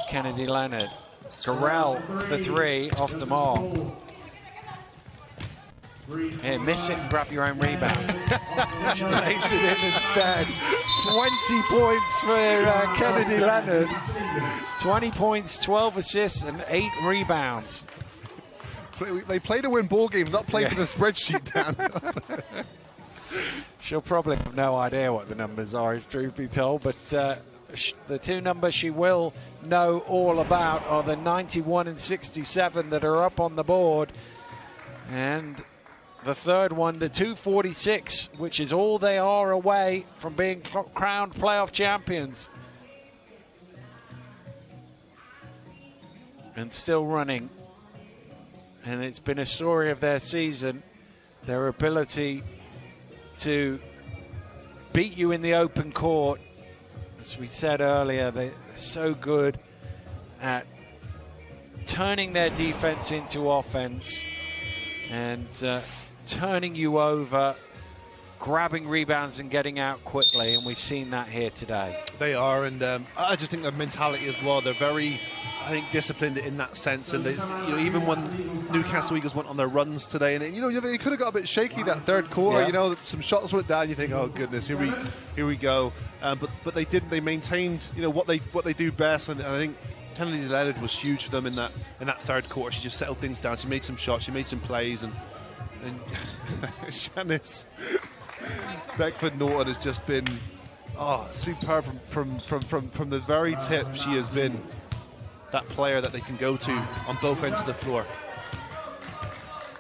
Kennedy Leonard. Garrell for 3 off the mark. Here, miss it and grab your own rebound. She lays it in instead. 20 points for Kennedy Leonard. 20 points, 12 assists and 8 rebounds. They play to win ball games, not play for the spreadsheet, Dan. She'll probably have no idea what the numbers are, if truth be told, but the two numbers she will know all about are the 91 and 67 that are up on the board. And the third one, the 246, which is all they are away from being crowned playoff champions. And still running. And it's been a story of their season, their ability to beat you in the open court. As we said earlier, they're so good at turning their defense into offense and turning you over, grabbing rebounds and getting out quickly, and we've seen that here today. They are, and I just think their mentality as well, they're very, I think, disciplined in that sense. And they, even when Newcastle Eagles went on their runs today, and they could have got a bit shaky that third quarter. Yeah. Some shots went down. You think, oh goodness, here we go. But they didn't. They maintained, what they do best, and I think Kennedy Leonard was huge for them in that third quarter. She just settled things down. She made some shots. She made some plays, and Shanice Beckford-Norton has just been superb from the very tip. She has been that player that they can go to on both ends of the floor.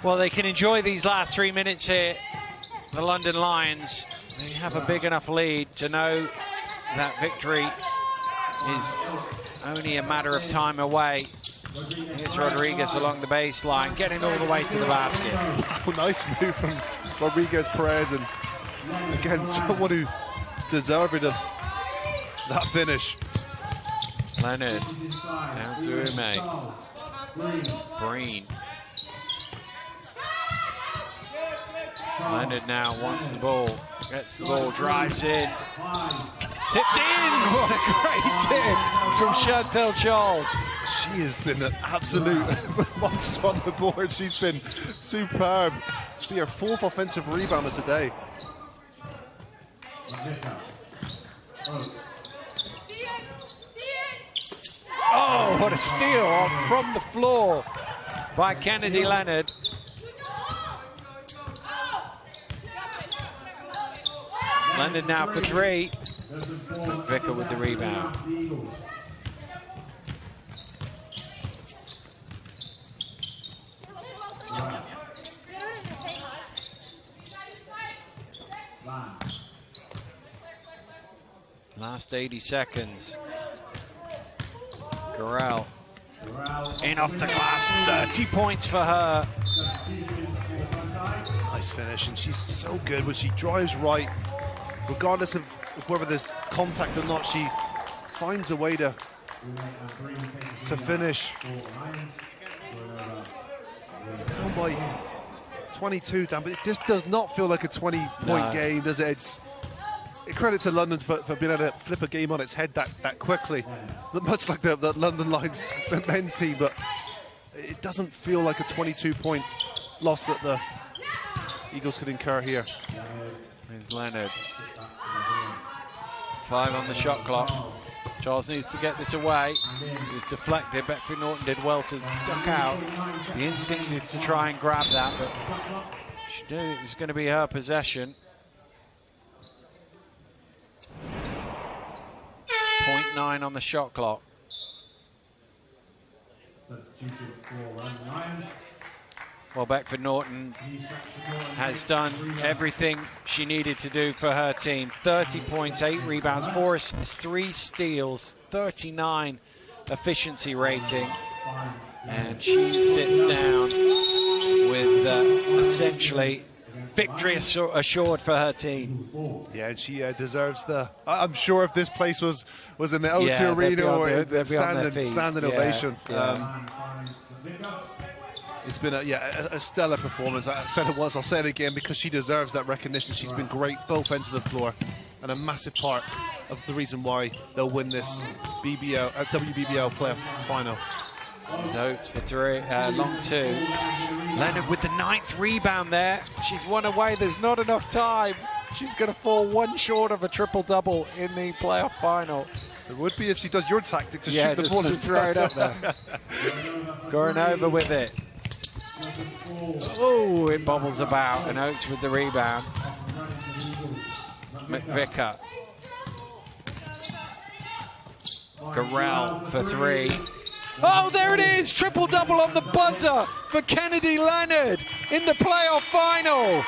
Well, they can enjoy these last 3 minutes here. The London Lions, they have a big enough lead to know that victory is only a matter of time away. Here's Rodriguez along the baseline, getting all the way to the basket. Oh, nice move from Rodriguez Perez, and again, someone who's deserving of that finish. Leonard, down to Ume. Breen. Leonard now wants the ball, gets the ball, drives in. Tipped in! What a great tip from Chantel Chol. She has been an absolute monster on the board. She's been superb. She's her fourth offensive rebounder today. Oh, what a steal from the floor by Kennedy Leonard. Leonard now for three. Vicker with the rebound. Last 80 seconds. Garrell in off the glass, 30 points for her. Nice finish, and she's so good when she drives right. Regardless of whether there's contact or not, she finds a way to finish. Oh my, 22 down, but this does not feel like a 20-point game, does it? It's credit to London for being able to flip a game on its head that quickly. Much like the London Lions men's team, but it doesn't feel like a 22-point loss that the Eagles could incur here. Here's Leonard. 5 on the shot clock. Charles needs to get this away. It was deflected. Beckford-Norton did well to duck out. The instinct is to try and grab that, but she knew it was going to be her possession. 0.9 on the shot clock. Well, Beckford-Norton has done everything she needed to do for her team. 30 points, 8 rebounds, 4 assists, 3 steals, 39 efficiency rating. And she sits down with essentially victory assured for her team. Yeah, and she deserves I'm sure if this place was in the O2 Arena or standing ovation. Yeah. It's been a stellar performance. I said it once, I'll say it again, because she deserves that recognition. She's been great both ends of the floor, and a massive part of the reason why they'll win this WBBL playoff final. Oates for 3, long 2. Leonard with the 9th rebound there. She's 1 away. There's not enough time. She's going to fall 1 short of a triple-double in the playoff final. It would be if she does your tactic to shoot the ball and throw it up there. Going over with it. Oh, it bobbles about, and Oates with the rebound. McVicker. Garrell for 3. Oh, there it is! Triple-double on the buzzer for Kennedy Leonard in the playoff final.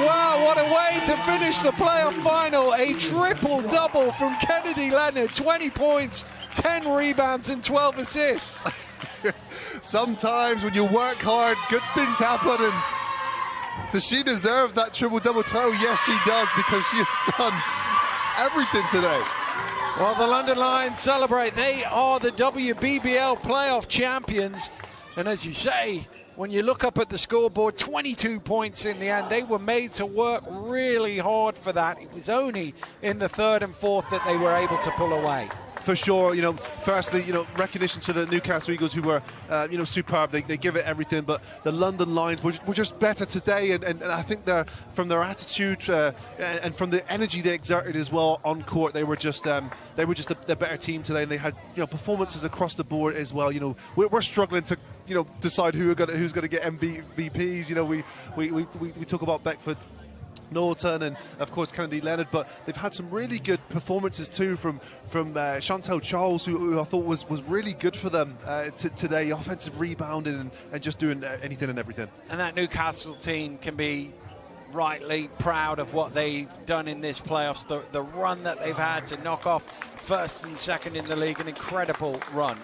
Wow, what a way to finish the playoff final. A triple-double from Kennedy Leonard. 20 points, 10 rebounds and 12 assists. Sometimes when you work hard, good things happen. And does she deserve that triple-double title? Yes, she does, because she has done everything today. Well, the London Lions celebrate. They are the WBBL playoff champions. And as you say, when you look up at the scoreboard, 22 points in the end. They were made to work really hard for that. It was only in the third and fourth that they were able to pull away. For sure, firstly, recognition to the Newcastle Eagles, who were, superb. They give it everything, but the London Lions were just better today, and I think from their attitude and from the energy they exerted as well on court, they were just the better team today, and they had performances across the board as well. We're struggling to decide who's going to get MVPs. We talk about Beckford, Norton, and of course Kennedy Leonard, but they've had some really good performances too from Chantel Charles, who I thought was really good for them today, offensive rebounding and just doing anything and everything. And that Newcastle team can be rightly proud of what they've done in this playoffs, the run that they've had to knock off first and second in the league, an incredible run.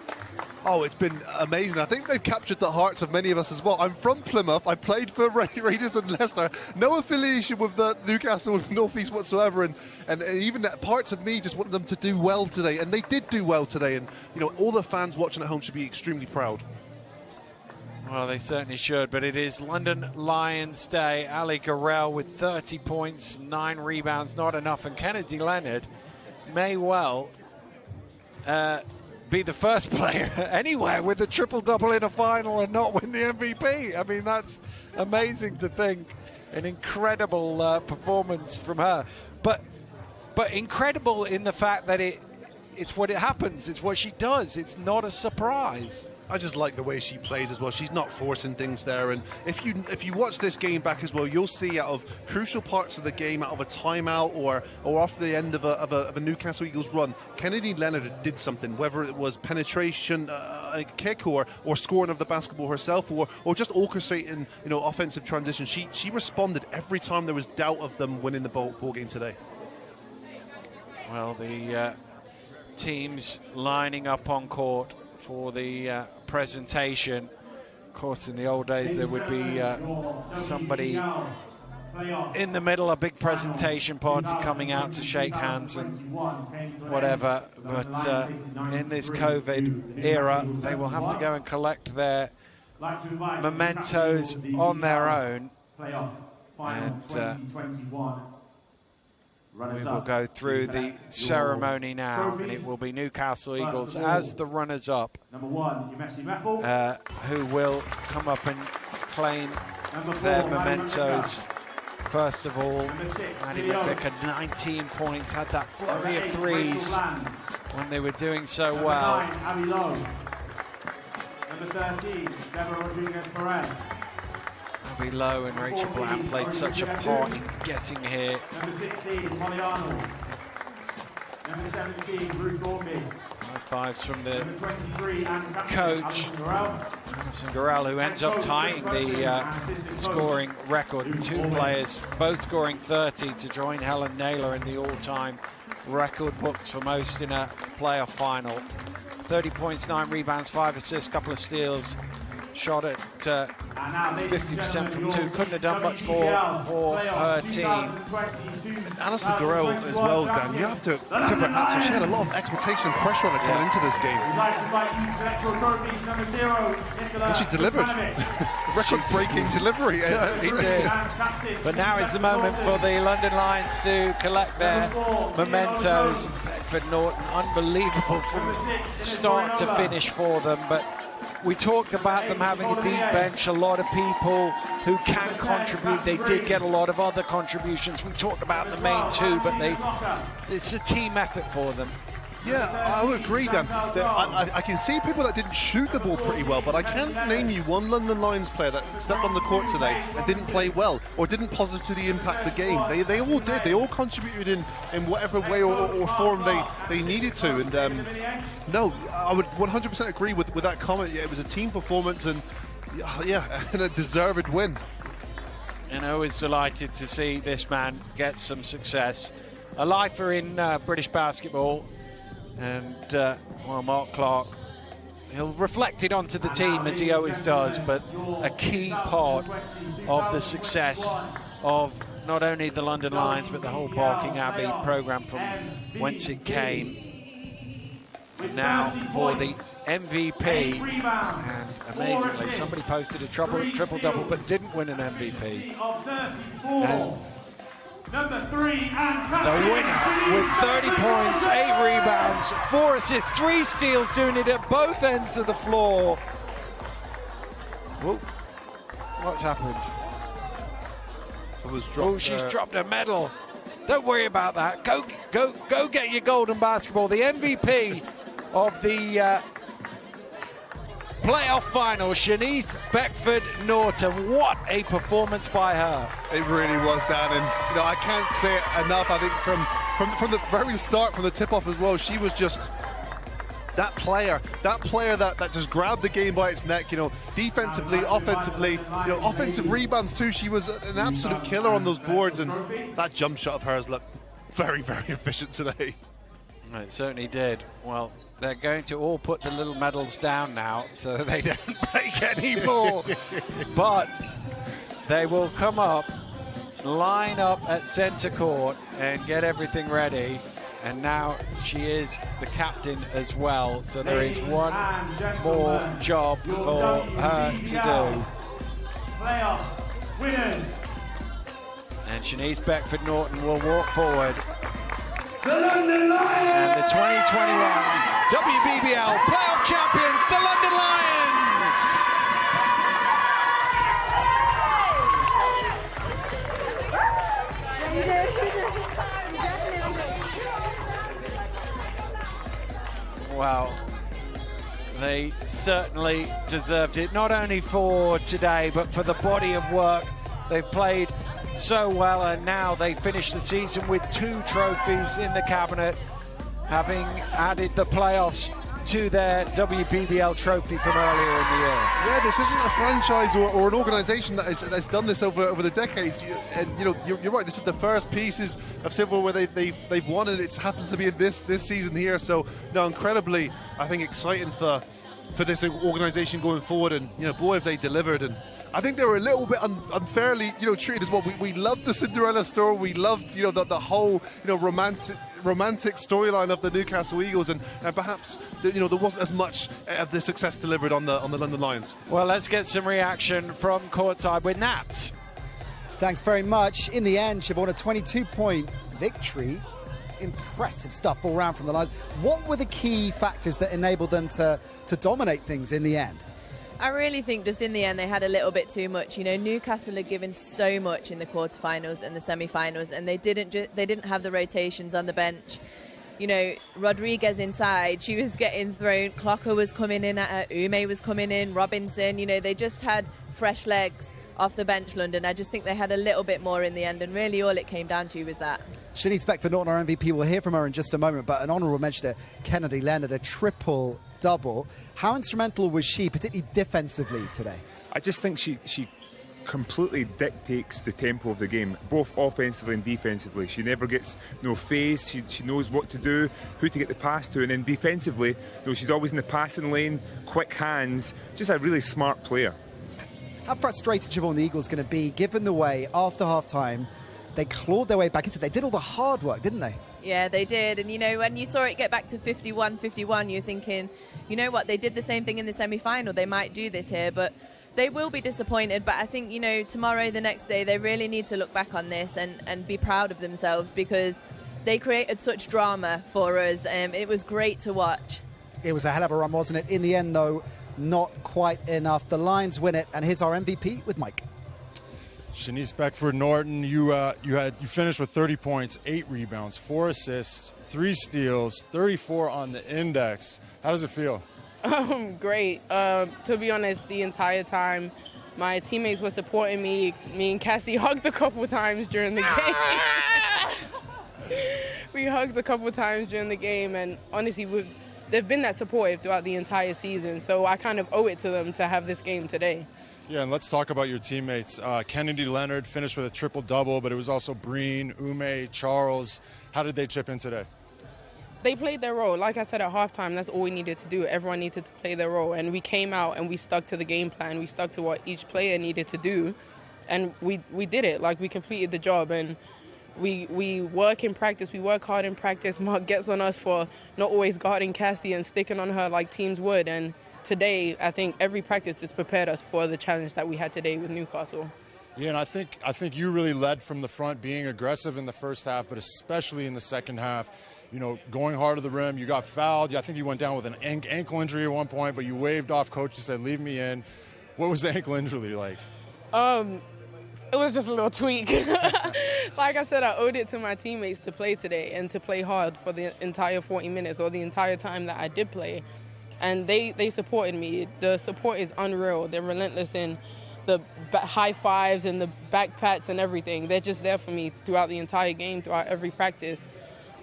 Oh, it's been amazing. I think they've captured the hearts of many of us as well. I'm from Plymouth. I played for Rangers and Leicester. No affiliation with the Newcastle North East whatsoever. And even parts of me just wanted them to do well today. And they did do well today. And, all the fans watching at home should be extremely proud. Well, they certainly should. But it is London Lions Day. Ali Garrell with 30 points, 9 rebounds, not enough. And Kennedy Leonard may well be the first player anywhere with a triple-double in a final and not win the MVP. I mean, that's amazing to think. An incredible performance from her. But incredible in the fact that it's what it happens. It's what she does. It's not a surprise. I just like the way she plays as well. She's not forcing things there. And if you watch this game back as well, you'll see out of crucial parts of the game, out of a timeout or off the end of a Newcastle Eagles run, Kennedy Leonard did something, whether it was penetration, a kick, or scoring of the basketball herself, or just orchestrating offensive transition. She responded every time there was doubt of them winning the ball game today. Well, the teams lining up on court for the presentation. Of course, in the old days, there would be somebody in the middle, a big presentation party coming out to shake hands and whatever. But in this COVID era, they will have to go and collect their mementos on their own. And we will go through the ceremony now, and it will be Newcastle Eagles as the runners-up who will come up and claim their mementos. First of all, Maddie McVicker, 19 points, had that flurry of threes when they were doing so well. Number 13, Deborah Rodriguez-Perez. Abby Lowe and Rachel Bland played such a part in getting here. Number 16, Molly Arnold. Number 17, Ruth Gorby. High fives from the coach, Alison Garrell, who ends up tying the scoring record. 2 players, both scoring 30 to join Helen Naylor in the all-time record books for most in a playoff final. 30 points, 9 rebounds, 5 assists, couple of steals. Shot at 50% from 2. Couldn't have done much more for her team. Alison Garrell as well, Dan. You have to tip her hat to. She had a lot of expectation and pressure on her coming into this game. And she delivered. Record-breaking delivery. He did. But now is the moment for the London Lions to collect their mementos. Beckford Norton, unbelievable from start to finish for them. But we talked about them having a deep bench, a lot of people who can contribute. They did get a lot of other contributions. We talked about the main 2, but it's a team effort for them. Yeah, I would agree, Dan. I can see people that didn't shoot the ball pretty well, but I can't name you one London Lions player that stepped on the court today and didn't play well or didn't positively impact the game. They all did. They all contributed in whatever way or form they needed to. And no, I would 100% agree with that comment. Yeah, it was a team performance and and a deserved win. And always delighted to see this man get some success. A lifer in British basketball. And, Mark Clark, he'll reflect it onto the team as he always does, but a key part of the success of not only the London Lions, but the whole Barking Abbey programme from whence it came. Now for the MVP, and amazingly, somebody posted a triple-double but didn't win an MVP. And Number 3, and the winner with 30 points, 8 rebounds, 4 assists, 3 steals, doing it at both ends of the floor. Whoa. What's happened? Someone's dropped. She's dropped a medal. Don't worry about that. Go get your golden basketball. The MVP of the playoff final, Shanice Beckford-Norton. What a performance by her. It really was, Dan, and I can't say it enough. I think from the very start, from the tip-off as well, she was just that player that just grabbed the game by its neck, defensively, offensively, offensive rebounds too. She was an absolute killer on those boards, and that jump shot of hers looked very, very efficient today. It certainly did. Well, they're going to all put the little medals down now so that they don't break any more. But they will come up, line up at centre court and get everything ready. And now she is the captain as well. So there is one more job for her to do. Playoff winners. And Shanice Beckford-Norton will walk forward. The London Lions! And the 2021 WBBL playoff champions, the London Lions! Wow. They certainly deserved it, not only for today, but for the body of work they've played so well, and now they finish the season with 2 trophies in the cabinet, having added the playoffs to their WBBL trophy from earlier in the year. Yeah, this isn't a franchise or an organisation that's done this over the decades. And you're right. This is the first pieces of silver where they've won, and it happens to be in this season here. So, incredibly, I think, exciting for this organisation going forward. And boy, have they delivered. And I think they were a little bit unfairly, treated as well. We loved the Cinderella story. We loved, the whole, romantic storyline of the Newcastle Eagles, and perhaps, there wasn't as much of the success delivered on the London Lions. Well, let's get some reaction from courtside with Nat. Thanks very much. In the end, Siobhan, a 22-point victory. Impressive stuff all round from the Lions. What were the key factors that enabled them to dominate things in the end? I really think just in the end they had a little bit too much. Newcastle had given so much in the quarterfinals and the semi-finals, and they didn't have the rotations on the bench. Rodriguez inside, she was getting thrown. Clocker was coming in at her. Ume was coming in. Robinson. They just had fresh legs off the bench, London. I just think they had a little bit more in the end, and really all it came down to was that. Shanice Beckford-Norton, our MVP, we'll hear from her in just a moment, but an honourable mention to Kennedy Leonard, a triple-double. How instrumental was she, particularly defensively today? I just think she completely dictates the tempo of the game, both offensively and defensively. She never gets phase. She knows what to do, who to get the pass to, and then defensively, she's always in the passing lane, quick hands, just a really smart player. How frustrated Siobhan the Eagles going to be, given the way after half-time they clawed their way back into it? They did all the hard work, didn't they? Yeah, they did. And, when you saw it get back to 51-51, you're thinking, you know what, they did the same thing in the semi-final. They might do this here, but they will be disappointed. But I think, tomorrow, the next day, they really need to look back on this and be proud of themselves, because they created such drama for us. It was great to watch. It was a hell of a run, wasn't it? In the end, though, not quite enough. The Lions win it, and here's our MVP with Mike. Shanice Beckford-Norton, you finished with 30 points, 8 rebounds, 4 assists, 3 steals, 34 on the index. How does it feel? Great. To be honest, the entire time, my teammates were supporting me. Me and Cassie hugged a couple times during the game. We hugged a couple times during the game, and honestly, they've been that supportive throughout the entire season, so I kind of owe it to them to have this game today. Yeah, and let's talk about your teammates. Kennedy Leonard finished with a triple-double, but it was also Breen, Ume, Charles. How did they chip in today? They played their role. Like I said at halftime, that's all we needed to do. Everyone needed to play their role, and we came out and we stuck to the game plan. We stuck to what each player needed to do, and we did it. Like, we completed the job, and we work in practice. We work hard in practice. Mark gets on us for not always guarding Cassie and sticking on her like teams would, and today, I think every practice has prepared us for the challenge that we had today with Newcastle. Yeah, and I think you really led from the front, being aggressive in the first half, but especially in the second half. You know, going hard to the rim. You got fouled. I think you went down with an ankle injury at one point, but you waved off coach and said, "Leave me in." What was the ankle injury like? It was just a little tweak. Like I said, I owed it to my teammates to play today and to play hard for the entire 40 minutes or the entire time that I did play. And they supported me. The support is unreal. They're relentless in the high fives and the back pats and everything. They're just there for me throughout the entire game, throughout every practice.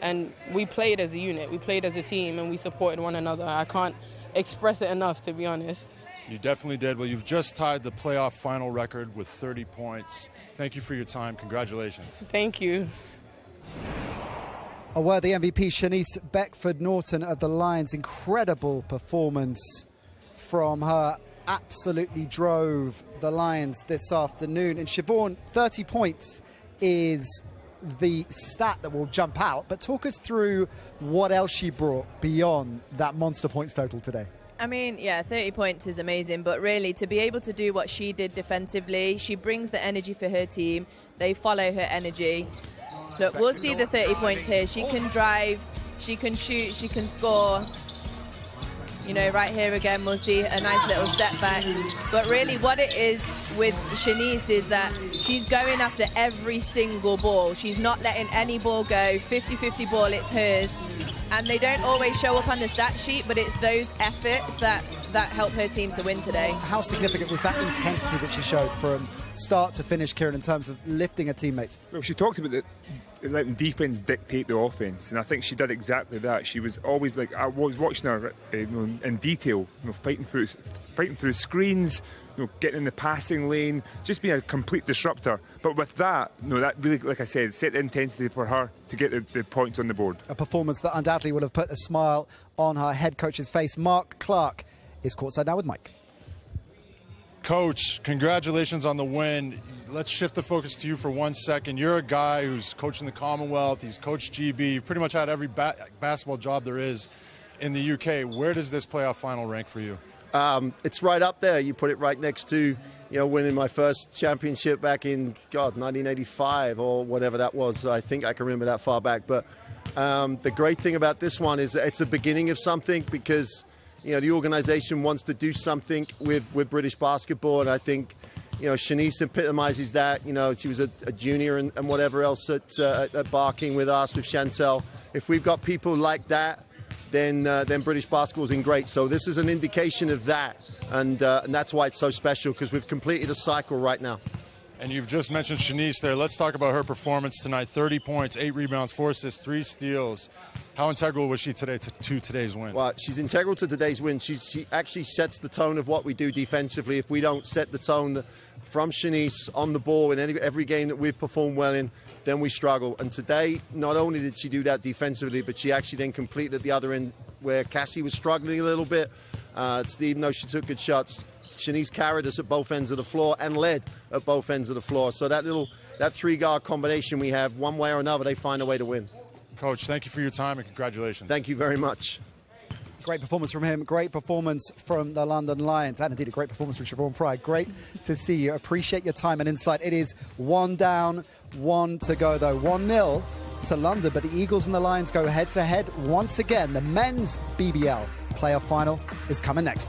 And we played as a unit. We played as a team, and we supported one another. I can't express it enough, to be honest. You definitely did. Well, you've just tied the playoff final record with 30 points. Thank you for your time. Congratulations. Thank you. A worthy MVP, Shanice Beckford-Norton of the Lions. Incredible performance from her. Absolutely drove the Lions this afternoon. And Siobhan, 30 points is the stat that will jump out. But talk us through what else she brought beyond that monster points total today. I mean, yeah, 30 points is amazing, but really to be able to do what she did defensively, she brings the energy for her team. They follow her energy. Look, we'll see the 30 points here. She can drive, she can shoot, she can score. You know, right here again, we'll see a nice little step back. But really what it is with Shanice is that she's going after every single ball. She's not letting any ball go. 50-50 ball, it's hers. And they don't always show up on the stat sheet, but it's those efforts that help her team to win today. How significant was that intensity that she showed from start to finish, Kieran, in terms of lifting her teammates? Well, she talked about letting defence dictate the offence, and I think she did exactly that. She was always like, I was watching her in detail, fighting through screens, getting in the passing lane, just being a complete disruptor. But with that, that really, like I said, set the intensity for her to get the points on the board. A performance that undoubtedly would have put a smile on her head coach's face. Mark Clark is courtside now with Mike. Coach, congratulations on the win. Let's shift the focus to you for 1 second. You're a guy who's coaching the Commonwealth. He's coached GB. You've pretty much had every basketball job there is in the UK. Where does this playoff final rank for you? It's right up there. You put it right next to, winning my first championship back in, 1985 or whatever that was. I think I can remember that far back. But the great thing about this one is that it's a beginning of something, because the organisation wants to do something with British basketball, and I think Shanice epitomizes that. She was a junior and whatever else at Barking with us, with Chantel. If we've got people like that, then British basketball's in great. So this is an indication of that, and that's why it's so special, because we've completed a cycle right now. And you've just mentioned Shanice there. Let's talk about her performance tonight. 30 points, 8 rebounds, 4 assists, 3 steals. How integral was she today to today's win? Well, she's integral to today's win. She actually sets the tone of what we do defensively. If we don't set the tone from Shanice on the ball in every game that we've performed well in, then we struggle. And today, not only did she do that defensively, but she actually then completed at the other end where Cassie was struggling a little bit. Even though she took good shots, Shanice carried us at both ends of the floor and led at both ends of the floor. So that three-guard combination we have, one way or another, they find a way to win. Coach, thank you for your time and congratulations. Thank you very much. Great performance from him. Great performance from the London Lions. And indeed a great performance from Siobhan Pride. Great to see you. Appreciate your time and insight. It is 1 down, 1 to go though. 1-0 to London. But the Eagles and the Lions go head to head once again. The men's BBL playoff final is coming next.